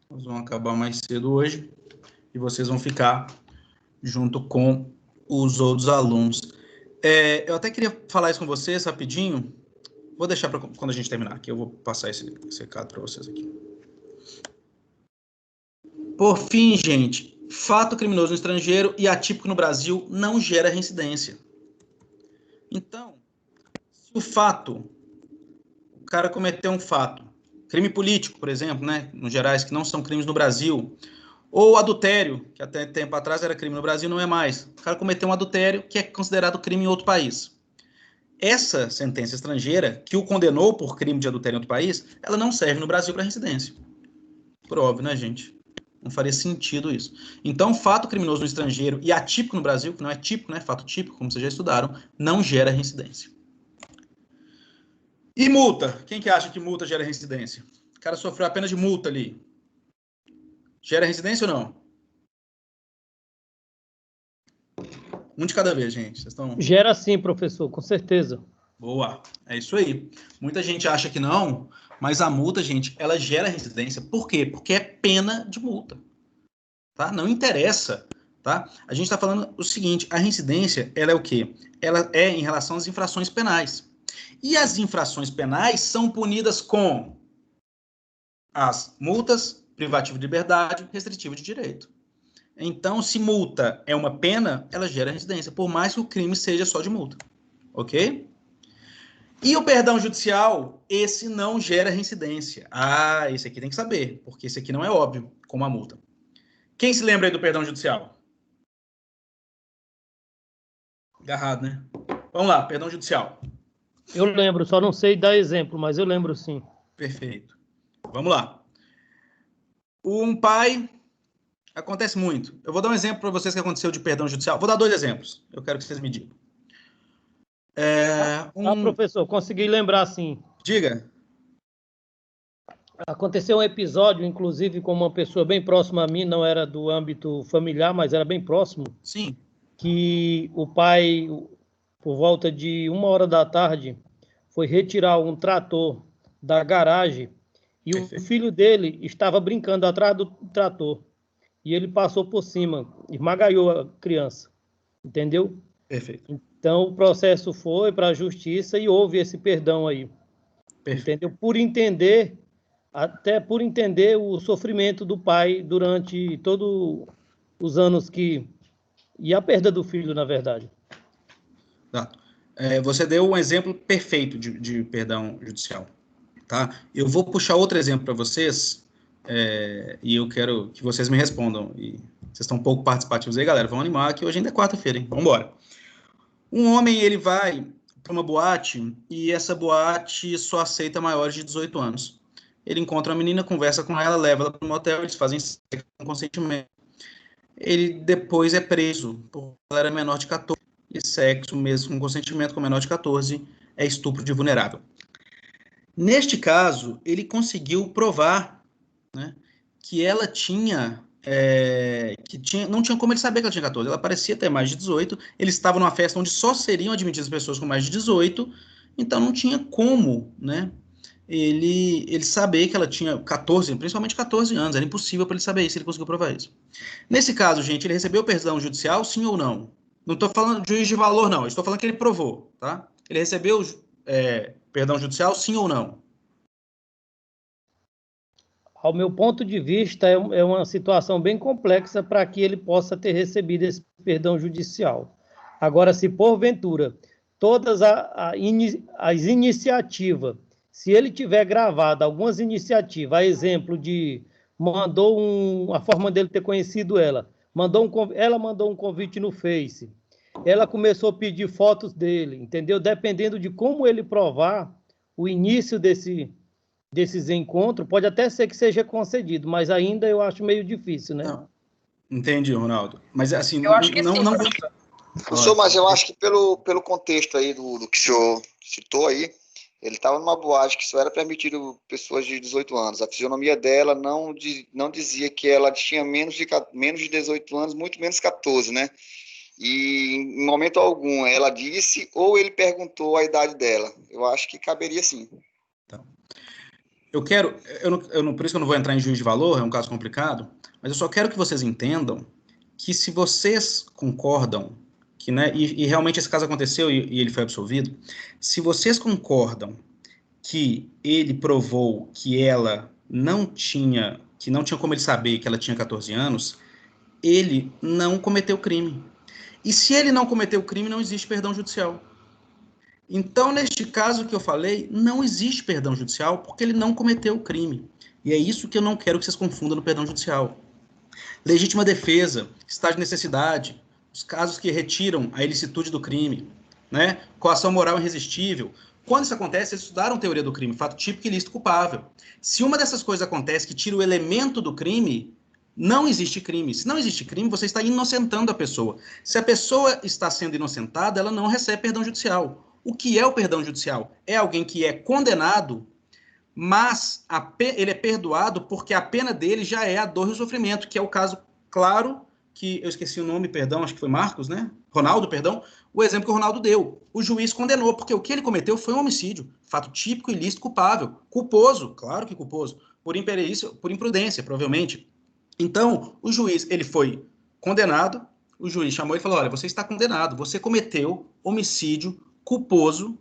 Nós vamos acabar mais cedo hoje. E vocês vão ficar junto com os outros alunos. Eu até queria falar isso com vocês rapidinho. Vou deixar para quando a gente terminar aqui. Eu vou passar esse recado para vocês aqui. Por fim, gente, fato criminoso no estrangeiro e atípico no Brasil não gera reincidência. Então, se o cara cometeu um fato, crime político, por exemplo, né, nos gerais, que não são crimes no Brasil, ou adultério, que até tempo atrás era crime no Brasil, não é mais. O cara cometeu um adultério que é considerado crime em outro país. Essa sentença estrangeira, que o condenou por crime de adultério em outro país, ela não serve no Brasil para reincidência. Por óbvio, né, gente? Não faria sentido isso. Então, fato criminoso no estrangeiro e atípico no Brasil, que não é típico, né? Fato típico, como vocês já estudaram, não gera reincidência. E multa? Quem que acha que multa gera reincidência? O cara sofreu apenas de multa ali. Gera reincidência ou não? Um de cada vez, gente. Vocês estão... Gera sim, professor, com certeza. Boa, é isso aí. Muita gente acha que não, mas a multa, gente, ela gera reincidência. Por quê? Porque é pena de multa. Tá? Não interessa, tá? A gente está falando o seguinte, a reincidência, ela é o quê? Ela é em relação às infrações penais. E as infrações penais são punidas com as multas, privativo de liberdade, restritivo de direito. Então, se multa é uma pena, ela gera reincidência, por mais que o crime seja só de multa. Ok? E o perdão judicial, esse não gera reincidência. Ah, esse aqui tem que saber, porque esse aqui não é óbvio, como a multa. Quem se lembra aí do perdão judicial? Agarrado, né? Vamos lá, perdão judicial. Eu lembro, só não sei dar exemplo, mas eu lembro sim. Perfeito. Vamos lá. Um pai... Acontece muito. Eu vou dar um exemplo para vocês que aconteceu de perdão judicial. Vou dar 2 exemplos. Eu quero que vocês me digam. Professor, consegui lembrar sim. Diga. Aconteceu um episódio, inclusive, com uma pessoa bem próxima a mim, não era do âmbito familiar, mas era bem próximo. Sim. Que o pai, por volta de 1h da tarde, foi retirar um trator da garagem e Perfeito. O filho dele estava brincando atrás do trator. E ele passou por cima, esmagaiou a criança. Entendeu? Perfeito. Então, o processo foi para a justiça e houve esse perdão aí. Perfeito. Entendeu? Até por entender o sofrimento do pai durante todos os anos que... E a perda do filho, na verdade. Exato. Você deu um exemplo perfeito de perdão judicial. Tá? Eu vou puxar outro exemplo para vocês, e eu quero que vocês me respondam. E vocês estão um pouco participativos aí, galera. Vamos animar, que hoje ainda é quarta-feira, hein? Vamos embora. Um homem, ele vai para uma boate, e essa boate só aceita maiores de 18 anos. Ele encontra uma menina, conversa com ela, leva ela para um motel, eles fazem sexo com consentimento. Ele depois é preso, porque ela era menor de 14, e sexo mesmo com consentimento com menor de 14 é estupro de vulnerável. Neste caso, ele conseguiu provar, né, que ela não tinha como ele saber que ela tinha 14, ela parecia ter mais de 18, ele estava numa festa onde só seriam admitidas pessoas com mais de 18, então não tinha como, né, ele saber que ela tinha 14, principalmente 14 anos, era impossível para ele saber isso, ele conseguiu provar isso. Nesse caso, gente, ele recebeu perdão judicial, sim ou não? Não estou falando de juiz de valor, não, estou falando que ele provou, tá? Ele recebeu perdão judicial, sim ou não? Ao meu ponto de vista, é uma situação bem complexa para que ele possa ter recebido esse perdão judicial. Agora, se porventura todas as iniciativas, se ele tiver gravado algumas iniciativas, a exemplo de a forma dele ter conhecido ela, ela mandou um convite no Face, ela começou a pedir fotos dele, entendeu? Dependendo de como ele provar o início desses encontros, pode até ser que seja concedido, mas ainda eu acho meio difícil, né? Não. Entendi, Ronaldo. Mas assim, Eu acho que sim, não... Professor, mas eu acho que pelo contexto aí do que o senhor citou aí, ele estava numa boate que só era permitido pessoas de 18 anos. A fisionomia dela não dizia que ela tinha menos de 18 anos, muito menos 14, né? E em momento algum ela disse ou ele perguntou a idade dela. Eu acho que caberia sim. Então, por isso que eu não vou entrar em juízo de valor, é um caso complicado, mas eu só quero que vocês entendam que se vocês concordam que, né, e realmente esse caso aconteceu e ele foi absolvido, se vocês concordam que ele provou que ela não tinha como ele saber que ela tinha 14 anos, ele não cometeu crime. E se ele não cometeu crime, não existe perdão judicial. Então, neste caso que eu falei, não existe perdão judicial porque ele não cometeu crime. E é isso que eu não quero que vocês confundam no perdão judicial. Legítima defesa, estado de necessidade, os casos que retiram a ilicitude do crime, né? Coação moral irresistível. Quando isso acontece, vocês estudaram teoria do crime, fato típico, ilícito, culpável. Se uma dessas coisas acontece que tira o elemento do crime, não existe crime. Se não existe crime, você está inocentando a pessoa. Se a pessoa está sendo inocentada, ela não recebe perdão judicial. O que é o perdão judicial? É alguém que é condenado, mas ele é perdoado porque a pena dele já é a dor e o sofrimento, que é o caso claro, que eu esqueci o nome, perdão, acho que foi Marcos, né? Ronaldo, perdão, o exemplo que o Ronaldo deu. O juiz condenou, porque o que ele cometeu foi um homicídio, fato típico, ilícito, culpável, culposo, claro que culposo, por imperícia, por imprudência, provavelmente. Então, o juiz, ele foi condenado, o juiz chamou e falou, olha, você está condenado, você cometeu homicídio culposo,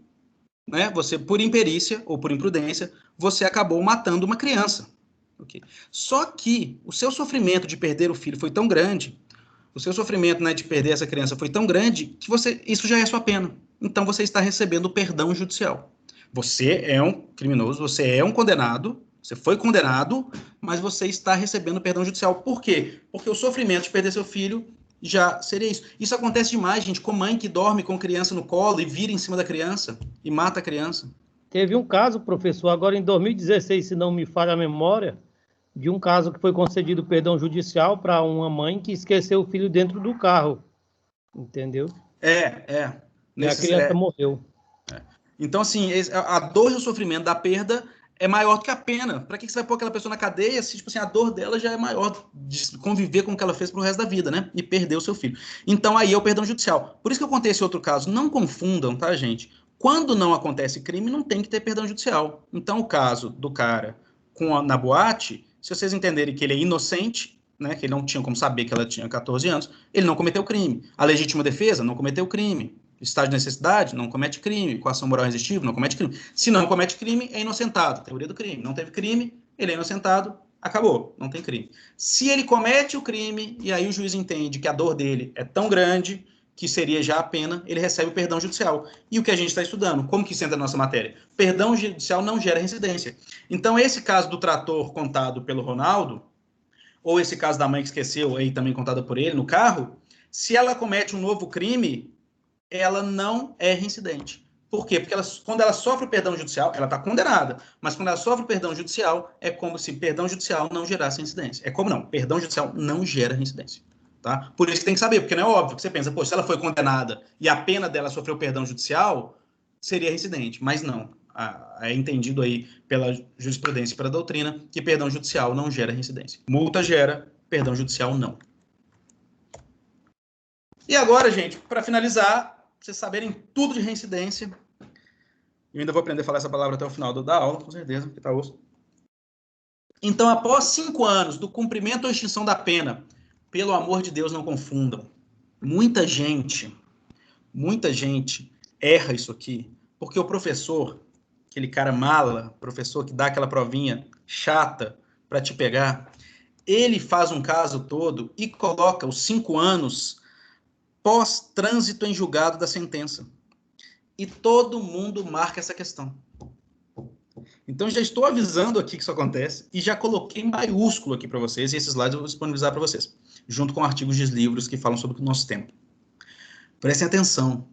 né? Você, por imperícia ou por imprudência, você acabou matando uma criança. Okay? Só que o seu sofrimento de perder o filho foi tão grande, o seu sofrimento, né, de perder essa criança foi tão grande, que isso já é sua pena. Então você está recebendo perdão judicial. Você é um criminoso, você é um condenado, você foi condenado, mas você está recebendo perdão judicial. Por quê? Porque o sofrimento de perder seu filho já seria isso. Isso acontece demais, gente, com mãe que dorme com criança no colo e vira em cima da criança e mata a criança. Teve um caso, professor, agora em 2016, se não me falha a memória, de um caso que foi concedido perdão judicial para uma mãe que esqueceu o filho dentro do carro. Entendeu? E a criança morreu. Então, assim, a dor e o sofrimento da perda é maior do que a pena. Para que você vai pôr aquela pessoa na cadeia se, tipo assim, a dor dela já é maior de conviver com o que ela fez pro resto da vida, né? E perder o seu filho. Então, aí é o perdão judicial. Por isso que eu contei esse outro caso. Não confundam, tá, gente? Quando não acontece crime, não tem que ter perdão judicial. Então, o caso do cara na boate, se vocês entenderem que ele é inocente, né, que ele não tinha como saber que ela tinha 14 anos, ele não cometeu crime. A legítima defesa não cometeu crime. Estado de necessidade, não comete crime. Coação moral irresistível, não comete crime. Se não comete crime, é inocentado. Teoria do crime. Não teve crime, ele é inocentado, acabou, não tem crime. Se ele comete o crime, e aí o juiz entende que a dor dele é tão grande que seria já a pena, ele recebe o perdão judicial. E o que a gente está estudando? Como que isso entra na nossa matéria? Perdão judicial não gera reincidência. Então, esse caso do trator contado pelo Ronaldo, ou esse caso da mãe que esqueceu, aí também contado por ele, no carro, se ela comete um novo crime, ela não é reincidente. Por quê? Porque quando ela sofre o perdão judicial, ela está condenada. Mas quando ela sofre o perdão judicial, é como se perdão judicial não gerasse reincidência. É como não, perdão judicial não gera reincidência. Tá? Por isso que tem que saber, porque não é óbvio que você pensa, pô, se ela foi condenada e a pena dela sofreu perdão judicial, seria reincidente. Mas não. É entendido aí pela jurisprudência e pela doutrina que perdão judicial não gera reincidência. Multa gera, perdão judicial não. E agora, gente, para finalizar, pra vocês saberem tudo de reincidência, eu ainda vou aprender a falar essa palavra até o final da aula, com certeza, porque tá osso. Então, após 5 anos do cumprimento ou extinção da pena, pelo amor de Deus, não confundam. Muita gente erra isso aqui, porque o professor, aquele cara mala, professor que dá aquela provinha chata para te pegar, ele faz um caso todo e coloca os 5 anos pós-trânsito em julgado da sentença. E todo mundo marca essa questão. Então, já estou avisando aqui que isso acontece e já coloquei em maiúsculo aqui para vocês, e esses slides eu vou disponibilizar para vocês, junto com artigos de livros que falam sobre o nosso tempo. Prestem atenção.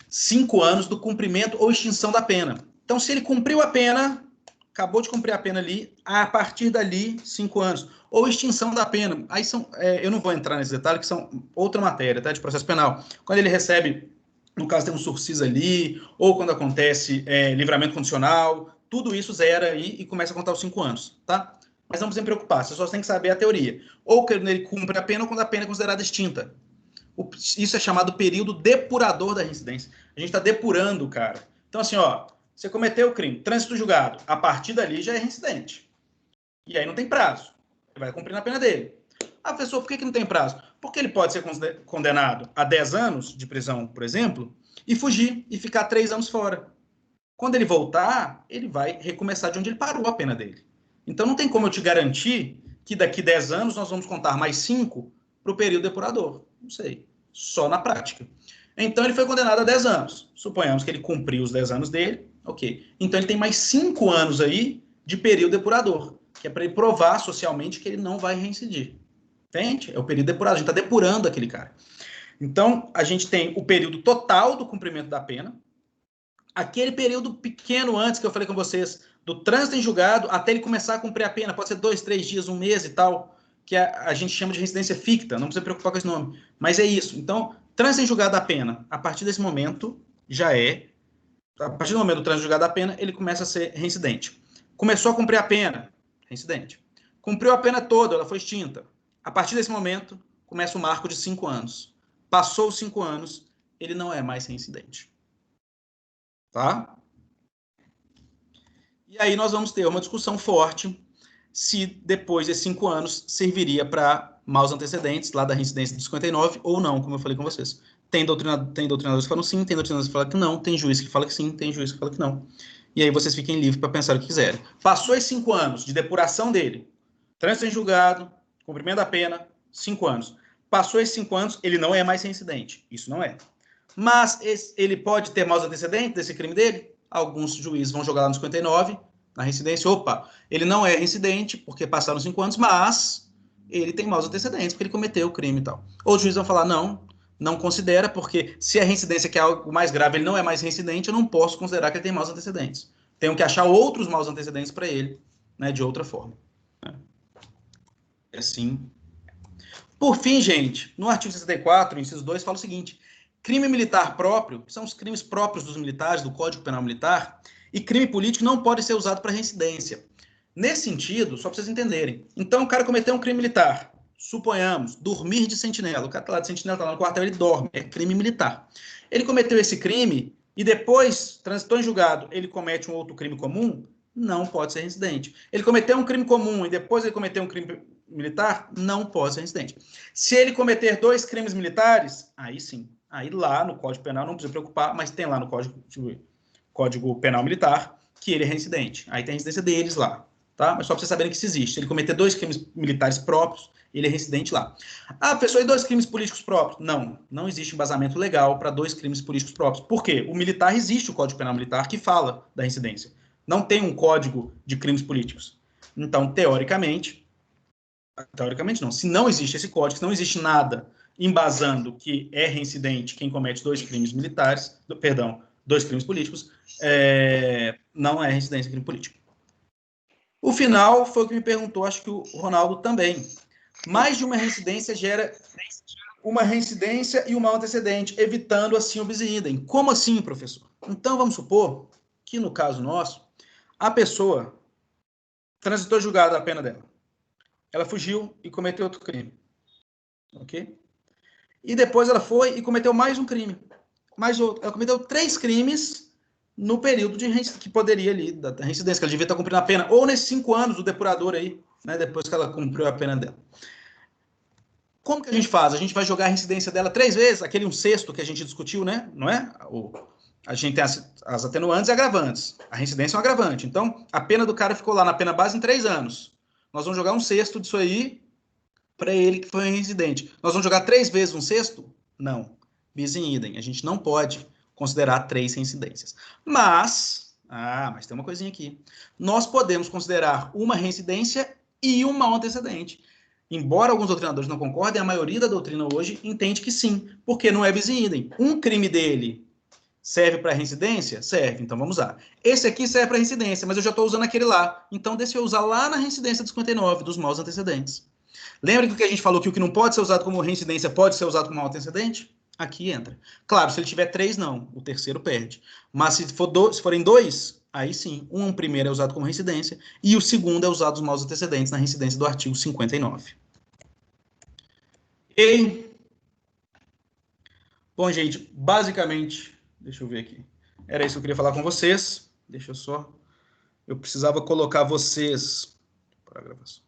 5 anos do cumprimento ou extinção da pena. Então, se ele cumpriu a pena, acabou de cumprir a pena ali, a partir dali, 5 anos. Ou extinção da pena. Aí são, eu não vou entrar nesse detalhe, que são outra matéria, tá, de processo penal. Quando ele recebe, no caso tem um sursis ali, ou quando acontece livramento condicional, tudo isso zera aí e começa a contar os 5 anos, tá? Mas não precisa se preocupar, você só tem que saber a teoria. Ou quando ele cumpre a pena ou quando a pena é considerada extinta. Isso é chamado período depurador da reincidência. A gente está depurando o cara. Então, assim, ó, você cometeu o crime, trânsito julgado, a partir dali já é reincidente. E aí não tem prazo. Ele vai cumprir a pena dele. Ah, professor, por que não tem prazo? Porque ele pode ser condenado a 10 anos de prisão, por exemplo, e fugir e ficar 3 anos fora. Quando ele voltar, ele vai recomeçar de onde ele parou a pena dele. Então não tem como eu te garantir que daqui 10 anos nós vamos contar mais 5 para o período depurador. Não sei. Só na prática. Então ele foi condenado a 10 anos. Suponhamos que ele cumpriu os 10 anos dele. Ok. Então ele tem mais 5 anos aí de período depurador, que é para ele provar socialmente que ele não vai reincidir. Entende? É o período depurado. A gente está depurando aquele cara. Então, a gente tem o período total do cumprimento da pena, aquele período pequeno antes que eu falei com vocês, do trânsito em julgado até ele começar a cumprir a pena, pode ser 2, 3 dias, 1 mês e tal, que a gente chama de reincidência ficta, não precisa se preocupar com esse nome, mas é isso. Então, trânsito em julgado da pena, a partir desse momento, a partir do momento do trânsito em julgado da pena, ele começa a ser reincidente. Começou a cumprir a pena, reincidente. Cumpriu a pena toda, ela foi extinta. A partir desse momento, começa o marco de 5 anos. Passou os 5 anos, ele não é mais reincidente. Tá? E aí nós vamos ter uma discussão forte se depois desses 5 anos serviria para maus antecedentes, lá da reincidência de 59, ou não, como eu falei com vocês. Tem doutrinadores que falam sim, tem doutrinadores que falam que não, tem juiz que fala que sim, tem juiz que fala que não. E aí vocês fiquem livres para pensar o que quiserem. Passou esses 5 anos de depuração dele, trânsito em julgado, cumprimento da pena, 5 anos. Passou esses 5 anos, ele não é mais reincidente. Isso não é. Mas ele pode ter maus antecedentes desse crime dele? Alguns juízes vão jogar lá no 59, na reincidência. Opa, ele não é reincidente porque passaram 5 anos, mas ele tem maus antecedentes porque ele cometeu o crime e tal. Outros juízes vão falar, não considera, porque se a reincidência que é algo mais grave, ele não é mais reincidente, eu não posso considerar que ele tem maus antecedentes. Tenho que achar outros maus antecedentes para ele, né, de outra forma. Assim. Por fim, gente, no artigo 64, inciso 2, fala o seguinte: crime militar próprio, que são os crimes próprios dos militares, do Código Penal Militar, E crime político não pode ser usado para reincidência. Nesse sentido, só para vocês entenderem. Então, o cara cometeu um crime militar. Suponhamos, dormir de sentinela. O cara está lá de sentinela, está lá no quartel, ele dorme. É crime militar. Ele cometeu esse crime e depois transitou em julgado. Ele comete um outro crime comum? Não pode ser reincidente. Ele cometeu um crime comum e depois ele cometeu um crime militar? Não pode ser reincidente. Se ele cometer 2 crimes militares, aí sim. Aí lá no Código Penal, não precisa preocupar, mas tem lá no Código Penal Militar que ele é reincidente. Aí tem a reincidência deles lá. Tá? Mas só para vocês saberem que isso existe. Se ele cometer 2 crimes militares próprios, ele é reincidente lá. Ah, pessoa, e 2 crimes políticos próprios? Não, não existe embasamento legal para 2 crimes políticos próprios. Por quê? O militar existe o Código Penal Militar que fala da reincidência. Não tem um código de crimes políticos. Então, teoricamente não. Se não existe esse código, se não existe nada embasando que é reincidente quem comete 2 crimes militares, 2 crimes políticos, não é reincidência crime político. O final foi o que me perguntou, acho que o Ronaldo também. Mais de uma reincidência gera uma reincidência e uma antecedente, evitando assim o bis in idem. Como assim, professor? Então, vamos supor que, no caso nosso, a pessoa transitou julgada a pena dela. Ela fugiu e cometeu outro crime. Ok? E depois ela foi e cometeu mais um crime. Mais outro. Ela cometeu 3 crimes no período que poderia ali, da reincidência, que ela devia estar cumprindo a pena, ou nesses 5 anos do depurador aí, né, depois que ela cumpriu a pena dela. Como que a gente faz? A gente vai jogar a reincidência dela 3 vezes, aquele 1/6 que a gente discutiu, né? Não é? A gente tem as atenuantes e agravantes. A reincidência é um agravante. Então, a pena do cara ficou lá na pena base em 3 anos. Nós vamos jogar 1/6 disso aí para ele que foi reincidente. Nós vamos jogar 3 vezes 1/6? Não. Bis in idem. A gente não pode considerar 3 reincidências. Mas tem uma coisinha aqui. Nós podemos considerar uma reincidência e uma antecedente. Embora alguns doutrinadores não concordem, a maioria da doutrina hoje entende que sim, porque não é bis in idem. Um crime dele serve para reincidência? Serve, então vamos usar. Esse aqui serve para reincidência, mas eu já estou usando aquele lá. Então deixa eu usar lá na reincidência dos 59, dos maus antecedentes. Lembra que a gente falou que o que não pode ser usado como reincidência pode ser usado como mau antecedente? Aqui entra. Claro, se ele tiver 3, não. O terceiro perde. Mas se forem 2, aí sim. Um primeiro é usado como reincidência e o segundo é usado os maus antecedentes na reincidência do artigo 59. E... Bom, gente, basicamente, deixa eu ver aqui. Era isso que eu queria falar com vocês. Deixa eu só... Eu precisava colocar vocês... Para a gravação.